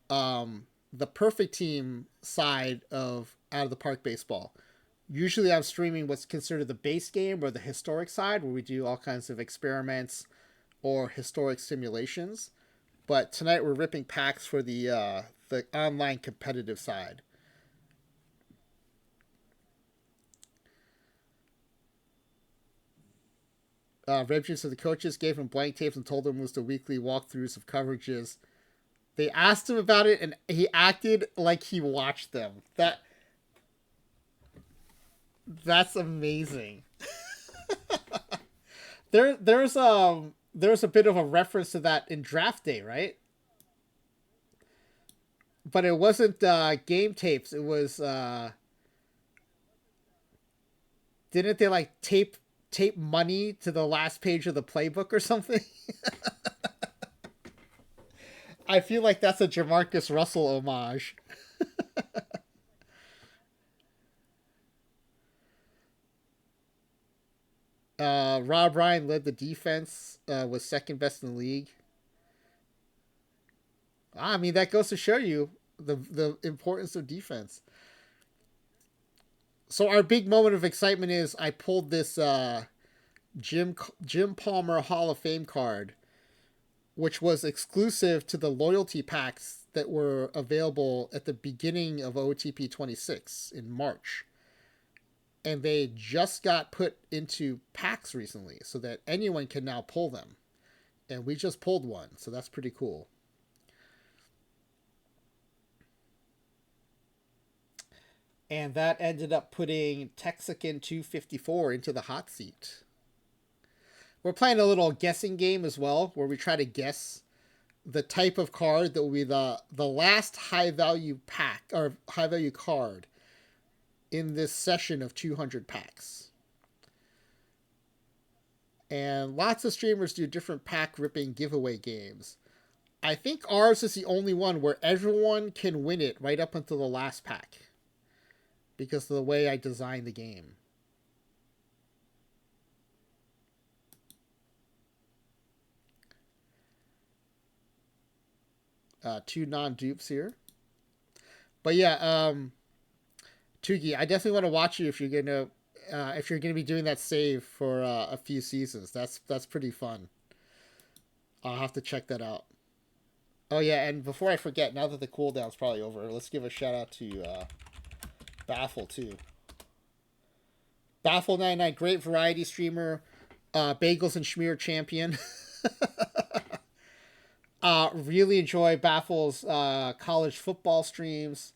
the perfect team side of Out of the Park Baseball. Usually I'm streaming what's considered the base game or the historic side, where we do all kinds of experiments or historic simulations. But tonight we're ripping packs for the online competitive side. Reviews of the coaches gave him blank tapes and told him it was the weekly walkthroughs of coverages. They asked him about it, and he acted like he watched them. That's amazing. There's a bit of a reference to that in Draft Day, right? But it wasn't game tapes. It was didn't they like tape money to the last page of the playbook or something? I feel like that's a Jamarcus Russell homage. Rob Ryan led the defense, was second best in the league. I mean, that goes to show you the importance of defense. So our big moment of excitement is I pulled this Jim Palmer Hall of Fame card, which was exclusive to the loyalty packs that were available at the beginning of OOTP26 in March. And they just got put into packs recently so that anyone can now pull them. And we just pulled one, so that's pretty cool. And that ended up putting Texican 254 into the hot seat. We're playing a little guessing game as well, where we try to guess the type of card that will be the last high value pack or high value card in this session of 200 packs. And lots of streamers do different pack ripping giveaway games. I think ours is the only one where everyone can win it right up until the last pack, because of the way I designed the game. Two non-dupes here. But yeah, Tugi, I definitely want to watch you if you're gonna be doing that save for a few seasons. That's pretty fun. I'll have to check that out. Oh yeah, and before I forget, now that the cooldown's probably over, let's give a shout out to Baffle too. Baffle 99, great variety streamer, Bagels and Schmear champion. Really enjoy Baffle's college football streams.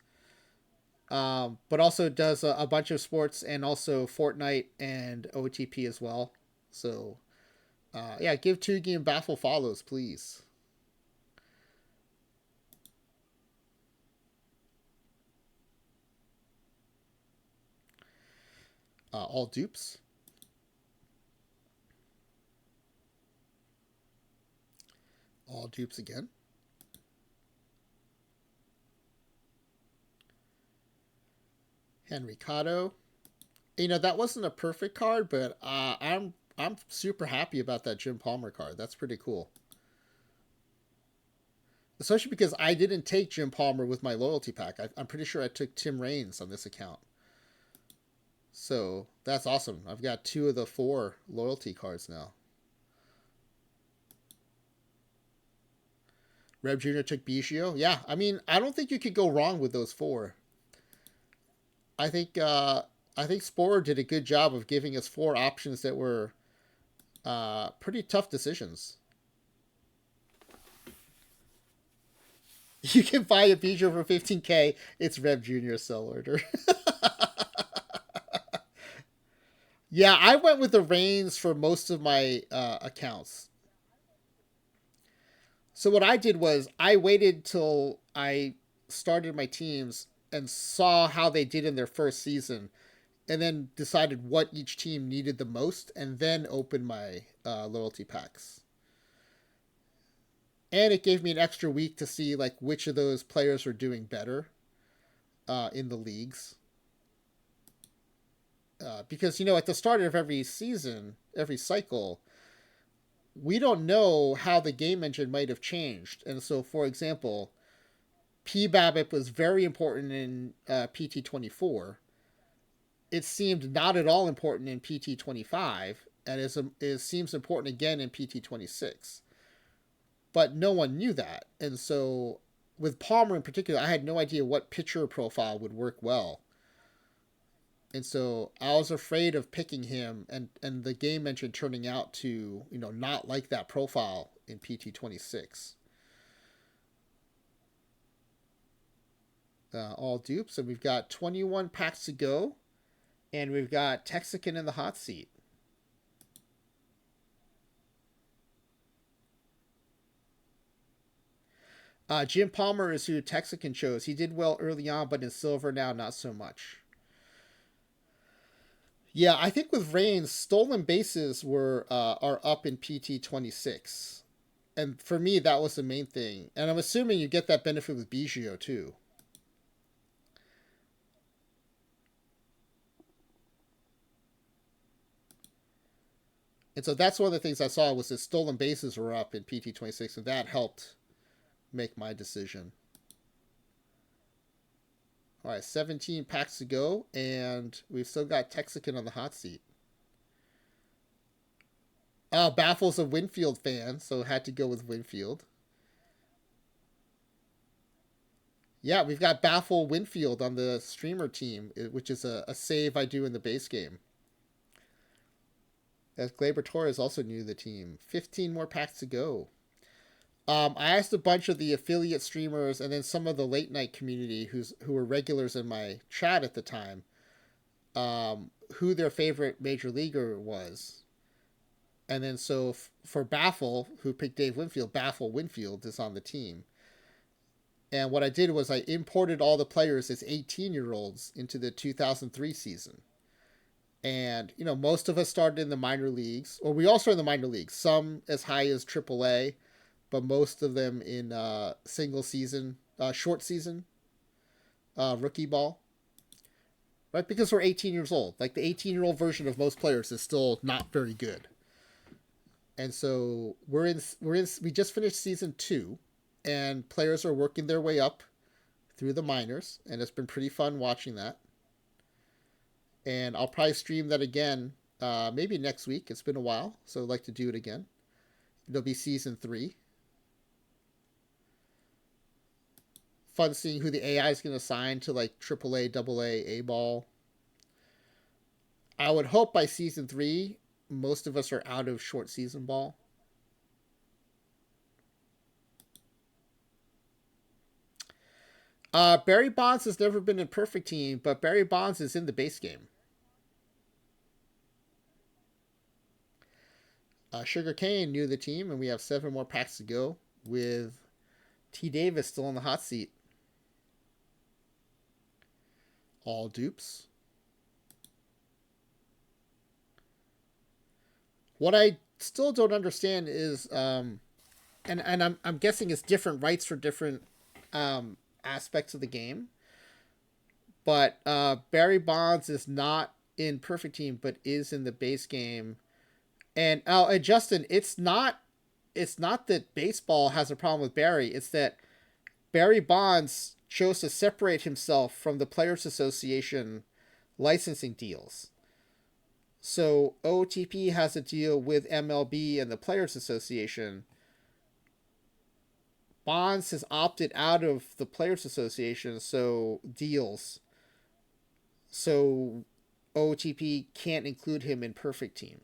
But also does a bunch of sports and also Fortnite and OTP as well. So, yeah, give Tugi and Baffle follows, please. All dupes. All dupes again. Henry Cotto. You know, that wasn't a perfect card, but I'm super happy about that Jim Palmer card. That's pretty cool. especially because I didn't take Jim Palmer with my loyalty pack. I'm pretty sure I took Tim Raines on this account. So that's awesome. I've got 2 of the 4 loyalty cards now. Reb Jr. took Biggio. Yeah, I mean, I don't think you could go wrong with those 4. I think Sporer did a good job of giving us 4 options that were pretty tough decisions. You can buy a Biggio for 15K. It's Reb Jr. sell order. Yeah, I went with the Reigns for most of my accounts. So what I did was I waited till I started my teams and saw how they did in their first season, and then decided what each team needed the most, and then opened my loyalty packs. And it gave me an extra week to see like which of those players are doing better in the leagues. Because at the start of every season, every cycle, we don't know how the game engine might have changed. And so, for example, PBABIP was very important in PT24. It seemed not at all important in PT25, and it seems important again in PT26. But no one knew that. And so, with Palmer in particular, I had no idea what pitcher profile would work well. And so I was afraid of picking him and the game engine turning out to, not like that profile in PT26. All dupes. And we've got 21 packs to go. And we've got Texican in the hot seat. Jim Palmer is who Texican chose. He did well early on, but in silver now, not so much. Yeah, I think with Reigns, stolen bases are up in PT26, and for me that was the main thing. And I'm assuming you get that benefit with Biggio too. And so that's one of the things I saw was that stolen bases were up in PT26, and that helped make my decision. All right, 17 packs to go, and we've still got Texican on the hot seat. Baffle's a Winfield fan, so had to go with Winfield. Yeah, we've got Baffle Winfield on the streamer team, which is a save I do in the base game. As Glaber Torres also new to the team. 15 more packs to go. I asked a bunch of the affiliate streamers and then some of the late night community who were regulars in my chat at the time, who their favorite major leaguer was. And then so for Baffle, who picked Dave Winfield, Baffle Winfield is on the team. And what I did was I imported all the players as 18-year-olds into the 2003 season. And, most of us started in the minor leagues, or we all started in the minor leagues, some as high as AAA, but most of them in single season, short season, rookie ball. Right? Because we're 18 years old. Like the 18-year-old version of most players is still not very good. And so we just finished season 2, and players are working their way up through the minors, and it's been pretty fun watching that. And I'll probably stream that again, maybe next week. It's been a while, so I'd like to do it again. It'll be season 3. Fun seeing who the AI is going to assign to like AAA, AA, A ball. I would hope by season 3, most of us are out of short season ball. Barry Bonds has never been in perfect team, but Barry Bonds is in the base game. Sugar Cane new to the team, and we have 7 more packs to go with T. Davis still in the hot seat. All dupes. What I still don't understand is, and I'm guessing it's different rights for different aspects of the game. But Barry Bonds is not in perfect team, but is in the base game. And Justin, it's not that baseball has a problem with Barry. It's that Barry Bonds chose to separate himself from the Players Association licensing deals. So OOTP has a deal with MLB and the Players Association. Bonds has opted out of the Players Association, so deals. So OOTP can't include him in Perfect Team.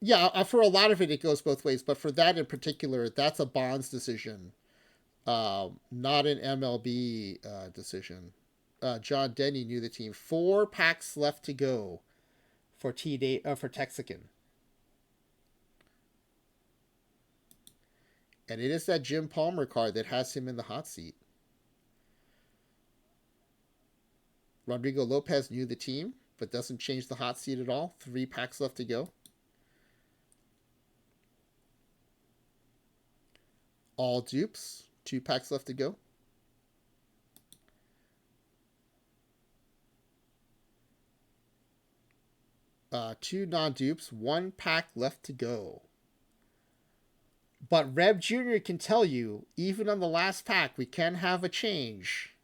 Yeah, for a lot of it, it goes both ways. But for that in particular, that's a Bonds decision, not an MLB decision. John Denny knew the team. 4 packs left to go for for Texican. And it is that Jim Palmer card that has him in the hot seat. Rodrigo Lopez knew the team, but doesn't change the hot seat at all. 3 packs left to go. All dupes. 2 packs left to go. Two non-dupes. 1 pack left to go. But Reb Jr. can tell you, even on the last pack, we can have a change.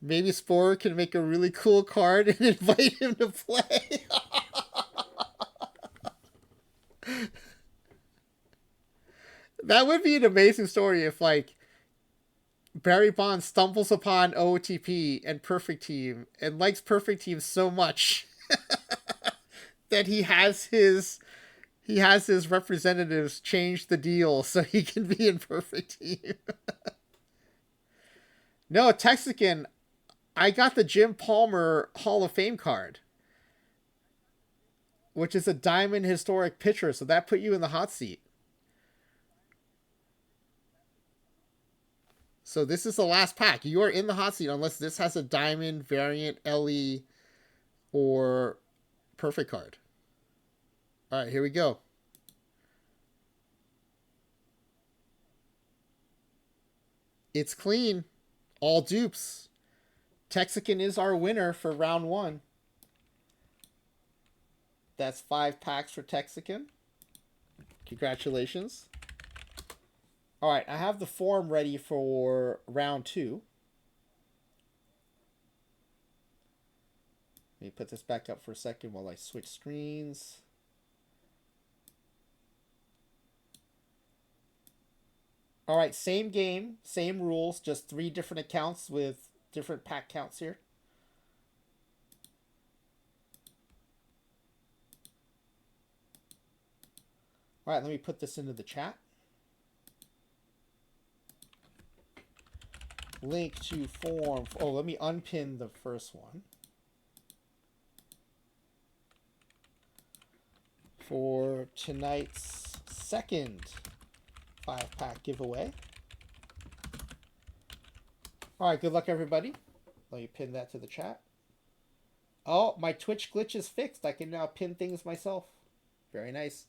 Maybe Spore can make a really cool card and invite him to play. That would be an amazing story if, like, Barry Bonds stumbles upon OOTP and Perfect Team and likes Perfect Team so much that he has his representatives change the deal so he can be in Perfect Team. No, Texican, I got the Jim Palmer Hall of Fame card, which is a diamond historic pitcher, so that put you in the hot seat. So this is the last pack. You are in the hot seat unless this has a diamond variant LE or perfect card. All right, here we go. It's clean. All dupes. Texican is our winner for round 1. That's 5 packs for Texican. Congratulations. All right, I have the form ready for round 2. Let me put this back up for a second while I switch screens. All right, same game, same rules, just 3 different accounts with different pack counts here. All right, let me put this into the chat. Link to form. Oh, let me unpin the first one. For tonight's second 5-pack giveaway. All right, good luck, everybody. Let me pin that to the chat. Oh, my Twitch glitch is fixed. I can now pin things myself. Very nice.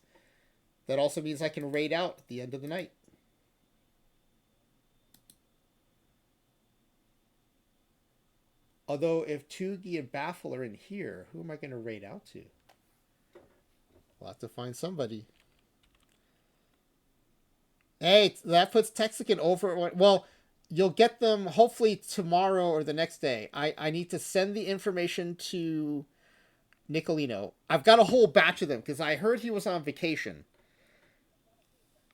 That also means I can raid out at the end of the night. Although, if Toogie and Baffle are in here, who am I going to raid out to? We'll have to find somebody. Hey, that puts Texican over. Well, you'll get them hopefully tomorrow or the next day. I need to send the information to Nicolino. I've got a whole batch of them because I heard he was on vacation.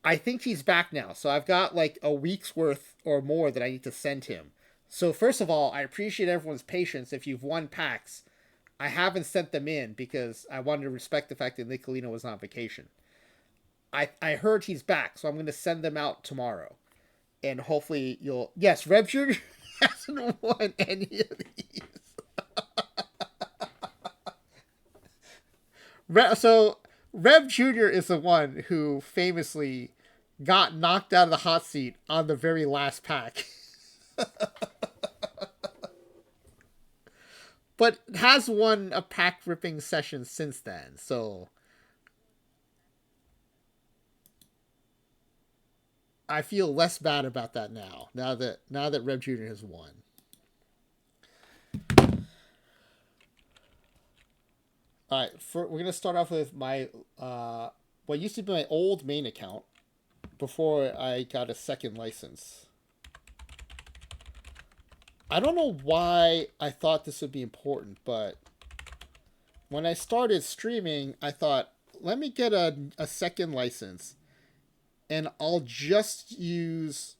I think he's back now. So I've got like a week's worth or more that I need to send him. So first of all, I appreciate everyone's patience. If you've won packs, I haven't sent them in because I wanted to respect the fact that Nicolino was on vacation. I heard he's back, so I'm going to send them out tomorrow. And hopefully you'll... Yes, Reb Jr. hasn't won any of these. So, Reb Jr. is the one who famously got knocked out of the hot seat on the very last pack. But has won a pack ripping session since then, so... I feel less bad about that now. Now that Reb Jr. has won. All right, we're gonna start off with my what used to be my old main account before I got a second license. I don't know why I thought this would be important, but when I started streaming, I thought, let me get a second license and I'll just use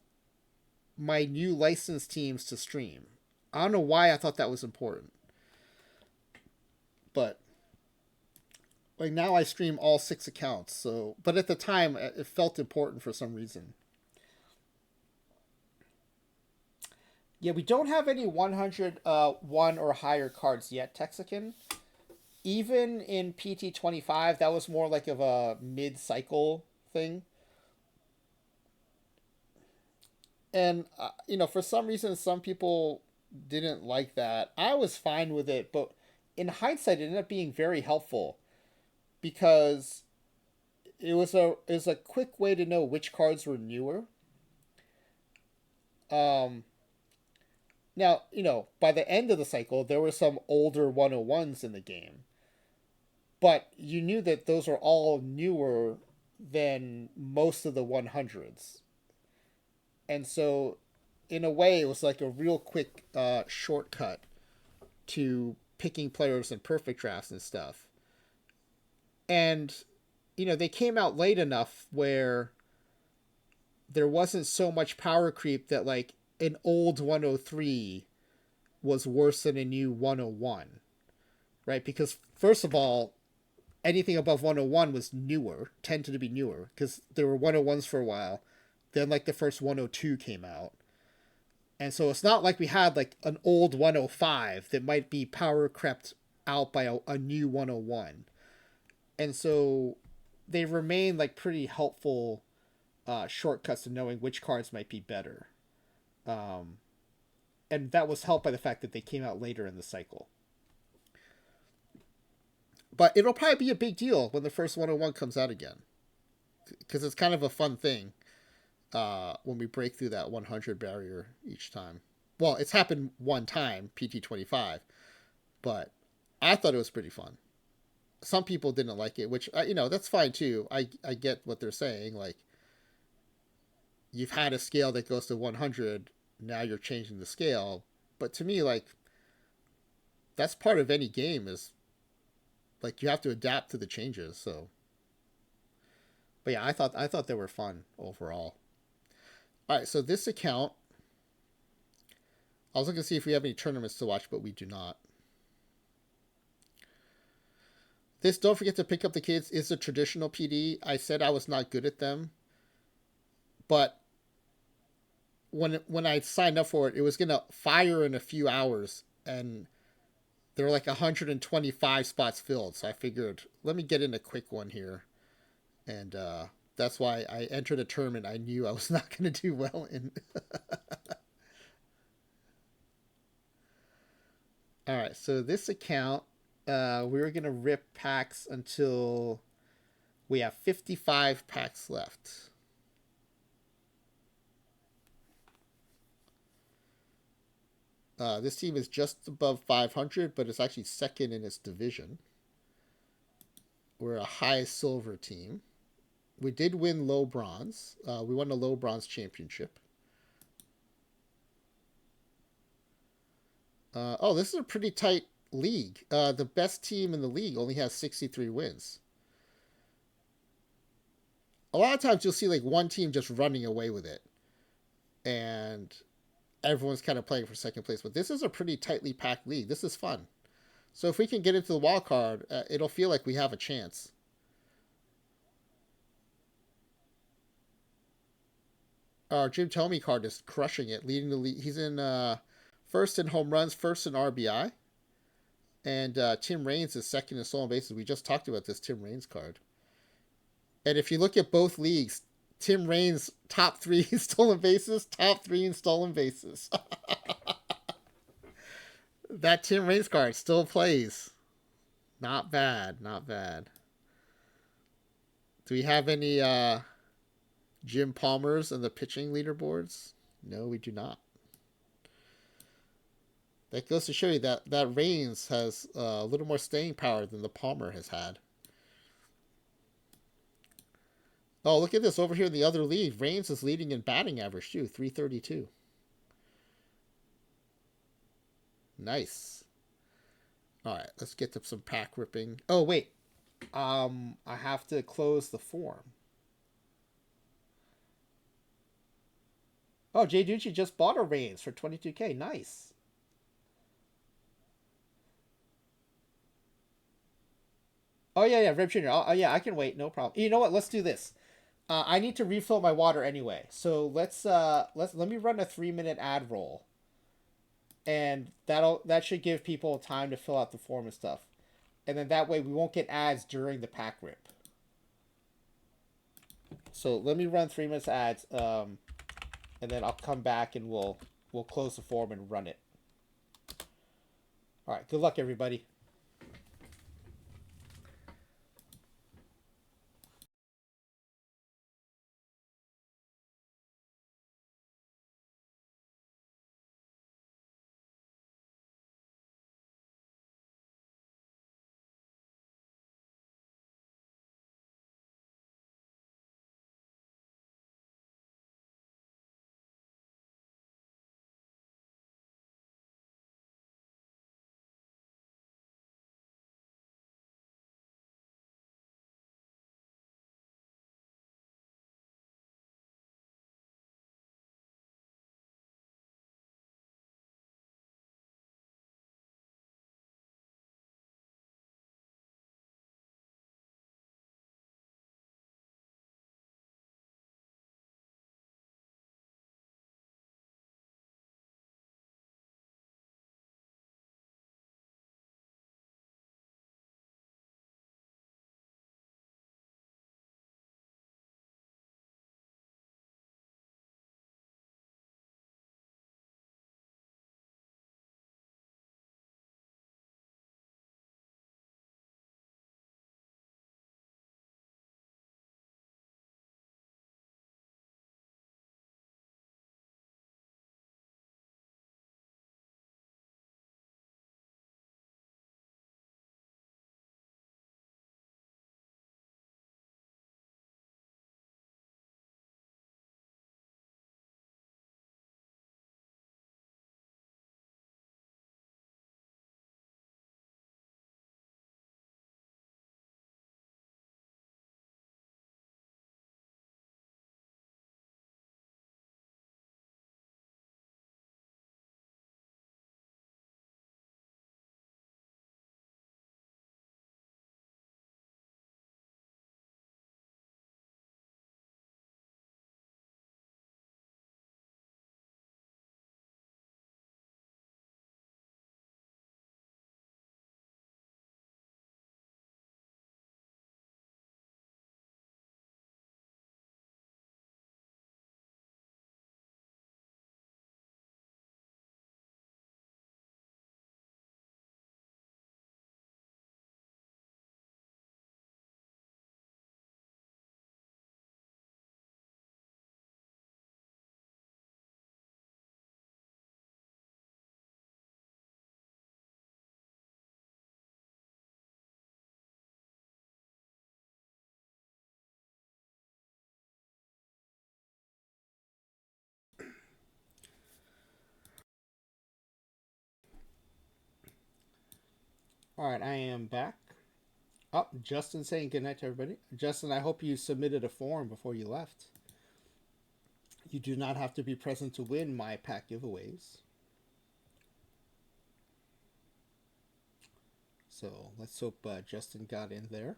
my new license teams to stream. I don't know why I thought that was important. But like now I stream all 6 accounts. So, but at the time it felt important for some reason. Yeah, we don't have any 101 or higher cards yet, Texican. Even in PT25, that was more like of a mid-cycle thing. And for some reason some people didn't like that. I was fine with it, but in hindsight it ended up being very helpful because it was a quick way to know which cards were newer. Um Now, by the end of the cycle there were some older 101s in the game, but you knew that those are all newer than most of the 100s. And so in a way it was like a real quick shortcut to picking players in perfect drafts and stuff. And they came out late enough where there wasn't so much power creep that like an old 103 was worse than a new 101, right? Because first of all, anything above 101 was newer, tended to be newer because there were 101s for a while. Then like the first 102 came out. And so it's not like we had like an old 105 that might be power crept out by a new 101. And so they remain like pretty helpful shortcuts to knowing which cards might be better. Um, and that was helped by the fact that they came out later in the cycle. But it'll probably be a big deal when the first 101 comes out again. Because it's kind of a fun thing when we break through that 100 barrier each time. Well, it's happened one time, PT25, but I thought it was pretty fun. Some people didn't like it, which that's fine too. I get what they're saying. Like you've had a scale that goes to 100, now you're changing the scale. But to me, like that's part of any game is like you have to adapt to the changes. So, but yeah, I thought they were fun overall. All right, so this account, I was looking to see if we have any tournaments to watch, but we do not. This Don't Forget to Pick Up the Kids is a traditional PD. I said I was not good at them, but when I signed up for it, it was gonna fire in a few hours, and there were like 125 spots filled. So I figured, let me get in a quick one here, and that's why I entered a tournament I knew I was not gonna do well in. All right, so this account, we were gonna rip packs until we have 55 packs left. This team is just above 500, but it's actually second in its division. We're a high silver team. We did win low bronze. We won the low bronze championship. This is a pretty tight league. The best team in the league only has 63 wins. A lot of times you'll see like one team just running away with it, and everyone's kind of playing for second place. But this is a pretty tightly packed league. This is fun. So if we can get into the wild card, it'll feel like we have a chance. Our Jim Thome card is crushing it, leading the league. He's in first in home runs, first in RBI. And Tim Raines is second in stolen bases. We just talked about this Tim Raines card. And if you look at both leagues, Tim Raines top 3 in stolen bases, top 3 in stolen bases. That Tim Raines card still plays. Not bad, not bad. Do we have any Jim Palmers in the pitching leaderboards? No, we do not. That goes to show you that Reigns has a little more staying power than the Palmer has had. Oh, look at this over here in the other league. Reigns is leading in batting average too, 332. Nice. All right, let's get to some pack ripping. Oh wait, I have to close the form. Oh, Jay Ducci just bought a Reigns for 22K. Nice. Oh yeah, yeah, Rib Jr. Oh yeah, I can wait. No problem. You know what? Let's do this. I need to refill my water anyway, so let me run a 3 minute ad roll, and that should give people time to fill out the form and stuff, and then that way we won't get ads during the pack rip. So let me run 3 minutes ads, and then I'll come back and we'll close the form and run it. All right. Good luck, everybody. All right, I am back. Oh, Justin saying goodnight to everybody. Justin, I hope you submitted a form before you left. You do not have to be present to win my pack giveaways. So let's hope Justin got in there.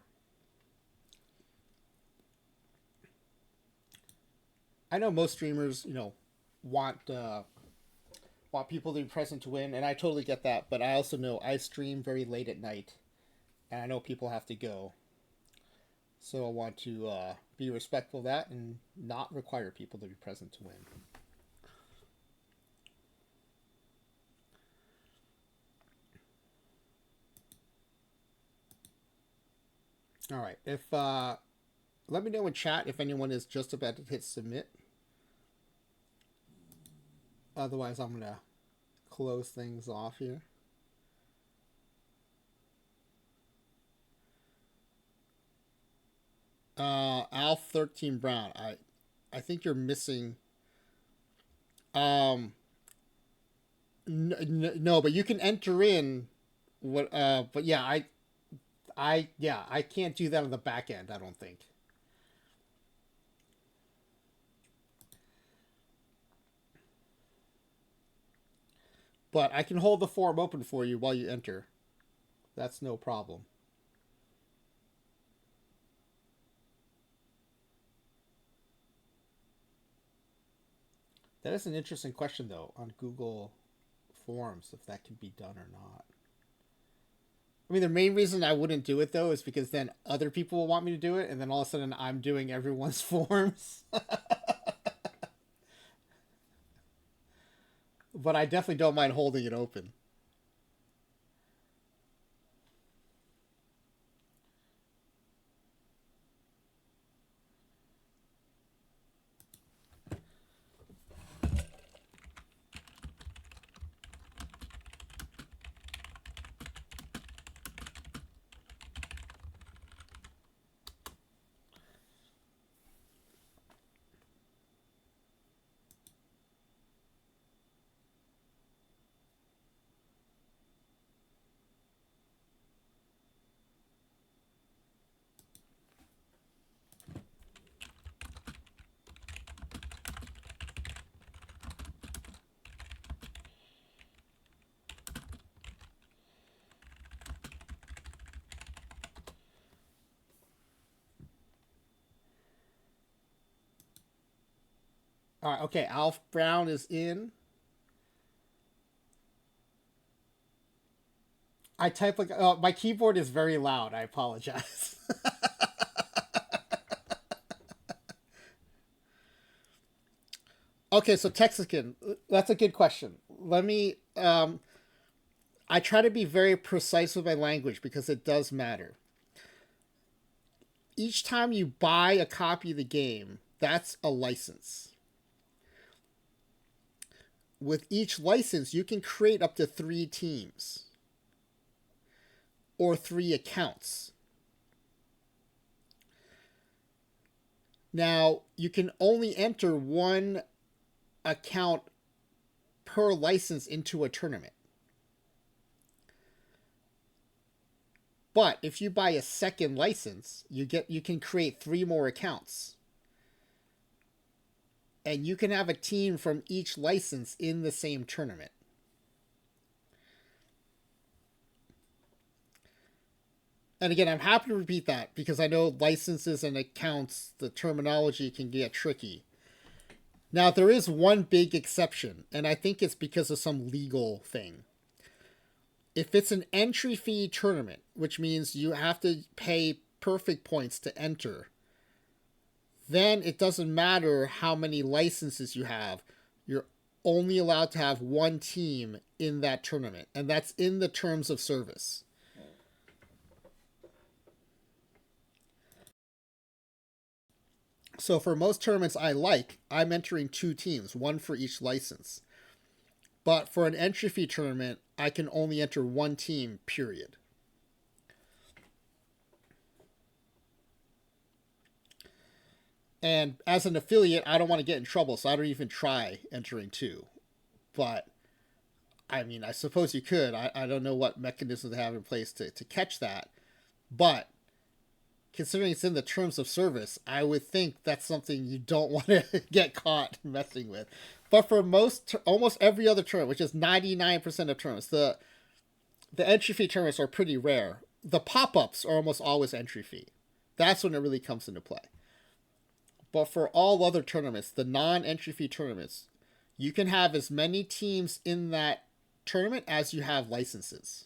I know most streamers, want want people to be present to win, and I totally get that. But I also know I stream very late at night, and I know people have to go. So I want to be respectful of that and not require people to be present to win. All right. If let me know in chat if anyone is just about to hit submit. Otherwise, I'm gonna close things off here. Alf 13 Brown. I think you're missing. Um, no, but you can enter in what. But yeah, I can't do that on the back end. I don't think. But I can hold the form open for you while you enter. That's no problem. That is an interesting question, though, on Google Forms, if that can be done or not. I mean, the main reason I wouldn't do it, though, is because then other people will want me to do it, and then all of a sudden I'm doing everyone's forms. But I definitely don't mind holding it open. All right, okay, Alf Brown is in. I type like my keyboard is very loud. I apologize. Okay, so Texican, that's a good question. Let me. I try to be very precise with my language because it does matter. Each time you buy a copy of the game, that's a license. With each license, you can create up to 3 teams or 3 accounts. Now, you can only enter 1 account per license into a tournament. But if you buy a second license, you can create 3 more accounts. And you can have a team from each license in the same tournament. And again, I'm happy to repeat that because I know licenses and accounts, the terminology can get tricky. Now, there is one big exception, and I think it's because of some legal thing. If it's an entry fee tournament, which means you have to pay perfect points to enter, then it doesn't matter how many licenses you have. You're only allowed to have 1 team in that tournament, and that's in the terms of service. So for most tournaments I'm entering 2 teams, 1 for each license. But for an entry fee tournament, I can only enter 1 team, period. And as an affiliate, I don't want to get in trouble, so I don't even try entering 2. But, I mean, I suppose you could. I don't know what mechanisms they have in place to catch that. But, considering it's in the terms of service, I would think that's something you don't want to get caught messing with. But for almost every other tournament, which is 99% of tournaments, the entry fee tournaments are pretty rare. The pop-ups are almost always entry fee. That's when it really comes into play. But for all other tournaments, the non-entry fee tournaments, you can have as many teams in that tournament as you have licenses.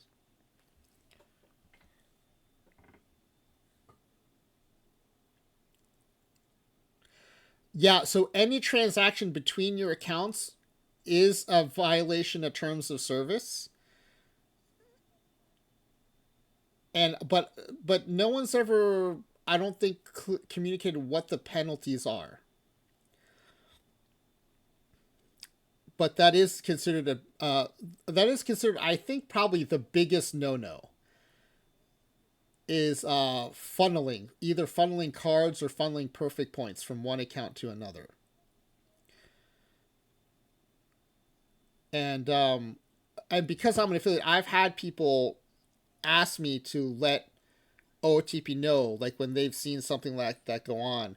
Yeah, so any transaction between your accounts is a violation of terms of service. And but no one's ever, I don't think, communicated what the penalties are. but that is considered I think probably the biggest no is funneling, either funneling cards or funneling perfect points from one account to another. And because I'm an affiliate, I've had people ask me to let OOTP know, like when they've seen something like that go on.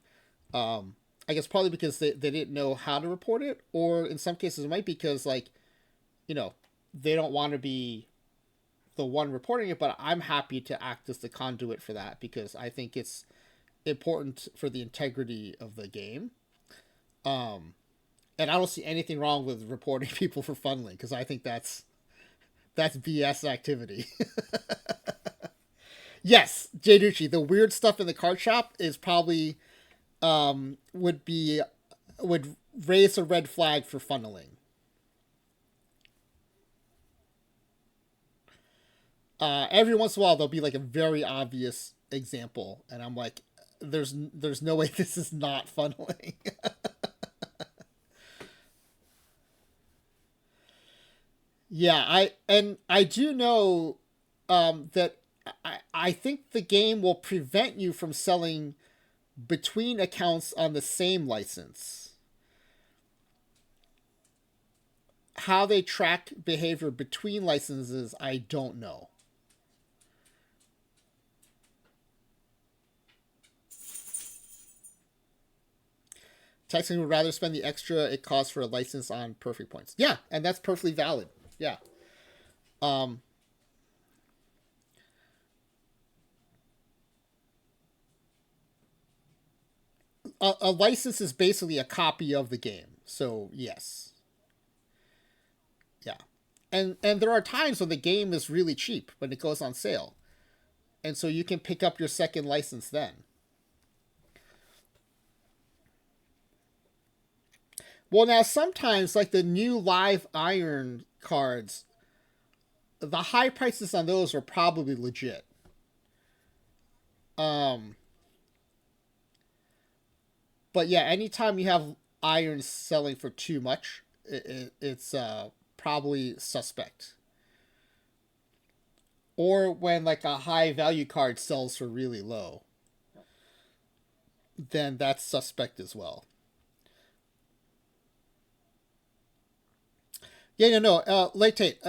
I guess probably because they didn't know how to report it, or in some cases it might be because, like, you know, they don't want to be the one reporting it, but I'm happy to act as the conduit for that because I think it's important for the integrity of the game. And I don't see anything wrong with reporting people for funneling because I think that's BS activity. Yes, Jay Ducci, the weird stuff in the card shop is probably would raise a red flag for funneling. Every once in a while there'll be like a very obvious example, and I'm like, there's no way this is not funneling. Yeah, I do know that I think the game will prevent you from selling between accounts on the same license. How they track behavior between licenses, I don't know. Texan would rather spend the extra it costs for a license on perfect points. Yeah, and that's perfectly valid. Yeah. Um, a license is basically a copy of the game. So, yes. Yeah. And there are times when the game is really cheap when it goes on sale. And so you can pick up your second license then. Well, now sometimes like the new live iron cards, the high prices on those are probably legit. Um but yeah, anytime you have irons selling for too much, it's probably suspect. Or when like a high value card sells for really low, then that's suspect as well. Yeah, no, late Tate,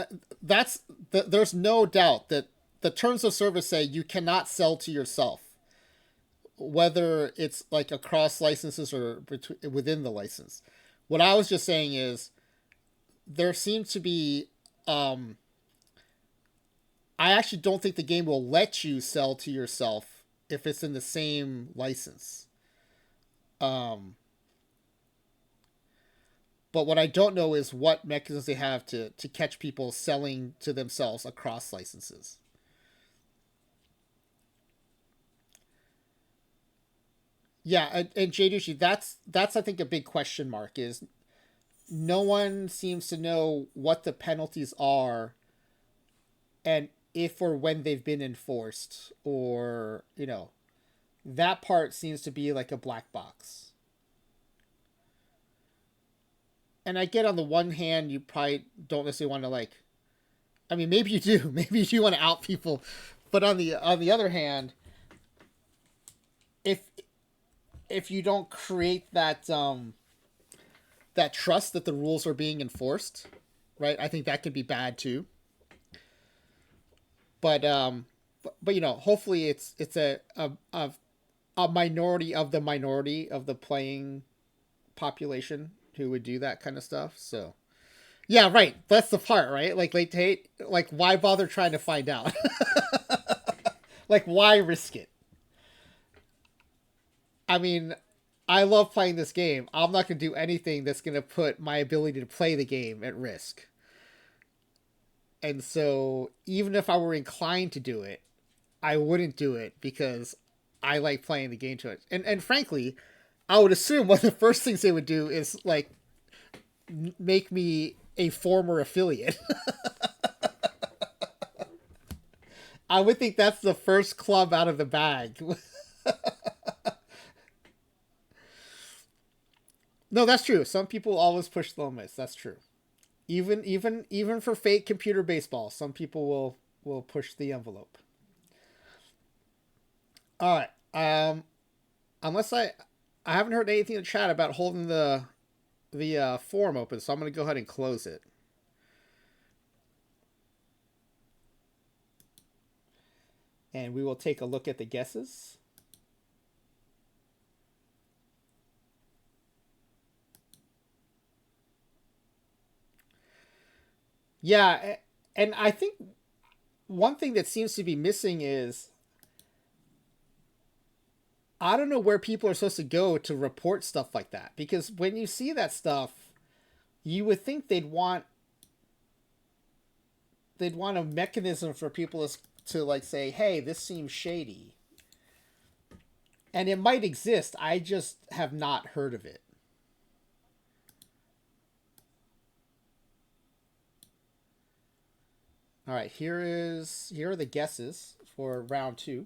there's no doubt that the terms of service say you cannot sell to yourself, whether it's like across licenses or within the license. What I was just saying is there seems to be I actually don't think the game will let you sell to yourself if it's in the same license. Um, but what I don't know is what mechanisms they have to catch people selling to themselves across licenses. Yeah, and Jay that's I think a big question mark is no one seems to know what the penalties are and if or when they've been enforced, or that part seems to be like a black box. And I get on the one hand, you probably don't necessarily want to like. I mean, maybe you do. Maybe you do want to out people, but on the other hand, if if you don't create that trust that the rules are being enforced, right? I think that could be bad too. But hopefully it's a minority of the playing population who would do that kind of stuff. So yeah, right. That's the part, right? Like late hate, like why bother trying to find out? Like why risk it? I mean, I love playing this game. I'm not going to do anything that's going to put my ability to play the game at risk. And so even if I were inclined to do it, I wouldn't do it because I like playing the game to it. And frankly, I would assume one of the first things they would do is like make me a former affiliate. I would think that's the first club out of the bag. No, that's true. Some people always push the limits. That's true. Even for fake computer baseball, some people will push the envelope. All right. Unless I haven't heard anything in the chat about holding the forum open, so I'm going to go ahead and close it. And we will take a look at the guesses. Yeah, and I think one thing that seems to be missing is I don't know where people are supposed to go to report stuff like that, because when you see that stuff, you would think they'd want a mechanism for people to like say, "Hey, this seems shady." And it might exist. I just have not heard of it. All right, here are the guesses for round 2.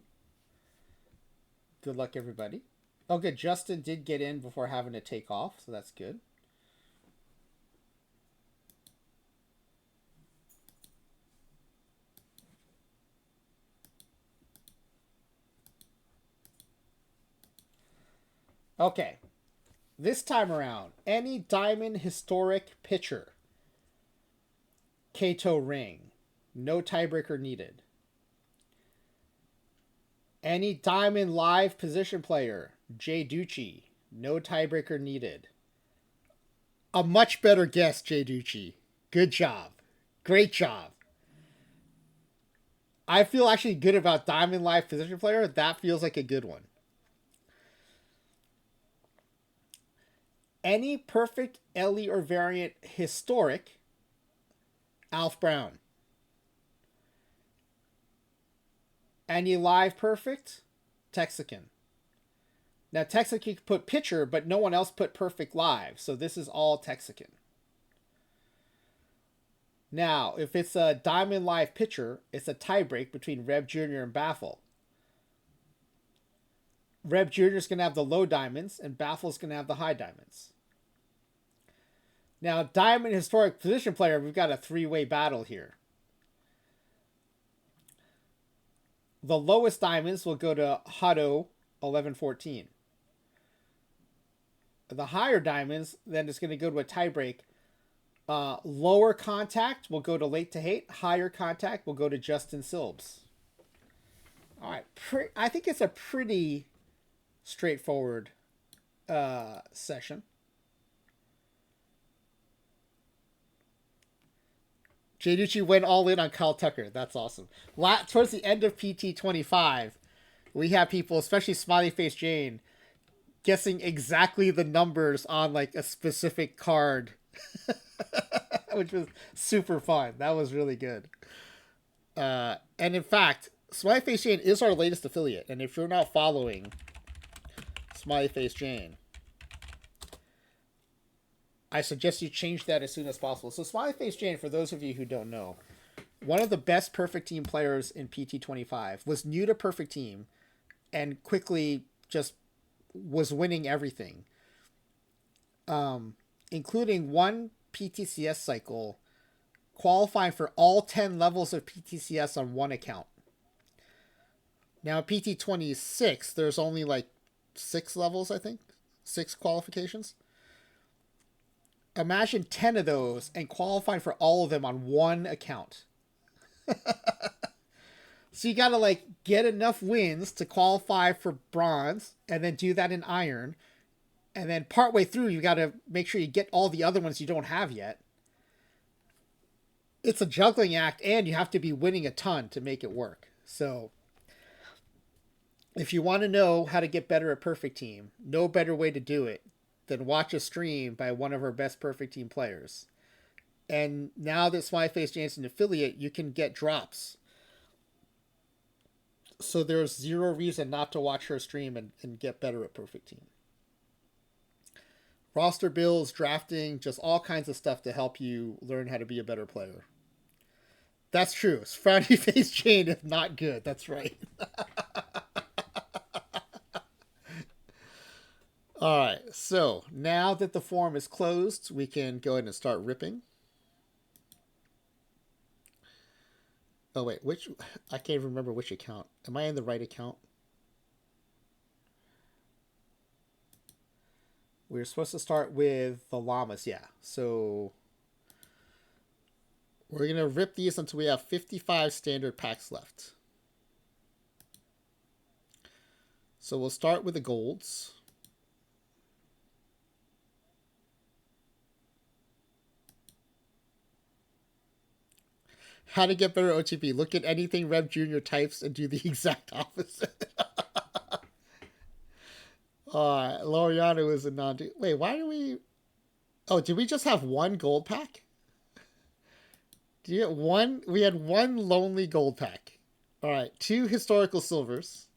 Good luck, everybody. Oh, good. Justin did get in before having to take off, so that's good. Okay. This time around, any Diamond historic pitcher. Kato ring. No tiebreaker needed. Any Diamond live position player. Jay Ducci. No tiebreaker needed. A much better guess, Jay Ducci. Good job. Great job. I feel actually good about Diamond live position player. That feels like a good one. Any perfect Ellie or variant historic. Alf Brown. Any live perfect? Texican. Now, Texican put pitcher, but no one else put perfect live, so this is all Texican. Now, if it's a Diamond live pitcher, it's a tiebreak between Reb Jr. and Baffle. Reb Jr. is going to have the low diamonds, and Baffle is going to have the high diamonds. Now, Diamond historic position player, we've got a 3-way battle here. The lowest diamonds will go to Hado 1114. The higher diamonds, then it's going to go to a tiebreak. Lower contact will go to Late to Hate. Higher contact will go to Justin Silbs. All right. I think it's a pretty straightforward session. Jay Ducci went all in on Kyle Tucker. That's awesome. Towards the end of PT25, we have people, especially Smiley Face Jane, guessing exactly the numbers on like a specific card, which was super fun. That was really good. And in fact, Smiley Face Jane is our latest affiliate. And if you're not following Smiley Face Jane, I suggest you change that as soon as possible. So Smiley Face Jane, for those of you who don't know, one of the best Perfect Team players in PT25, was new to Perfect Team and quickly just was winning everything, including one PTCS cycle, qualifying for all 10 levels of PTCS on one account. Now, PT26, there's only like 6 levels, I think. 6 qualifications. Imagine 10 of those and qualifying for all of them on one account. So you got to like get enough wins to qualify for bronze and then do that in iron. And then partway through, you got to make sure you get all the other ones you don't have yet. It's a juggling act, and you have to be winning a ton to make it work. So if you want to know how to get better at Perfect Team, no better way to do it than watch a stream by one of our best Perfect Team players. And now that Smiley Face Jane's an affiliate, you can get drops. So there's zero reason not to watch her stream and get better at Perfect Team. Roster builds, drafting, just all kinds of stuff to help you learn how to be a better player. That's true. Frowny Face Jane is not good. That's right. All right. So now that the forum is closed, we can go ahead and start ripping. Oh wait, which I can't even remember which account. Am I in the right account? We're supposed to start with the llamas, yeah. So we're gonna rip these until we have 55 standard packs left. So we'll start with the golds. How to get better OTP. Look at anything Rev Jr. types and do the exact opposite. Loriano is a non. Wait, why do we? Oh, did we just have one gold pack? Do you get one? We had one lonely gold pack. All right, two historical silvers.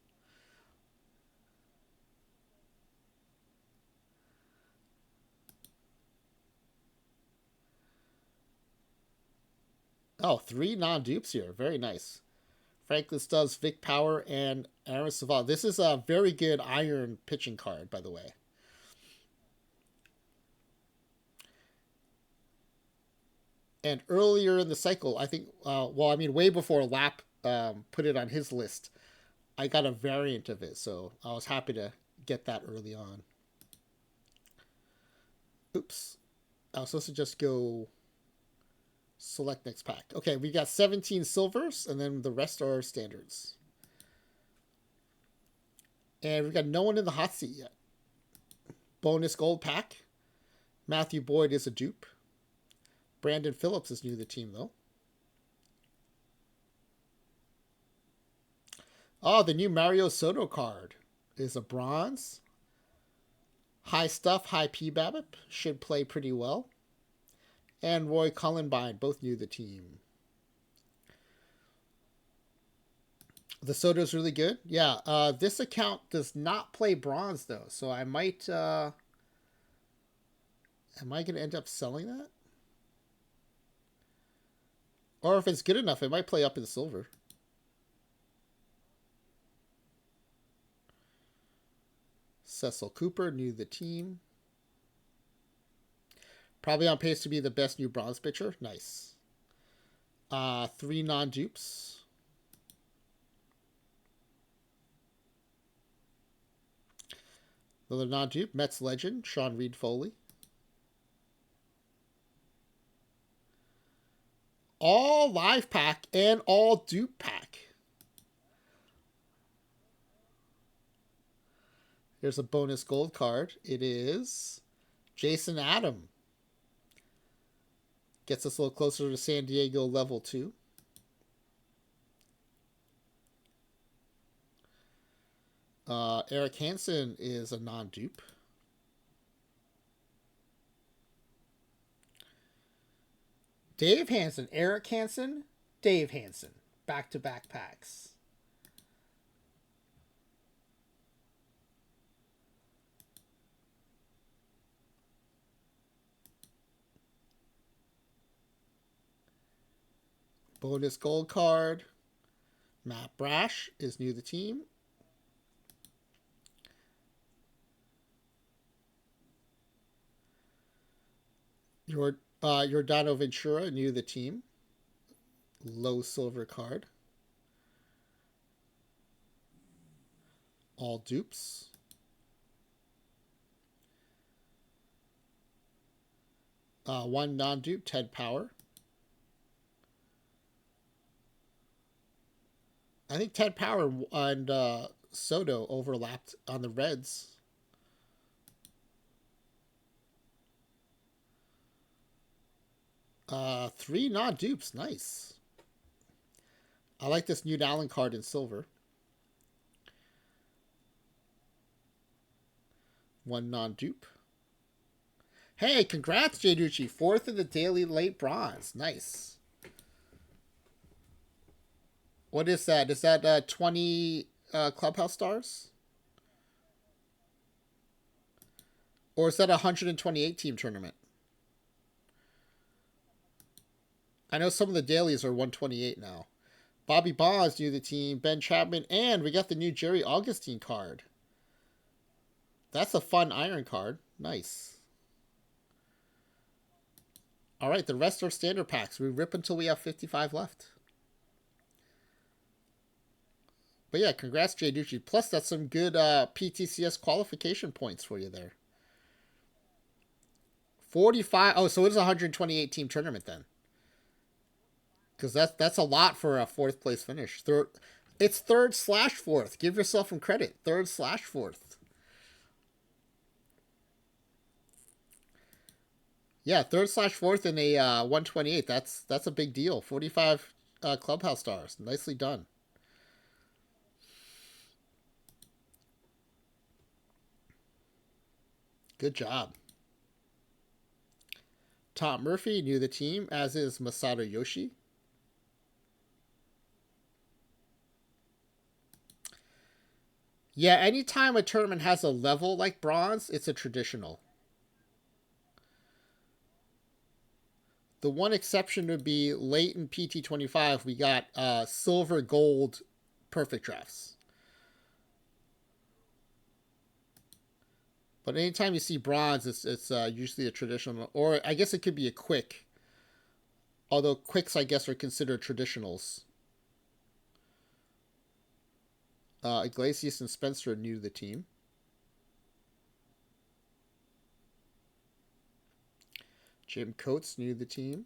Oh, three non-dupes here. Very nice. Franklin Stubbs, Vic Power, and Aaron Savant. This is a very good iron pitching card, by the way. And earlier in the cycle, I think, way before Lap put it on his list, I got a variant of it, so I was happy to get that early on. Oops. I was supposed to just go select next pack. Okay, we got 17 silvers, and then the rest are standards. And we've got no one in the hot seat yet. Bonus gold pack. Matthew Boyd is a dupe. Brandon Phillips is new to the team, though. Oh, the new Mario Soto card is a bronze. High stuff, high PBABIP. Should play pretty well. And Roy Cullenbine, both new to the team. The Soto's really good. Yeah, this account does not play bronze, though. So I might... am I going to end up selling that? Or if it's good enough, it might play up in silver. Cecil Cooper, new to the team. Probably on pace to be the best new bronze pitcher. Nice. Three non-dupes. Another non-dupe, Mets legend, Sean Reed Foley. All live pack and all dupe pack. Here's a bonus gold card. It is Jason Adam. Gets us a little closer to San Diego level 2. Eric Hansen is a non-dupe. Dave Hansen, Eric Hansen, Dave Hansen. Back-to-back packs. Bonus gold card. Matt Brash is new to the team. Giordano Ventura, new to the team. Low silver card. All dupes. One non-dupe, Ted Power. I think Ted Power and Soto overlapped on the Reds. Three non-dupes. Nice. I like this Newt Allen card in silver. One non-dupe. Hey, congrats, Jay Ducci. 4th in the daily late bronze. Nice. What is that? Is that 20 Clubhouse stars? Or is that a 128 team tournament? I know some of the dailies are 128 now. Bobby Bonds new to the team. Ben Chapman. And we got the new Jerry Augustine card. That's a fun iron card. Nice. All right, the rest are standard packs. We rip until we have 55 left. But yeah, congrats, Jay Ducci. Plus, that's some good PTCS qualification points for you there. 45. Oh, so it is a 128 team tournament then. Because that's a lot for a fourth place finish. Third, it's third slash fourth. Give yourself some credit. Third slash fourth. Yeah, third slash fourth in a 128. That's a big deal. 45 clubhouse stars. Nicely done. Good job. Tom Murphy new the team, as is Masato Yoshi. Yeah, anytime a tournament has a level like bronze, it's a traditional. The one exception would be late in PT25, we got silver gold perfect drafts. But anytime you see bronze, it's usually a traditional, or I guess it could be a quick. Although quicks, I guess, are considered traditionals. Iglesias and Spencer are new to the team. Jim Coates new to the team.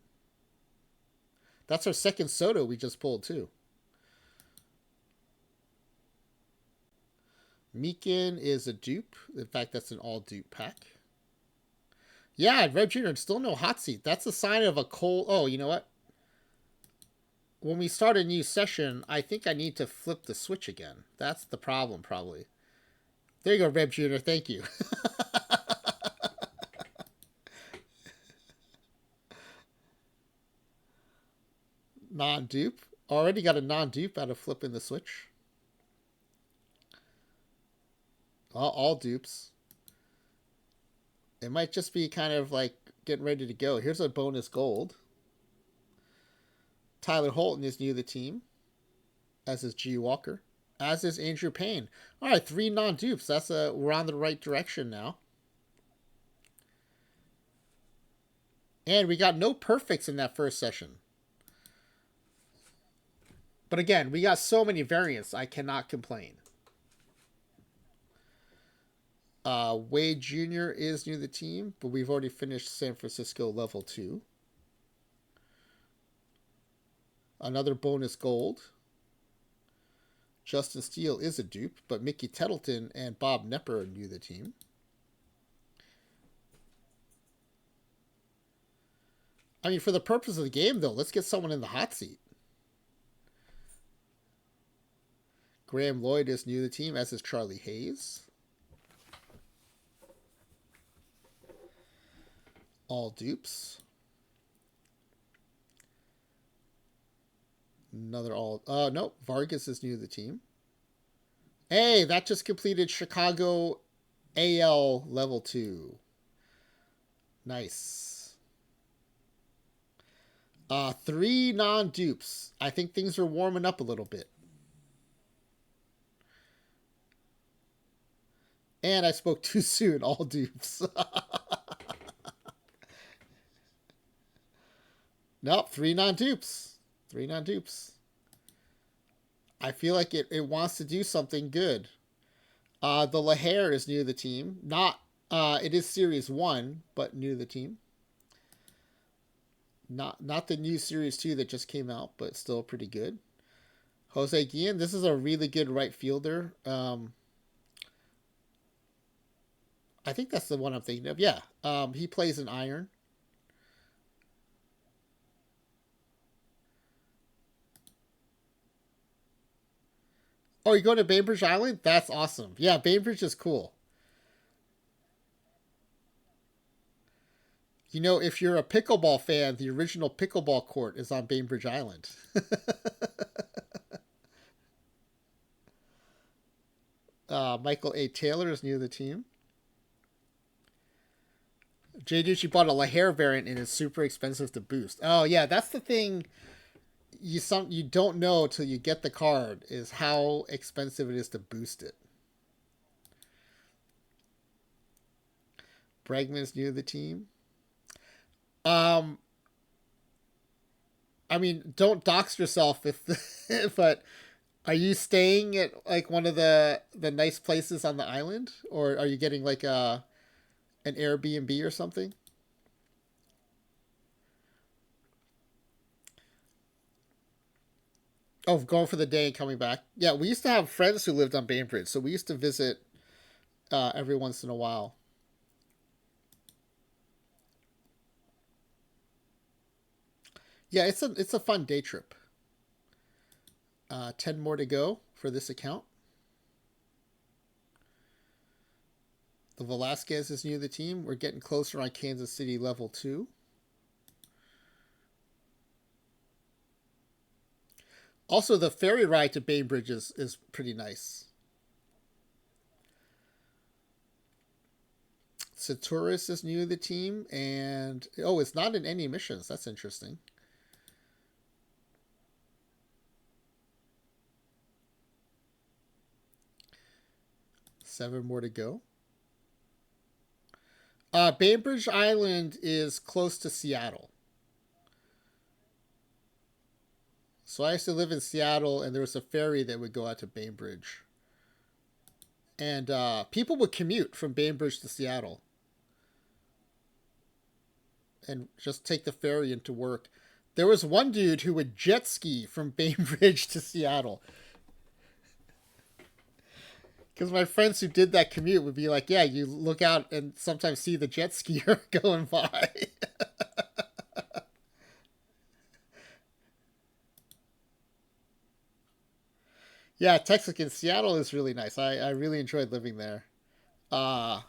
That's our second Soto we just pulled too. Meekin is a dupe. In fact, that's an all dupe pack. Yeah, Red Jr. still no hot seat. That's a sign of a cold. Oh, you know what? When we start a new session, I think I need to flip the switch again. That's the problem, probably. There you go, Reb Jr. Thank you. Non-dupe. Already got a non-dupe out of flipping the switch. All dupes. It might just be kind of like getting ready to go. Here's a bonus gold. Tyler Holton is new to the team, as is G. Walker, as is Andrew Payne. All right, 3 non-dupes. We're on the right direction now. And we got no perfects in that first session. But again, we got so many variants, I cannot complain. Wade Jr. is new to the team, but we've already finished San Francisco level 2. Another bonus gold. Justin Steele is a dupe, but Mickey Tettleton and Bob Nepper are new to the team. I mean, for the purpose of the game, though, let's get someone in the hot seat. Graham Lloyd is new to the team, as is Charlie Hayes. All dupes. Another all. No, Vargas is new to the team. Hey, that just completed Chicago AL level 2. Nice. 3 non-dupes. I think things are warming up a little bit. And I spoke too soon. All dupes. Nope, 3 non-dupes. 3 non-dupes. I feel like it wants to do something good. The LaHare is new to the team. It is Series 1, but new to the team. Not the new Series 2 that just came out, but still pretty good. Jose Guillen, this is a really good right fielder. I think that's the one I'm thinking of. Yeah. He plays an iron. Oh, you're going to Bainbridge Island? That's awesome. Yeah, Bainbridge is cool. You know, if you're a pickleball fan, the original pickleball court is on Bainbridge Island. Michael A. Taylor is new to the team. Jay Ducci bought a LaHare variant and it's super expensive to boost. Oh yeah, that's the thing. You don't know till you get the card is how expensive it is to boost it. Bregman's new to the team. I mean, don't dox yourself if, but Are you staying at like one of the nice places on the island, or are you getting like a an Airbnb or something? Oh, going for the day and coming back. Yeah, we used to have friends who lived on Bainbridge, so we used to visit every once in a while. Yeah, it's a fun day trip. 10 more to go for this account. The Velasquez is new to the team. We're getting closer on Kansas City level 2. Also, the ferry ride to Bainbridge is pretty nice. Saturis is new to the team, and oh, it's not in any missions. That's interesting. 7 more to go. Bainbridge Island is close to Seattle. So I used to live in Seattle, and there was a ferry that would go out to Bainbridge. And people would commute from Bainbridge to Seattle and just take the ferry into work. There was one dude who would jet ski from Bainbridge to Seattle. Because my friends who did that commute would be like, yeah, you look out and sometimes see the jet skier going by. Yeah, Texican Seattle is really nice. I really enjoyed living there. Uh,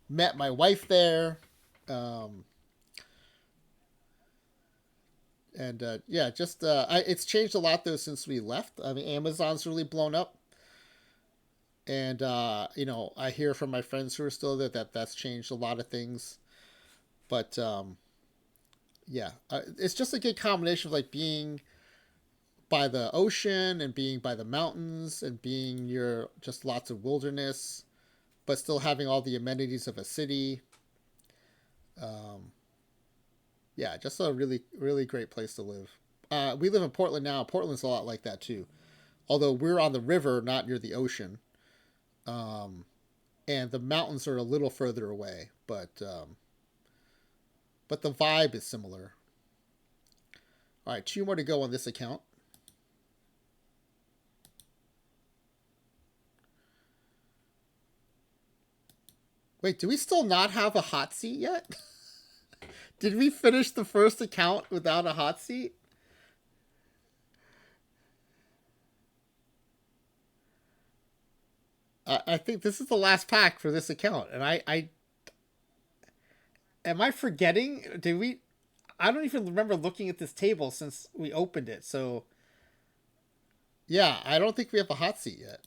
Met my wife there. Um, and yeah, just it's changed a lot though since we left. I mean, Amazon's really blown up, and I hear from my friends who are still there that that's changed a lot of things. But yeah, it's just a good combination of like being by the ocean and being by the mountains and being near just lots of wilderness, but still having all the amenities of a city. Um, yeah, just a really really great place to live. We live in Portland now. Portland's a lot like that too. Although we're on the river, not near the ocean, um, and the mountains are a little further away, but the vibe is similar. All right, 2 more to go on this account. Wait, do we still not have a hot seat yet? Did we finish the first account without a hot seat? I think this is the last pack for this account, and I am I forgetting? Did we? I don't even remember looking at this table since we opened it. So yeah, I don't think we have a hot seat yet.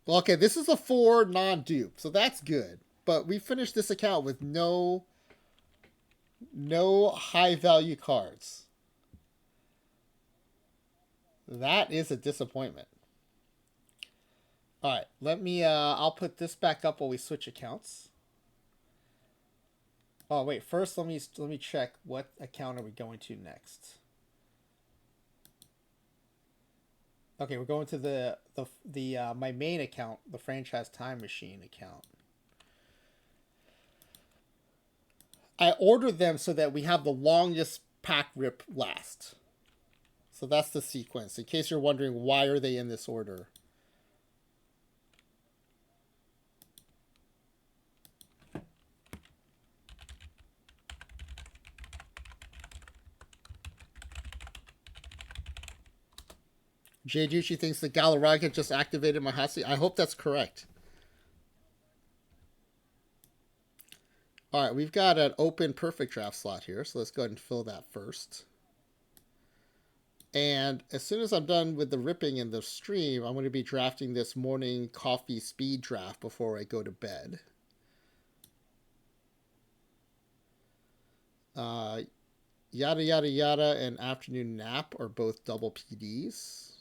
Well, okay, this is a 4 non-dupe, so that's good. But we finished this account with no high value cards. That is a disappointment. All right, let me. I'll put this back up while we switch accounts. Oh wait, first let me check what account are we going to next. Okay, we're going to the my main account, the franchise time machine account. I ordered them so that we have the longest pack rip last. So that's the sequence. In case you're wondering why are they in this order. Jay Ducci thinks the Galarraga just activated my hot seat. I hope that's correct. All right, we've got an open perfect draft slot here, so let's go ahead and fill that first. And as soon as I'm done with the ripping in the stream, I'm going to be drafting this morning coffee speed draft before I go to bed. Uh, Yada Yada Yada and Afternoon Nap are both double PDs.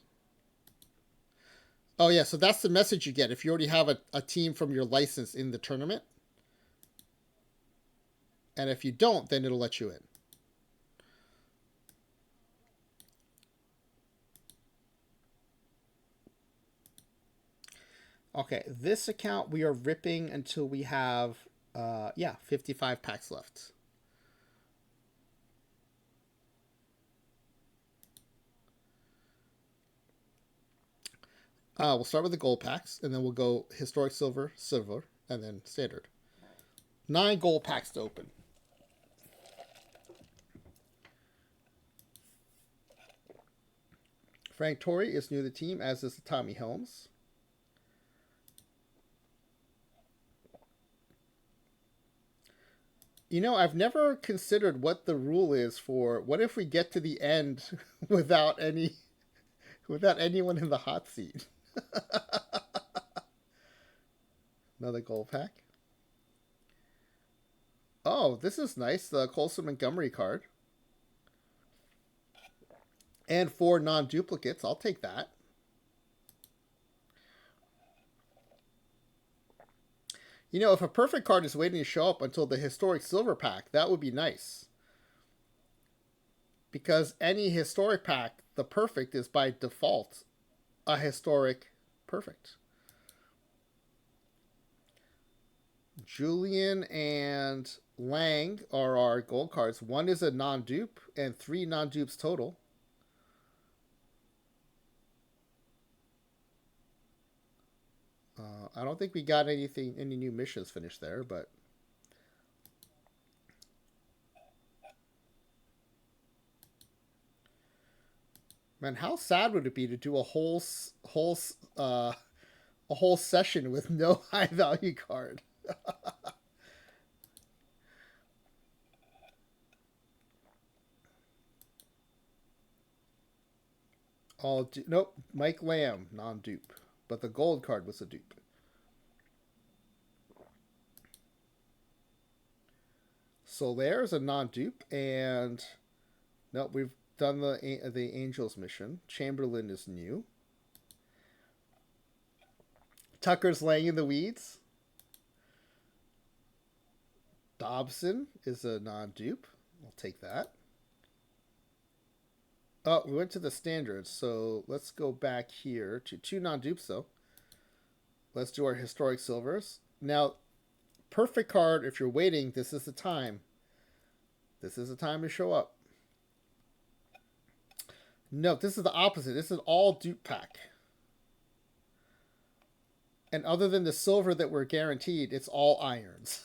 Oh, yeah, so that's the message you get if you already have a team from your license in the tournament. And if you don't, then it'll let you in. Okay, this account we are ripping until we have, yeah, 55 packs left. We'll start with the gold packs, and then we'll go historic silver, silver, and then standard. 9 gold packs to open. Frank Torrey is new to the team, as is Tommy Helms. You know, I've never considered what the rule is for what if we get to the end without anyone in the hot seat. Another gold pack. Oh, this is nice. The Colson Montgomery card. And 4 non-duplicates. I'll take that. You know, if a perfect card is waiting to show up until the historic silver pack, that would be nice. Because any historic pack, the perfect is by default a historic perfect. Julian and Lang are our gold cards. 1 is a non-dupe and 3 non-dupes total. I don't think we got any new missions finished there, but man, how sad would it be to do a whole session with no high value card? Nope, Mike Lamb non-dupe, but the gold card was a dupe. Solaire's a non-dupe, and no, we've done the Angels mission. Chamberlain is new. Tucker's laying in the weeds. Dobson is a non-dupe. I'll take that. Oh, we went to the standards, so let's go back here to 2 non-dupes, though. Let's do our historic silvers. Now, perfect card, if you're waiting, this is the time. This is the time to show up. No, this is the opposite. This is all dupe pack. And other than the silver that we're guaranteed, it's all irons.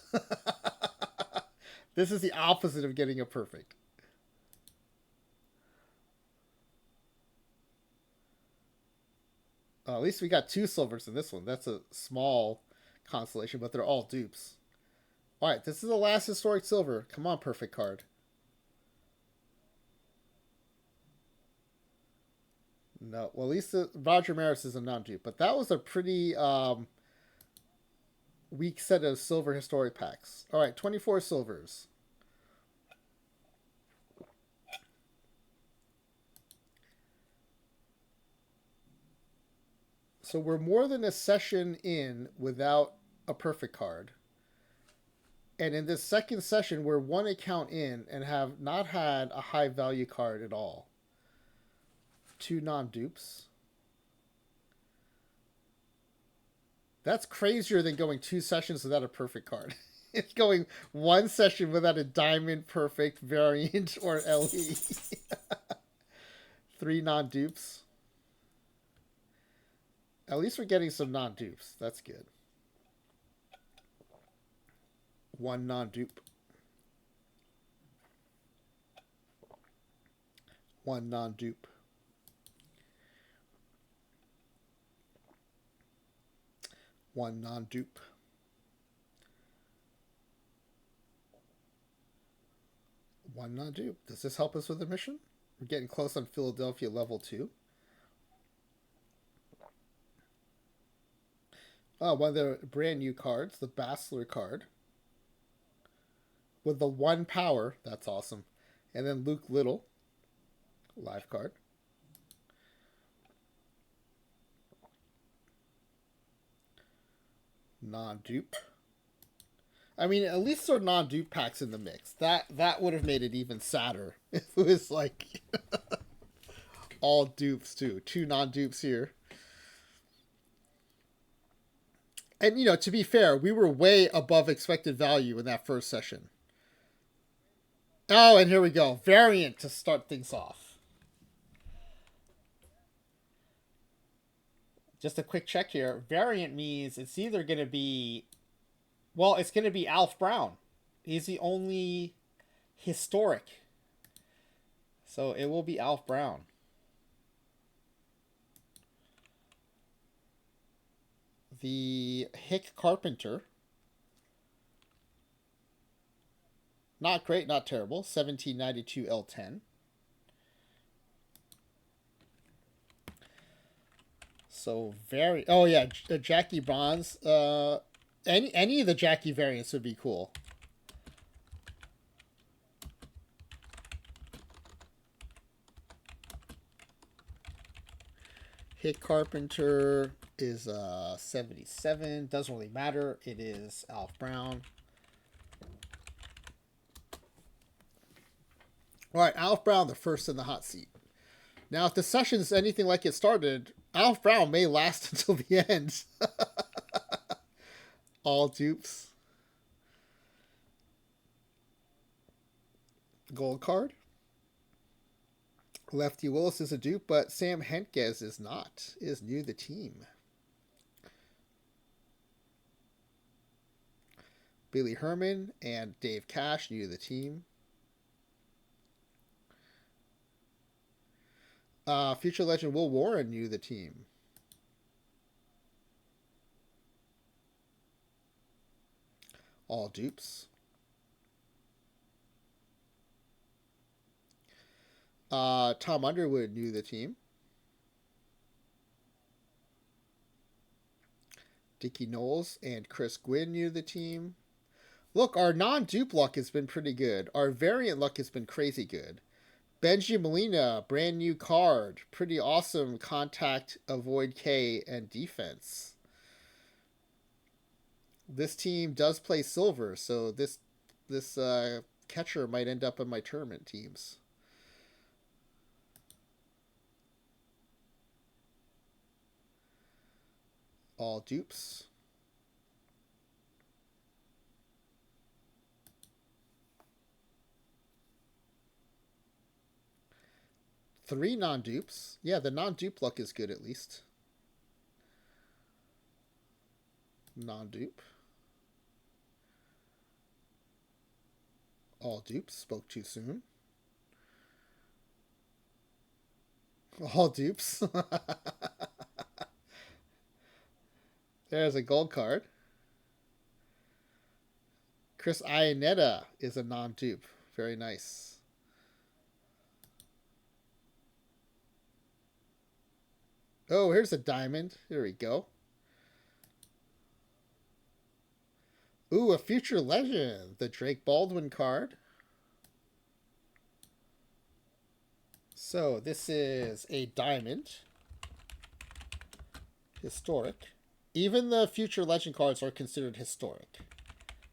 This is the opposite of getting a perfect. At least we got 2 silvers in this one. That's a small consolation, but they're all dupes. Alright, this is the last historic silver. Come on, perfect card. No, well, at least Roger Maris is a non-dupe, but that was a pretty weak set of silver historic packs. Alright, 24 silvers. So we're more than a session in without a perfect card. And in this second session, we're 1 account in and have not had a high value card at all. 2 non-dupes. That's crazier than going 2 sessions without a perfect card. It's going 1 session without a diamond perfect variant or LE. 3 non-dupes. At least we're getting some non-dupes. That's good. 1 non-dupe. 1 non-dupe. 1 non-dupe. 1 non-dupe. Does this help us with the mission? We're getting close on Philadelphia level 2. Oh, one of the brand new cards, the Bassler card. With the 1 power, that's awesome. And then Luke Little, live card. Non-dupe. I mean, at least there are non-dupe packs in the mix. That would have made it even sadder if it was like all dupes too. 2 non-dupes here. And, you know, to be fair, we were way above expected value in that first session. Oh, and here we go. Variant to start things off. Just a quick check here. Variant means it's either going to be, well, it's going to be Alf Brown. He's the only historic. So it will be Alf Brown. The Hick Carpenter. Not great, not terrible. 1792 L10. So very. Oh yeah, Jackie Bronze. Any of the Jackie variants would be cool. Hick Carpenter is 77. Doesn't really matter. It is Alf Brown. All right, Alf Brown, the first in the hot seat. Now, if the session's anything like it started, Alf Brown may last until the end. All dupes. Gold card. Lefty Willis is a dupe, but Sam Hentges is not. Is new to the team. Billy Herman and Dave Cash new to the team. Future legend Will Warren new to the team. All dupes. Tom Underwood new to the team. Dickie Knowles and Chris Gwynn new to the team. Look, our non-dupe luck has been pretty good. Our variant luck has been crazy good. Benji Molina, brand new card. Pretty awesome contact, avoid K, and defense. This team does play silver, so this catcher might end up in my tournament teams. All dupes. Three non-dupes. Yeah, the non-dupe luck is good at least. Non-dupe. All dupes. Spoke too soon. All dupes. There's a gold card. Chris Iannetta is a non-dupe. Very nice. Oh, here's a diamond. Here we go. Ooh, a future legend. The Drake Baldwin card. So this is a diamond. Historic. Even the future legend cards are considered historic.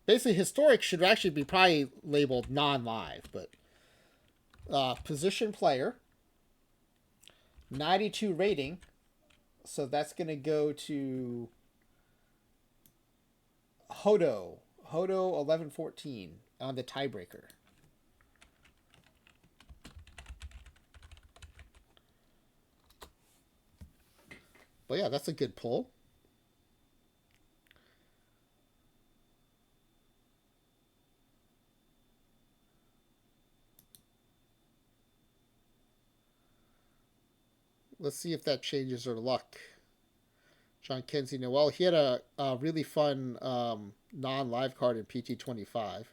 Basically, historic should actually be probably labeled non-live, but position player. 92 rating. So that's going to go to Hodo 1114 on the tiebreaker. But yeah, that's a good pull. Let's see if that changes our luck. John Kenzie Noel. He had a really fun non-live card in PT25.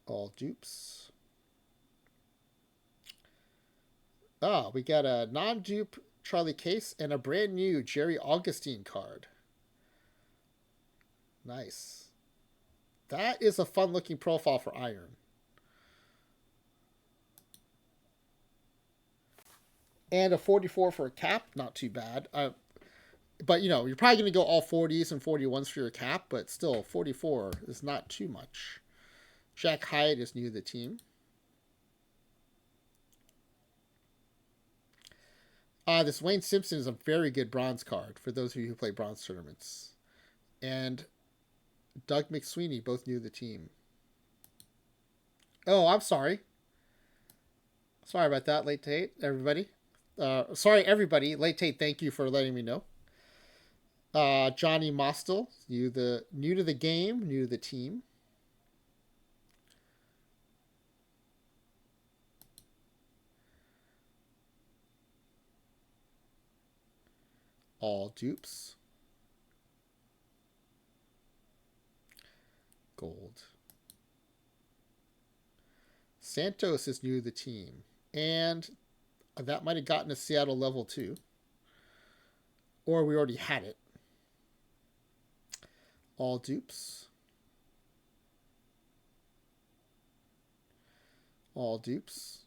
All dupes. We got a non-dupe Charlie Case and a brand new Jerry Augustine card. Nice. That is a fun-looking profile for Iron. And a 44 for a cap, not too bad. But, you know, you're probably going to go all 40s and 41s for your cap, but still, 44 is not too much. Jack Hyatt is new to the team. This Wayne Simpson is a very good bronze card for those of you who play bronze tournaments. And Doug McSweeney both knew the team. Oh, I'm sorry. Sorry about that, Late Tate, everybody. Sorry, everybody. Late Tate, thank you for letting me know. Johnny Mostel, new to the game, new to the team. All dupes. Gold. Santos is new to the team. And that might have gotten a Seattle level 2. Or we already had it. All dupes. All dupes.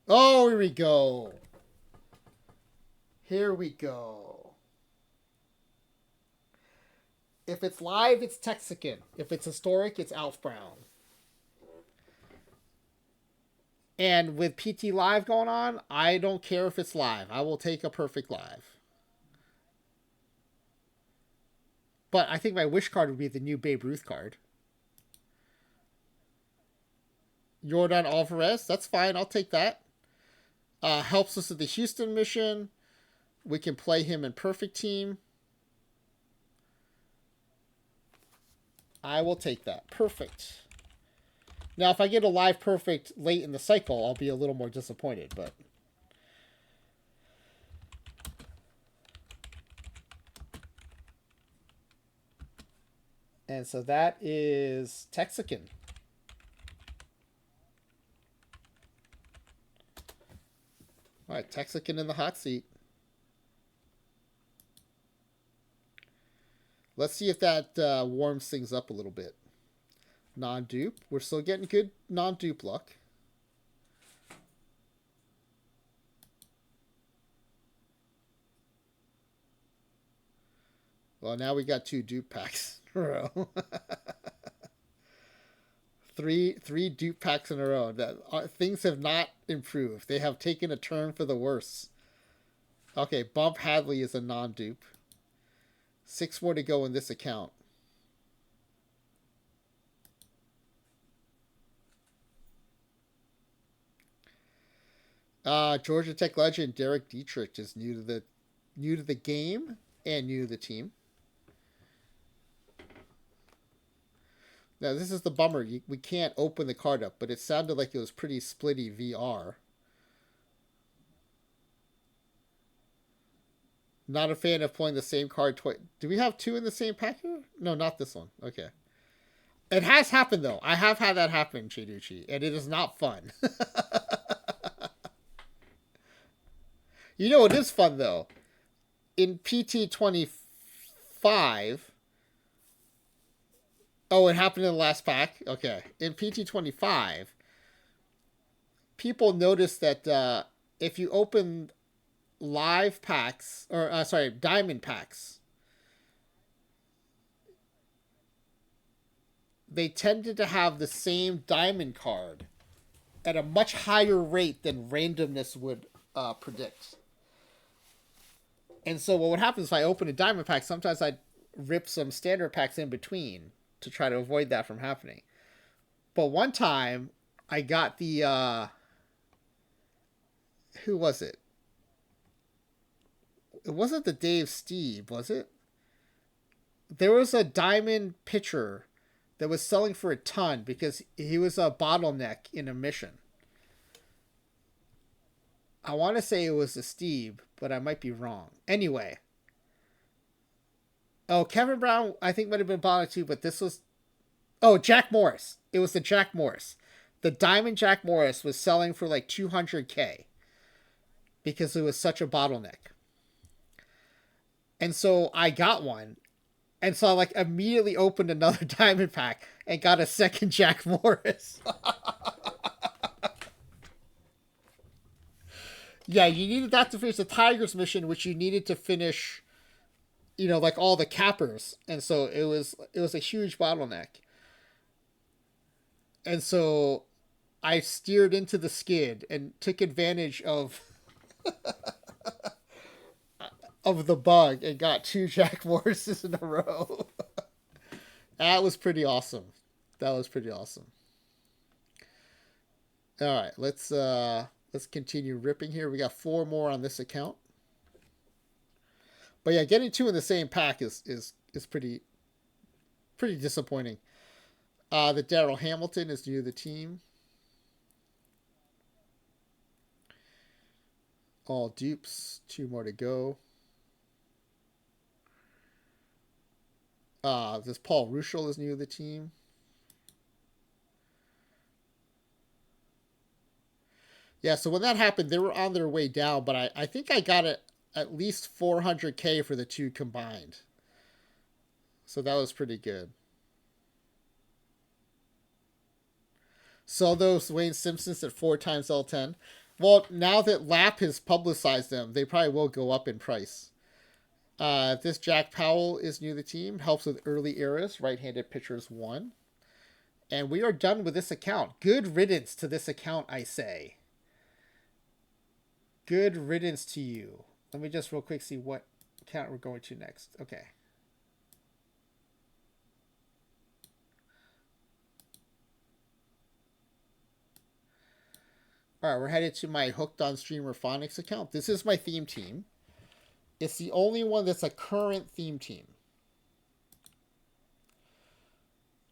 Oh, here we go. Here we go. If it's live, it's Texican. If it's historic, it's Alf Brown. And with PT Live going on, I don't care if it's live. I will take a perfect live. But I think my wish card would be the new Babe Ruth card. Yordan Alvarez, that's fine. I'll take that. Helps us with the Houston mission. We can play him in perfect team. I will take that. Perfect. Now, if I get a live perfect late in the cycle, I'll be a little more disappointed, but... And so that is Texican. All right, Texican in the hot seat. Let's see if that warms things up a little bit. Non-dupe. We're still getting good non-dupe luck. Well, now we got 2 dupe packs in a row. three dupe packs in a row. Things have not improved. They have taken a turn for the worse. Okay, Bump Hadley is a non-dupe. 6 more to go in this account. Georgia Tech legend Derek Dietrich is new to the game and new to the team. Now this is the bummer. We can't open the card up, but it sounded like it was pretty splitty VR. Not a fan of pulling the same card twice. Do we have 2 in the same pack here? No, not this one. Okay. It has happened, though. I have had that happen, Chiduchi, and it is not fun. You know what is fun, though? In PT25... Oh, it happened in the last pack? Okay. In PT25, people noticed that if you open... live packs, or diamond packs, they tended to have the same diamond card at a much higher rate than randomness would predict. And so what would happen is if I open a diamond pack, sometimes I'd rip some standard packs in between to try to avoid that from happening. But one time I got the who was it? It wasn't the Dave Steve, was it? There was a diamond pitcher that was selling for a ton because he was a bottleneck in a mission. I want to say it was the Steve, but I might be wrong. Anyway. Oh, Kevin Brown, I think might have been bottleneck too, but this was... Oh, Jack Morris. It was the Jack Morris. The diamond Jack Morris was selling for like $200K because it was such a bottleneck. And so I got one. And so I like immediately opened another diamond pack and got a second Jack Morris. Yeah, you needed that to finish the Tigers mission, which you needed to finish, you know, like all the cappers. And so it was a huge bottleneck. And so I steered into the skid and took advantage of the bug and got 2 Jack Morrises in a row. That was pretty awesome. That was pretty awesome. All right, let's continue ripping here. We got 4 more on this account. But yeah, getting 2 in the same pack is pretty disappointing. The Daryl Hamilton is new to the team. All dupes, 2 more to go. This Paul Ruschel is new to the team. Yeah, so when that happened, they were on their way down, but I think I got it at least 400K for the 2 combined. So that was pretty good. So those Wayne Simpsons at 4 times L10. Well, now that Lap has publicized them, they probably will go up in price. This Jack Powell is new to the team. Helps with early eras. Right-handed pitchers 1. And we are done with this account. Good riddance to this account, I say. Good riddance to you. Let me just real quick see what account we're going to next. Okay. All right, we're headed to my Hooked on Streamer Phonics account. This is my theme team. It's the only one that's a current theme team.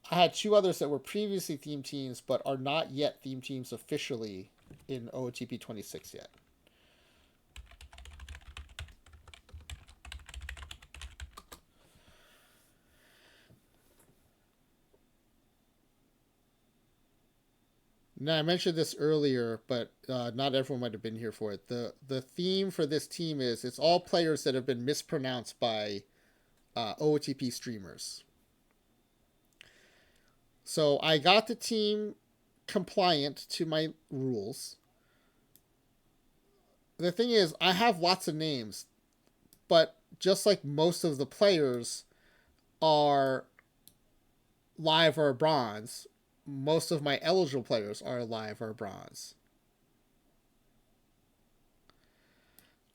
I had 2 others that were previously theme teams, but are not yet theme teams officially in OOTP26 yet. Now, I mentioned this earlier, but not everyone might have been here for it. The theme for this team is it's all players that have been mispronounced by OOTP streamers. So I got the team compliant to my rules. The thing is, I have lots of names, but just like most of the players are live or bronze, most of my eligible players are live or bronze.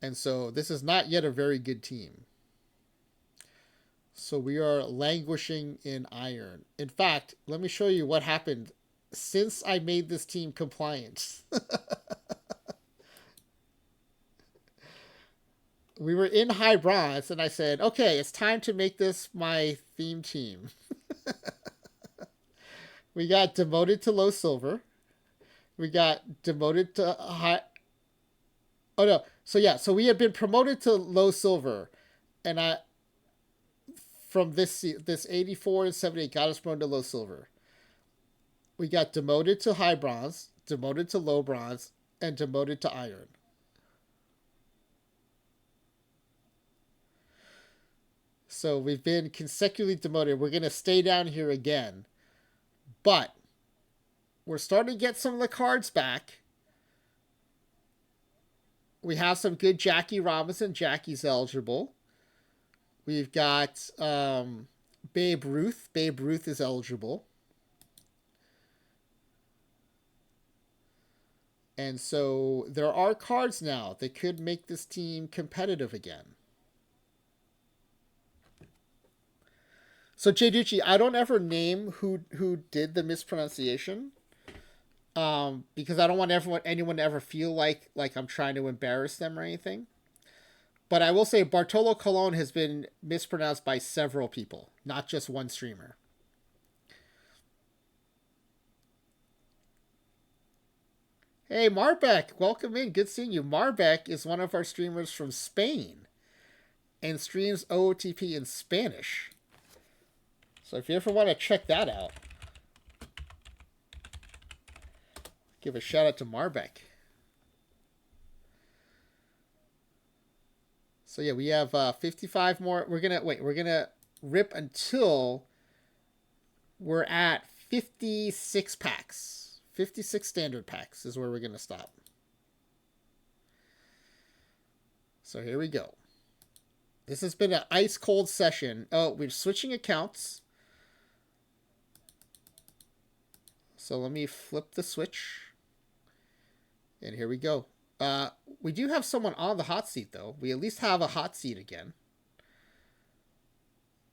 And so this is not yet a very good team. So we are languishing in iron. In fact, let me show you what happened since I made this team compliant. We were in high bronze, and I said, okay, it's time to make this my theme team. We got demoted to low silver. We got demoted to high. Oh no! So yeah, so we had been promoted to low silver, and I from this 84 and 78 got us promoted to low silver. We got demoted to high bronze, demoted to low bronze, and demoted to iron. So we've been consecutively demoted. We're gonna stay down here again, but we're starting to get some of the cards back. We have some good Jackie Robinson. Jackie's eligible. We've got Babe Ruth. Babe Ruth is eligible. And so there are cards now that could make this team competitive again. So Jay Ducci, I don't ever name who did the mispronunciation, because I don't want anyone to ever feel like I'm trying to embarrass them or anything. But I will say Bartolo Colon has been mispronounced by several people, not just one streamer. Hey, Marbeck, welcome in. Good seeing you. Marbeck is one of our streamers from Spain and streams OOTP in Spanish. So if you ever want to check that out, give a shout out to Marbeck. So yeah, we have 55 more. We're gonna rip until we're at 56 packs. 56 standard packs is where we're gonna stop. So here we go. This has been an ice cold session. Oh, we're switching accounts. So let me flip the switch. And here we go. We do have someone on the hot seat, though. We at least have a hot seat again.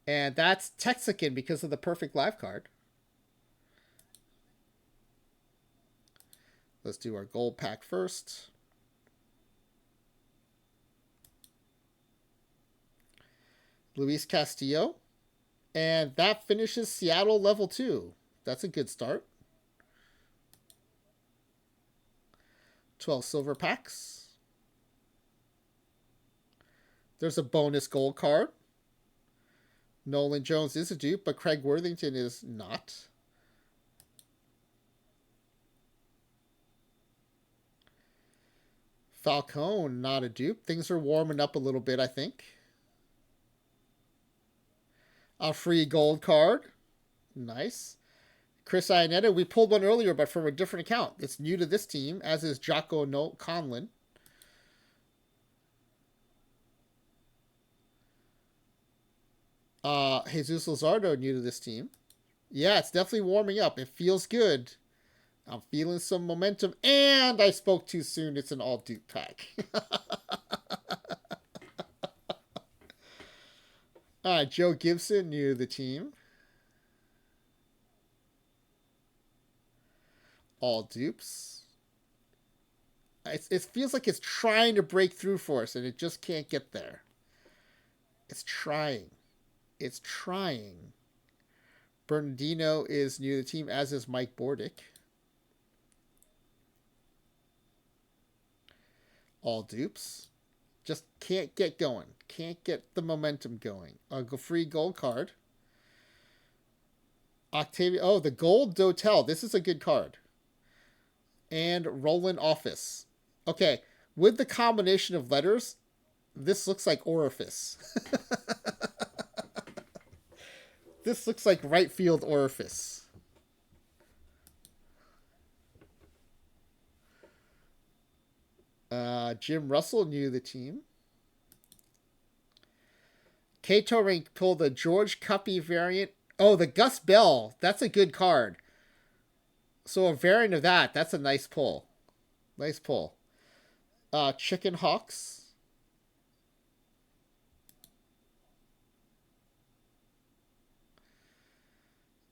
And that's Texican because of the perfect live card. Let's do our gold pack first. Luis Castillo. And that finishes Seattle level 2. That's a good start. 12 silver packs. There's a bonus gold card. Nolan Jones is a dupe, but Craig Worthington is not. Falcone, not a dupe. Things are warming up a little bit, I think. A free gold card. Nice. Chris Iannetta, we pulled one earlier, but from a different account. It's new to this team, as is Jocko Conlon. Jesus Luzardo, new to this team. Yeah, it's definitely warming up. It feels good. I'm feeling some momentum, and I spoke too soon. It's an all dupe pack. All right, Joe Gibson, new to the team. All dupes. It feels like it's trying to break through for us, and it just can't get there. It's trying. It's trying. Bernardino is new to the team, as is Mike Bordick. All dupes. Just can't get going. Can't get the momentum going. A free gold card. Octavia. Oh, the gold Dotel. This is a good card. And Roland Office. Okay, with the combination of letters, this looks like orifice. This looks like right field orifice. Jim Russell, new to the team. Kato Rink pulled the George Cuppy variant. Oh, the Gus Bell. That's a good card. So a variant of that. That's a nice pull. Nice pull. Chicken Hawks.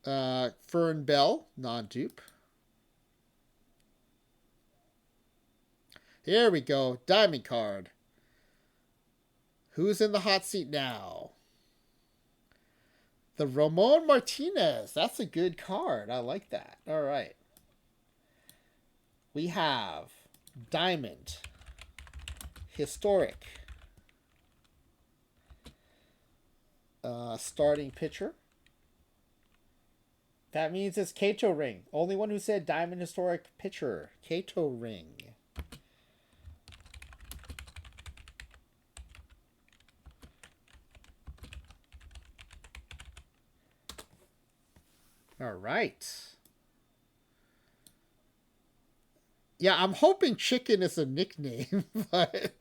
Fern Bell, non-dupe. Here we go. Diamond card. Who's in the hot seat now? The Ramon Martinez. That's a good card. I like that. All right. We have Diamond. Historic. Starting pitcher. That means it's Kato Ring. Only one who said Diamond Historic pitcher. Kato Ring. All right. Yeah, I'm hoping chicken is a nickname, but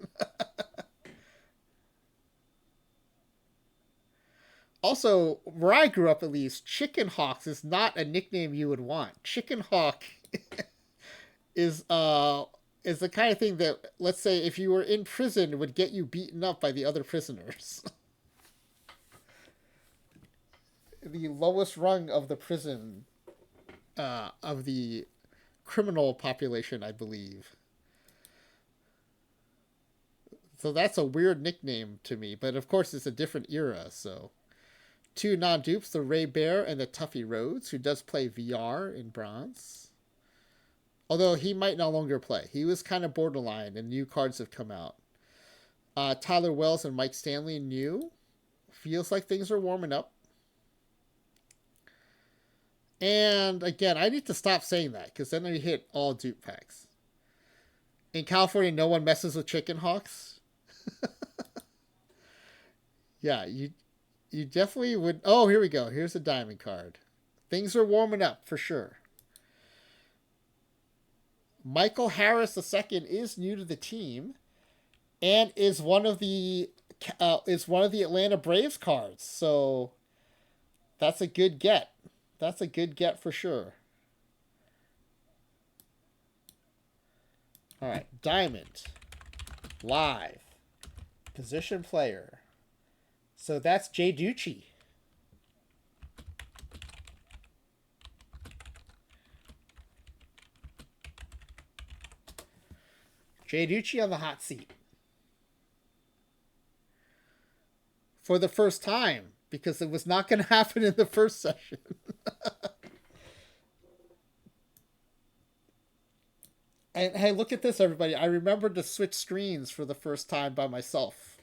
also, where I grew up at least, Chicken Hawks is not a nickname you would want. Chicken Hawk is the kind of thing that, let's say, if you were in prison, would get you beaten up by the other prisoners. The lowest rung of the prison, of the criminal population, I believe. So that's a weird nickname to me, but of course it's a different era, so. 2 non-dupes, the Ray Bear and the Tuffy Rhodes, who does play VR in bronze. Although he might no longer play. He was kind of borderline, and new cards have come out. Tyler Wells and Mike Stanley, new. Feels like things are warming up. And again, I need to stop saying that, because then I hit all dupe packs. In California, no one messes with Chicken Hawks. Yeah, you definitely would. Oh, here we go. Here's a diamond card. Things are warming up for sure. Michael Harris II is new to the team, and is one of the Atlanta Braves cards. So that's a good get. That's a good get for sure. All right, Diamond. Live. Position player. So that's Jay Ducci. Jay Ducci on the hot seat. For the first time, because it was not going to happen in the first session. And hey, look at this, everybody. I remembered to switch screens for the first time by myself.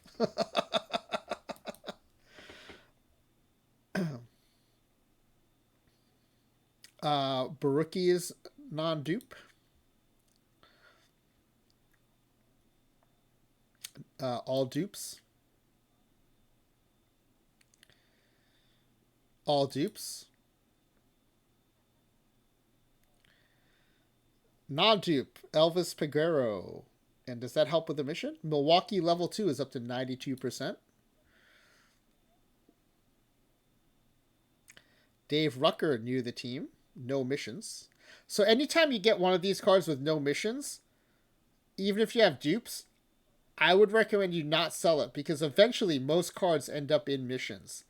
Baruki is non-dupe. All dupes. All dupes. Non-dupe, Elvis Peguero. And does that help with the mission? Milwaukee level 2 is up to 92%. Dave Rucker, new to the team. No missions. So anytime you get one of these cards with no missions, even if you have dupes, I would recommend you not sell it, because eventually most cards end up in missions.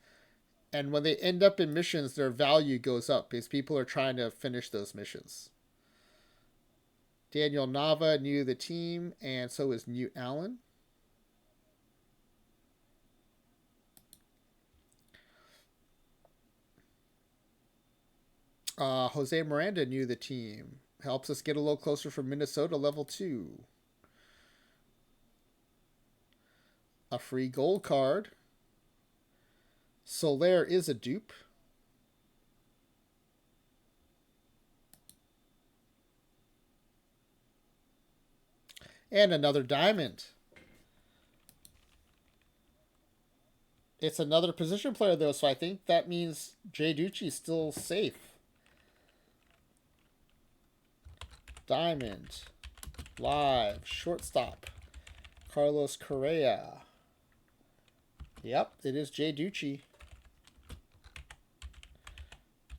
And when they end up in missions, their value goes up because people are trying to finish those missions. Daniel Nava, new to the team, and so is Newt Allen. Jose Miranda, new to the team. Helps us get a little closer from Minnesota, level 2. A free gold card. Soler is a dupe. And another diamond. It's another position player, though, so I think that means Jay Ducci's still safe. Diamond. Live. Shortstop. Carlos Correa. Yep, it is Jay Ducci.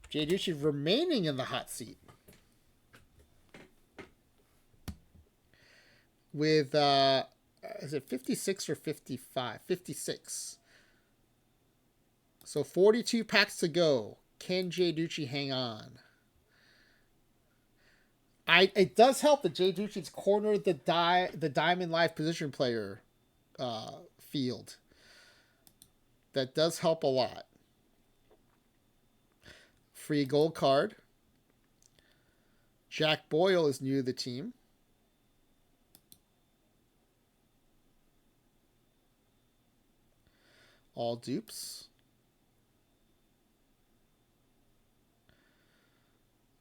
Jay Ducci remaining in the hot seat. With, is it 56 or 55? 56. So 42 packs to go. Can Jay Ducci hang on? It does help that Jay Ducci's cornered the Diamond Live position player field. That does help a lot. Free gold card. Jack Boyle is new to the team. All dupes.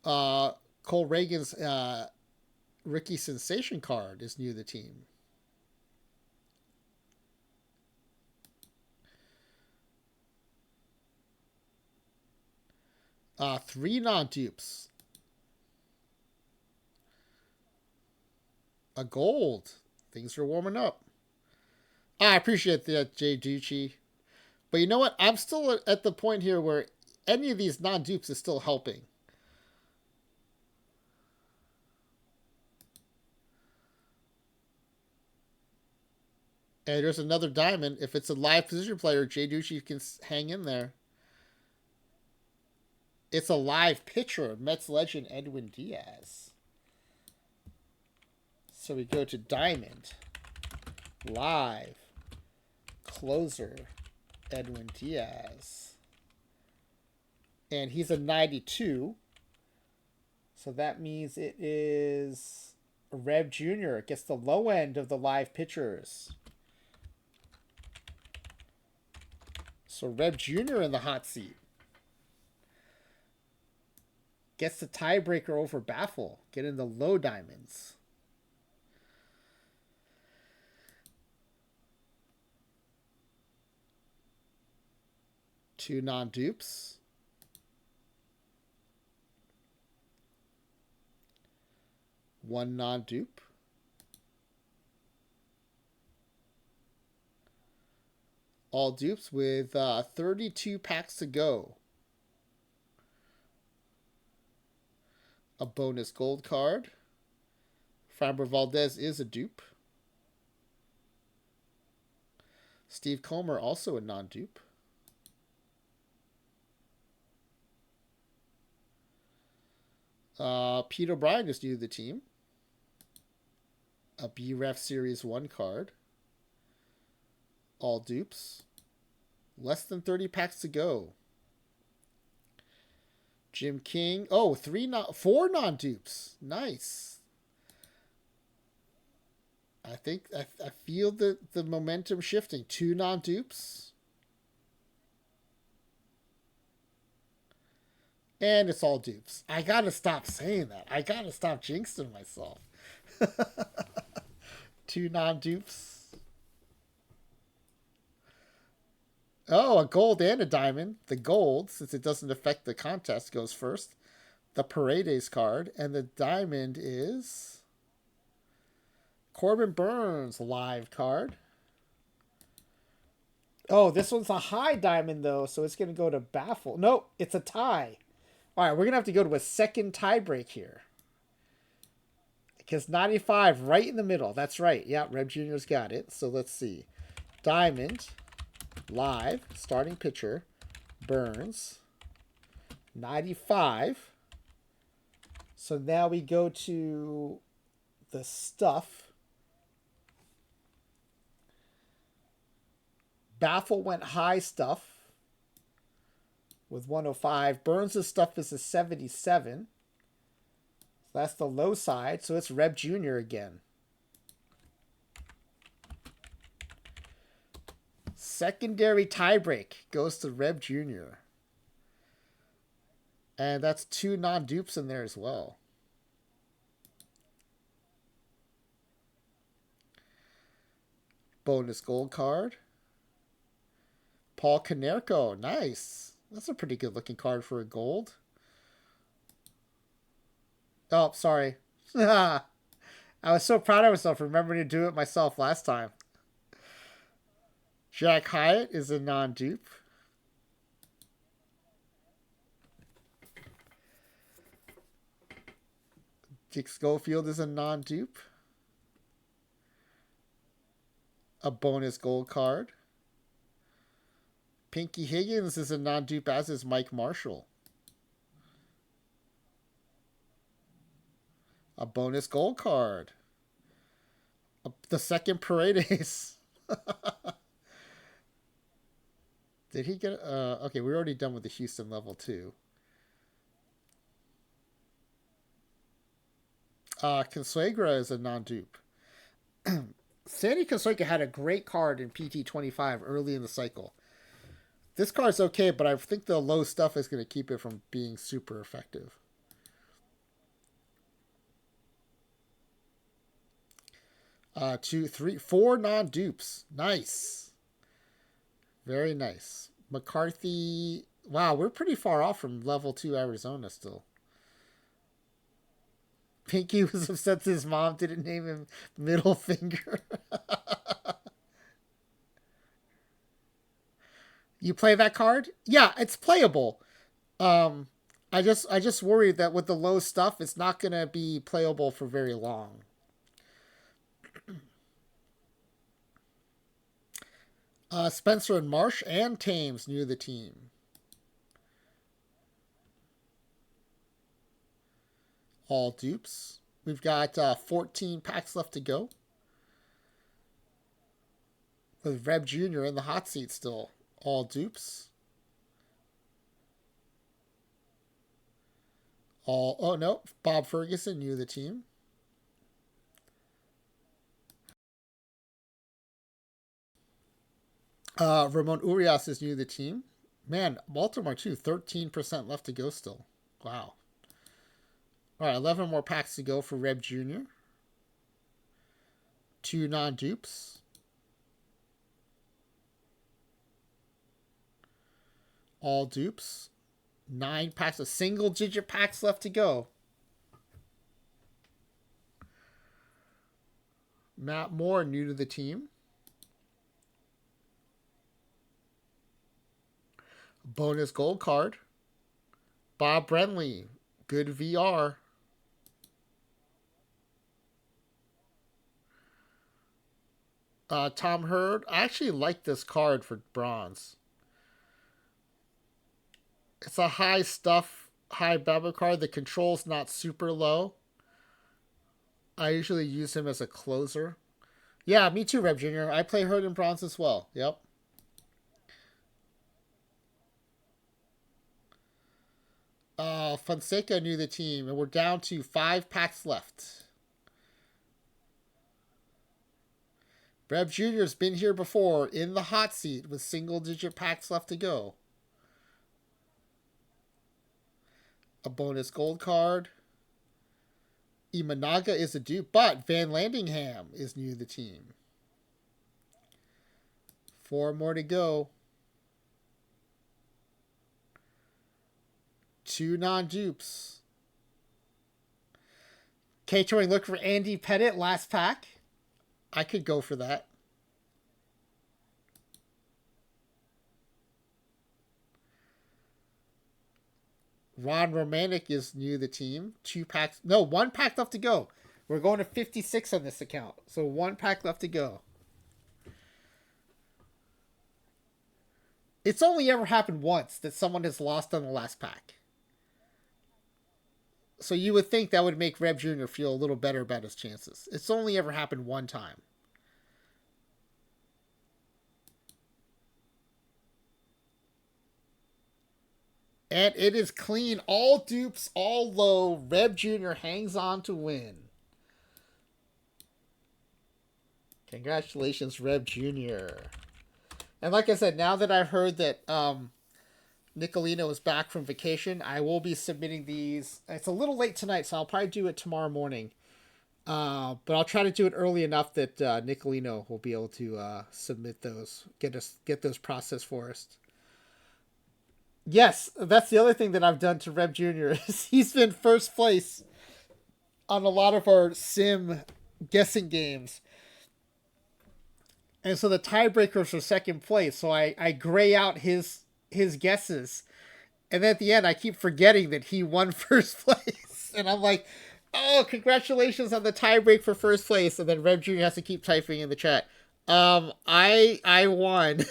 Cole Reagan's Rookie Sensation card is new to the team. Three non-dupes. A gold. Things are warming up. I appreciate that, Jay Ducci. But you know what? I'm still at the point here where any of these non-dupes is still helping. And there's another diamond. If it's a live position player, Jay Ducci can hang in there. It's a live pitcher, Mets legend Edwin Diaz. So we go to diamond. Live. Closer. Edwin Diaz. And he's a 92. So that means it is Rev Jr. It gets the low end of the live pitchers. So Rev Jr. in the hot seat. Gets the tiebreaker over Baffle. Get in the low diamonds. Two non-dupes. One non-dupe. All dupes with 32 packs to go. A bonus gold card. Framber Valdez is a dupe. Steve Comer, also a non-dupe. Pete O'Brien is new to the team. A BREF Series 1 card. All dupes. Less than 30 packs to go. Jim King. Oh, 4 non-dupes. Nice. I feel the momentum shifting. 2 non-dupes. And it's all dupes. I gotta stop saying that. I gotta stop jinxing myself. 2 non-dupes. Oh, a gold and a diamond. The gold, since it doesn't affect the contest, goes first. The Paredes card. And the diamond is Corbin Burns live card. Oh, this one's a high diamond, though, so it's going to go to Baffle. Nope, it's a tie. All right, we're going to have to go to a second tie break here. Because 95 right in the middle. That's right. Yeah, Reb Jr.'s got it. So let's see. Diamond, live, starting pitcher, Burns, 95. So now we go to the stuff. Baffle went high stuff with 105. Burns' stuff is a 77. So that's the low side. So it's Reb Jr. again. Secondary tiebreak goes to Reb Jr. And that's 2 non-dupes in there as well. Bonus gold card. Paul Konerko. Nice. That's a pretty good looking card for a gold. Oh, sorry. I was so proud of myself remembering to do it myself last time. Jack Hyatt is a non-dupe. Dick Schofield is a non-dupe. A bonus gold card. Pinky Higgins is a non-dupe, as is Mike Marshall. A bonus gold card. The second Paredes. Did he get... okay, we're already done with the Houston level 2. Consuegra is a non-dupe. Sandy Consuegra had a great card in PT25 early in the cycle. This card's okay, but I think the low stuff is going to keep it from being super effective. Two, three, 4 non-dupes. Nice. Very nice. McCarthy. Wow, we're pretty far off from level 2 Arizona still. Pinky was upset that his mom didn't name him Middle Finger. You play that card? Yeah, it's playable. I just worry that with the low stuff, it's not gonna be playable for very long. Spencer and Marsh and Thames new to the team. All dupes. We've got 14 packs left to go. With Reb Jr. in the hot seat still. All dupes. Oh no, Bob Ferguson new to the team. Ramon Urias is new to the team. Man, Baltimore too, 13% left to go still. Wow. All right, 11 more packs to go for Reb Jr. 2 non-dupes. All dupes. 9 packs of single-digit packs left to go. Matt Moore new to the team. Bonus gold card. Bob Brenly. Good VR. Tom Hurd. I actually like this card for bronze. It's a high stuff, high Baba card. The control's not super low. I usually use him as a closer. Yeah, me too, Reb Jr. I play Hurd in bronze as well. Yep. Fonseca knew the team, and we're down to 5 packs left. Reb Jr.'s been here before in the hot seat with single-digit packs left to go. A bonus gold card. Imanaga is a dupe, but Van Landingham is new to the team. 4 more to go. 2 non-dupes. K-Touring look for Andy Pettit, last pack. I could go for that. Ron Romanek is new to the team. 2 packs. No, 1 pack left to go. We're going to 56 on this account. So 1 pack left to go. It's only ever happened once that someone has lost on the last pack. So you would think that would make Reb Jr. feel a little better about his chances. It's only ever happened one time. And it is clean. All dupes, all low. Reb Jr. hangs on to win. Congratulations, Reb Jr. And like I said, now that I've heard that Nicolino is back from vacation, I will be submitting these. It's a little late tonight, so I'll probably do it tomorrow morning. But I'll try to do it early enough that Nicolino will be able to submit those, get those processed for us. Yes, that's the other thing that I've done to Reb Jr. is he's been first place on a lot of our sim guessing games. And so the tiebreakers are second place. So I gray out his guesses. And then at the end, I keep forgetting that he won first place. And I'm like, oh, congratulations on the tiebreak for first place. And then Reb Jr. has to keep typing in the chat. I won.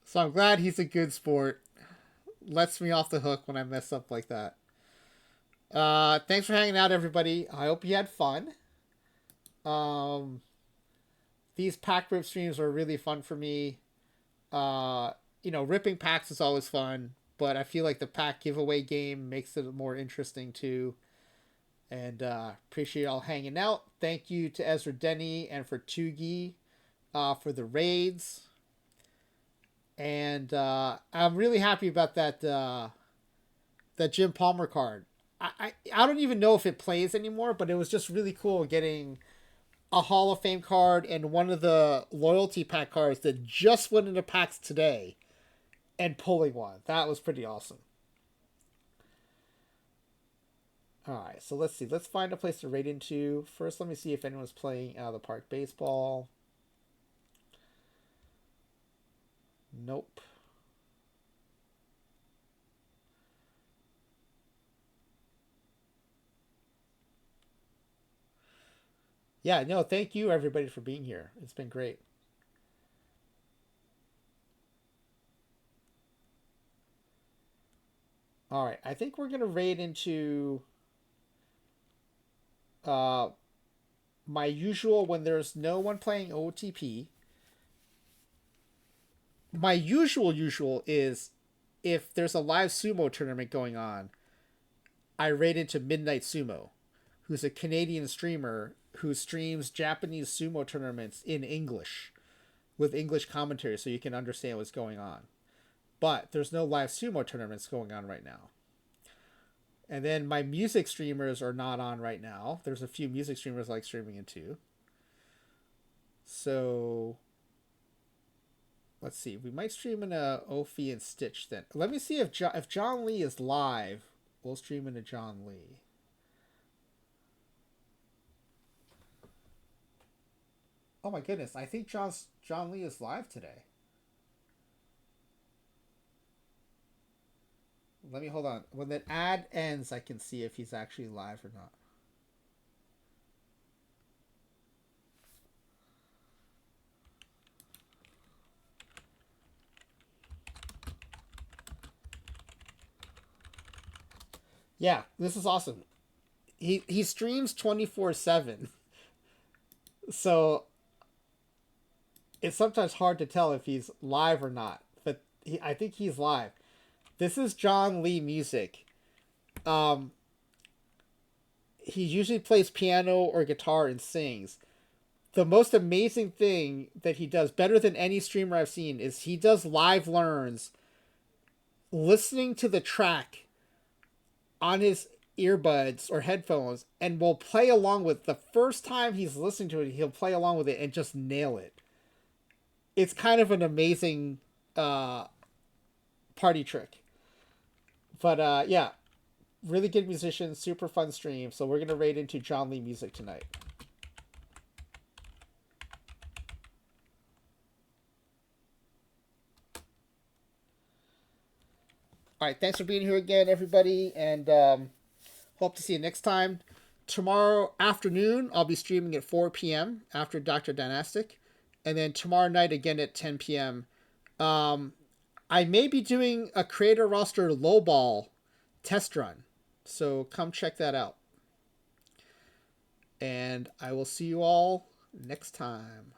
So I'm glad he's a good sport. Lets me off the hook when I mess up like that. Thanks for hanging out, everybody. I hope you had fun. These pack rip streams are really fun for me. Ripping packs is always fun, but I feel like the pack giveaway game makes it more interesting too. And appreciate y'all hanging out. Thank you to Ezra Denny and for Tugi for the raids. And I'm really happy about that Jim Palmer card. I don't even know if it plays anymore, but it was just really cool getting a Hall of Fame card and one of the loyalty pack cards that just went into packs today and pulling one. That was pretty awesome. Alright, so let's see. Let's find a place to raid into. First, let me see if anyone's playing out of the park baseball. Nope. Yeah, no, thank you everybody for being here. It's been great. All right, I think we're going to raid into my usual when there's no one playing OOTP. My usual is if there's a live sumo tournament going on, I raid into Midnight Sumo, who's a Canadian streamer who streams Japanese sumo tournaments in English with English commentary so you can understand what's going on. But there's no live sumo tournaments going on right now. And then my music streamers are not on right now. There's a few music streamers I like streaming into. So let's see. We might stream in a Ophi and Stitch then. Let me see if John Lee is live. We'll stream into John Lee. Oh my goodness, I think John Lee is live today. Let me hold on. When the ad ends, I can see if he's actually live or not. Yeah, this is awesome. He streams 24/7. So it's sometimes hard to tell if he's live or not, but I think he's live. This is John Lee Music. Um, he usually plays piano or guitar and sings. The most amazing thing that he does, better than any streamer I've seen, is he does live learns listening to the track on his earbuds or headphones and will play along with the first time he's listening to it, he'll play along with it and just nail it. It's kind of an amazing party trick. But yeah, really good musician, super fun stream. So we're gonna raid into John Lee Music tonight. All right, thanks for being here again, everybody, and hope to see you next time. Tomorrow afternoon, I'll be streaming at 4 p.m. after Dr. Dynastic, and then tomorrow night again at 10 p.m. I may be doing a creator roster lowball test run, so come check that out. And I will see you all next time.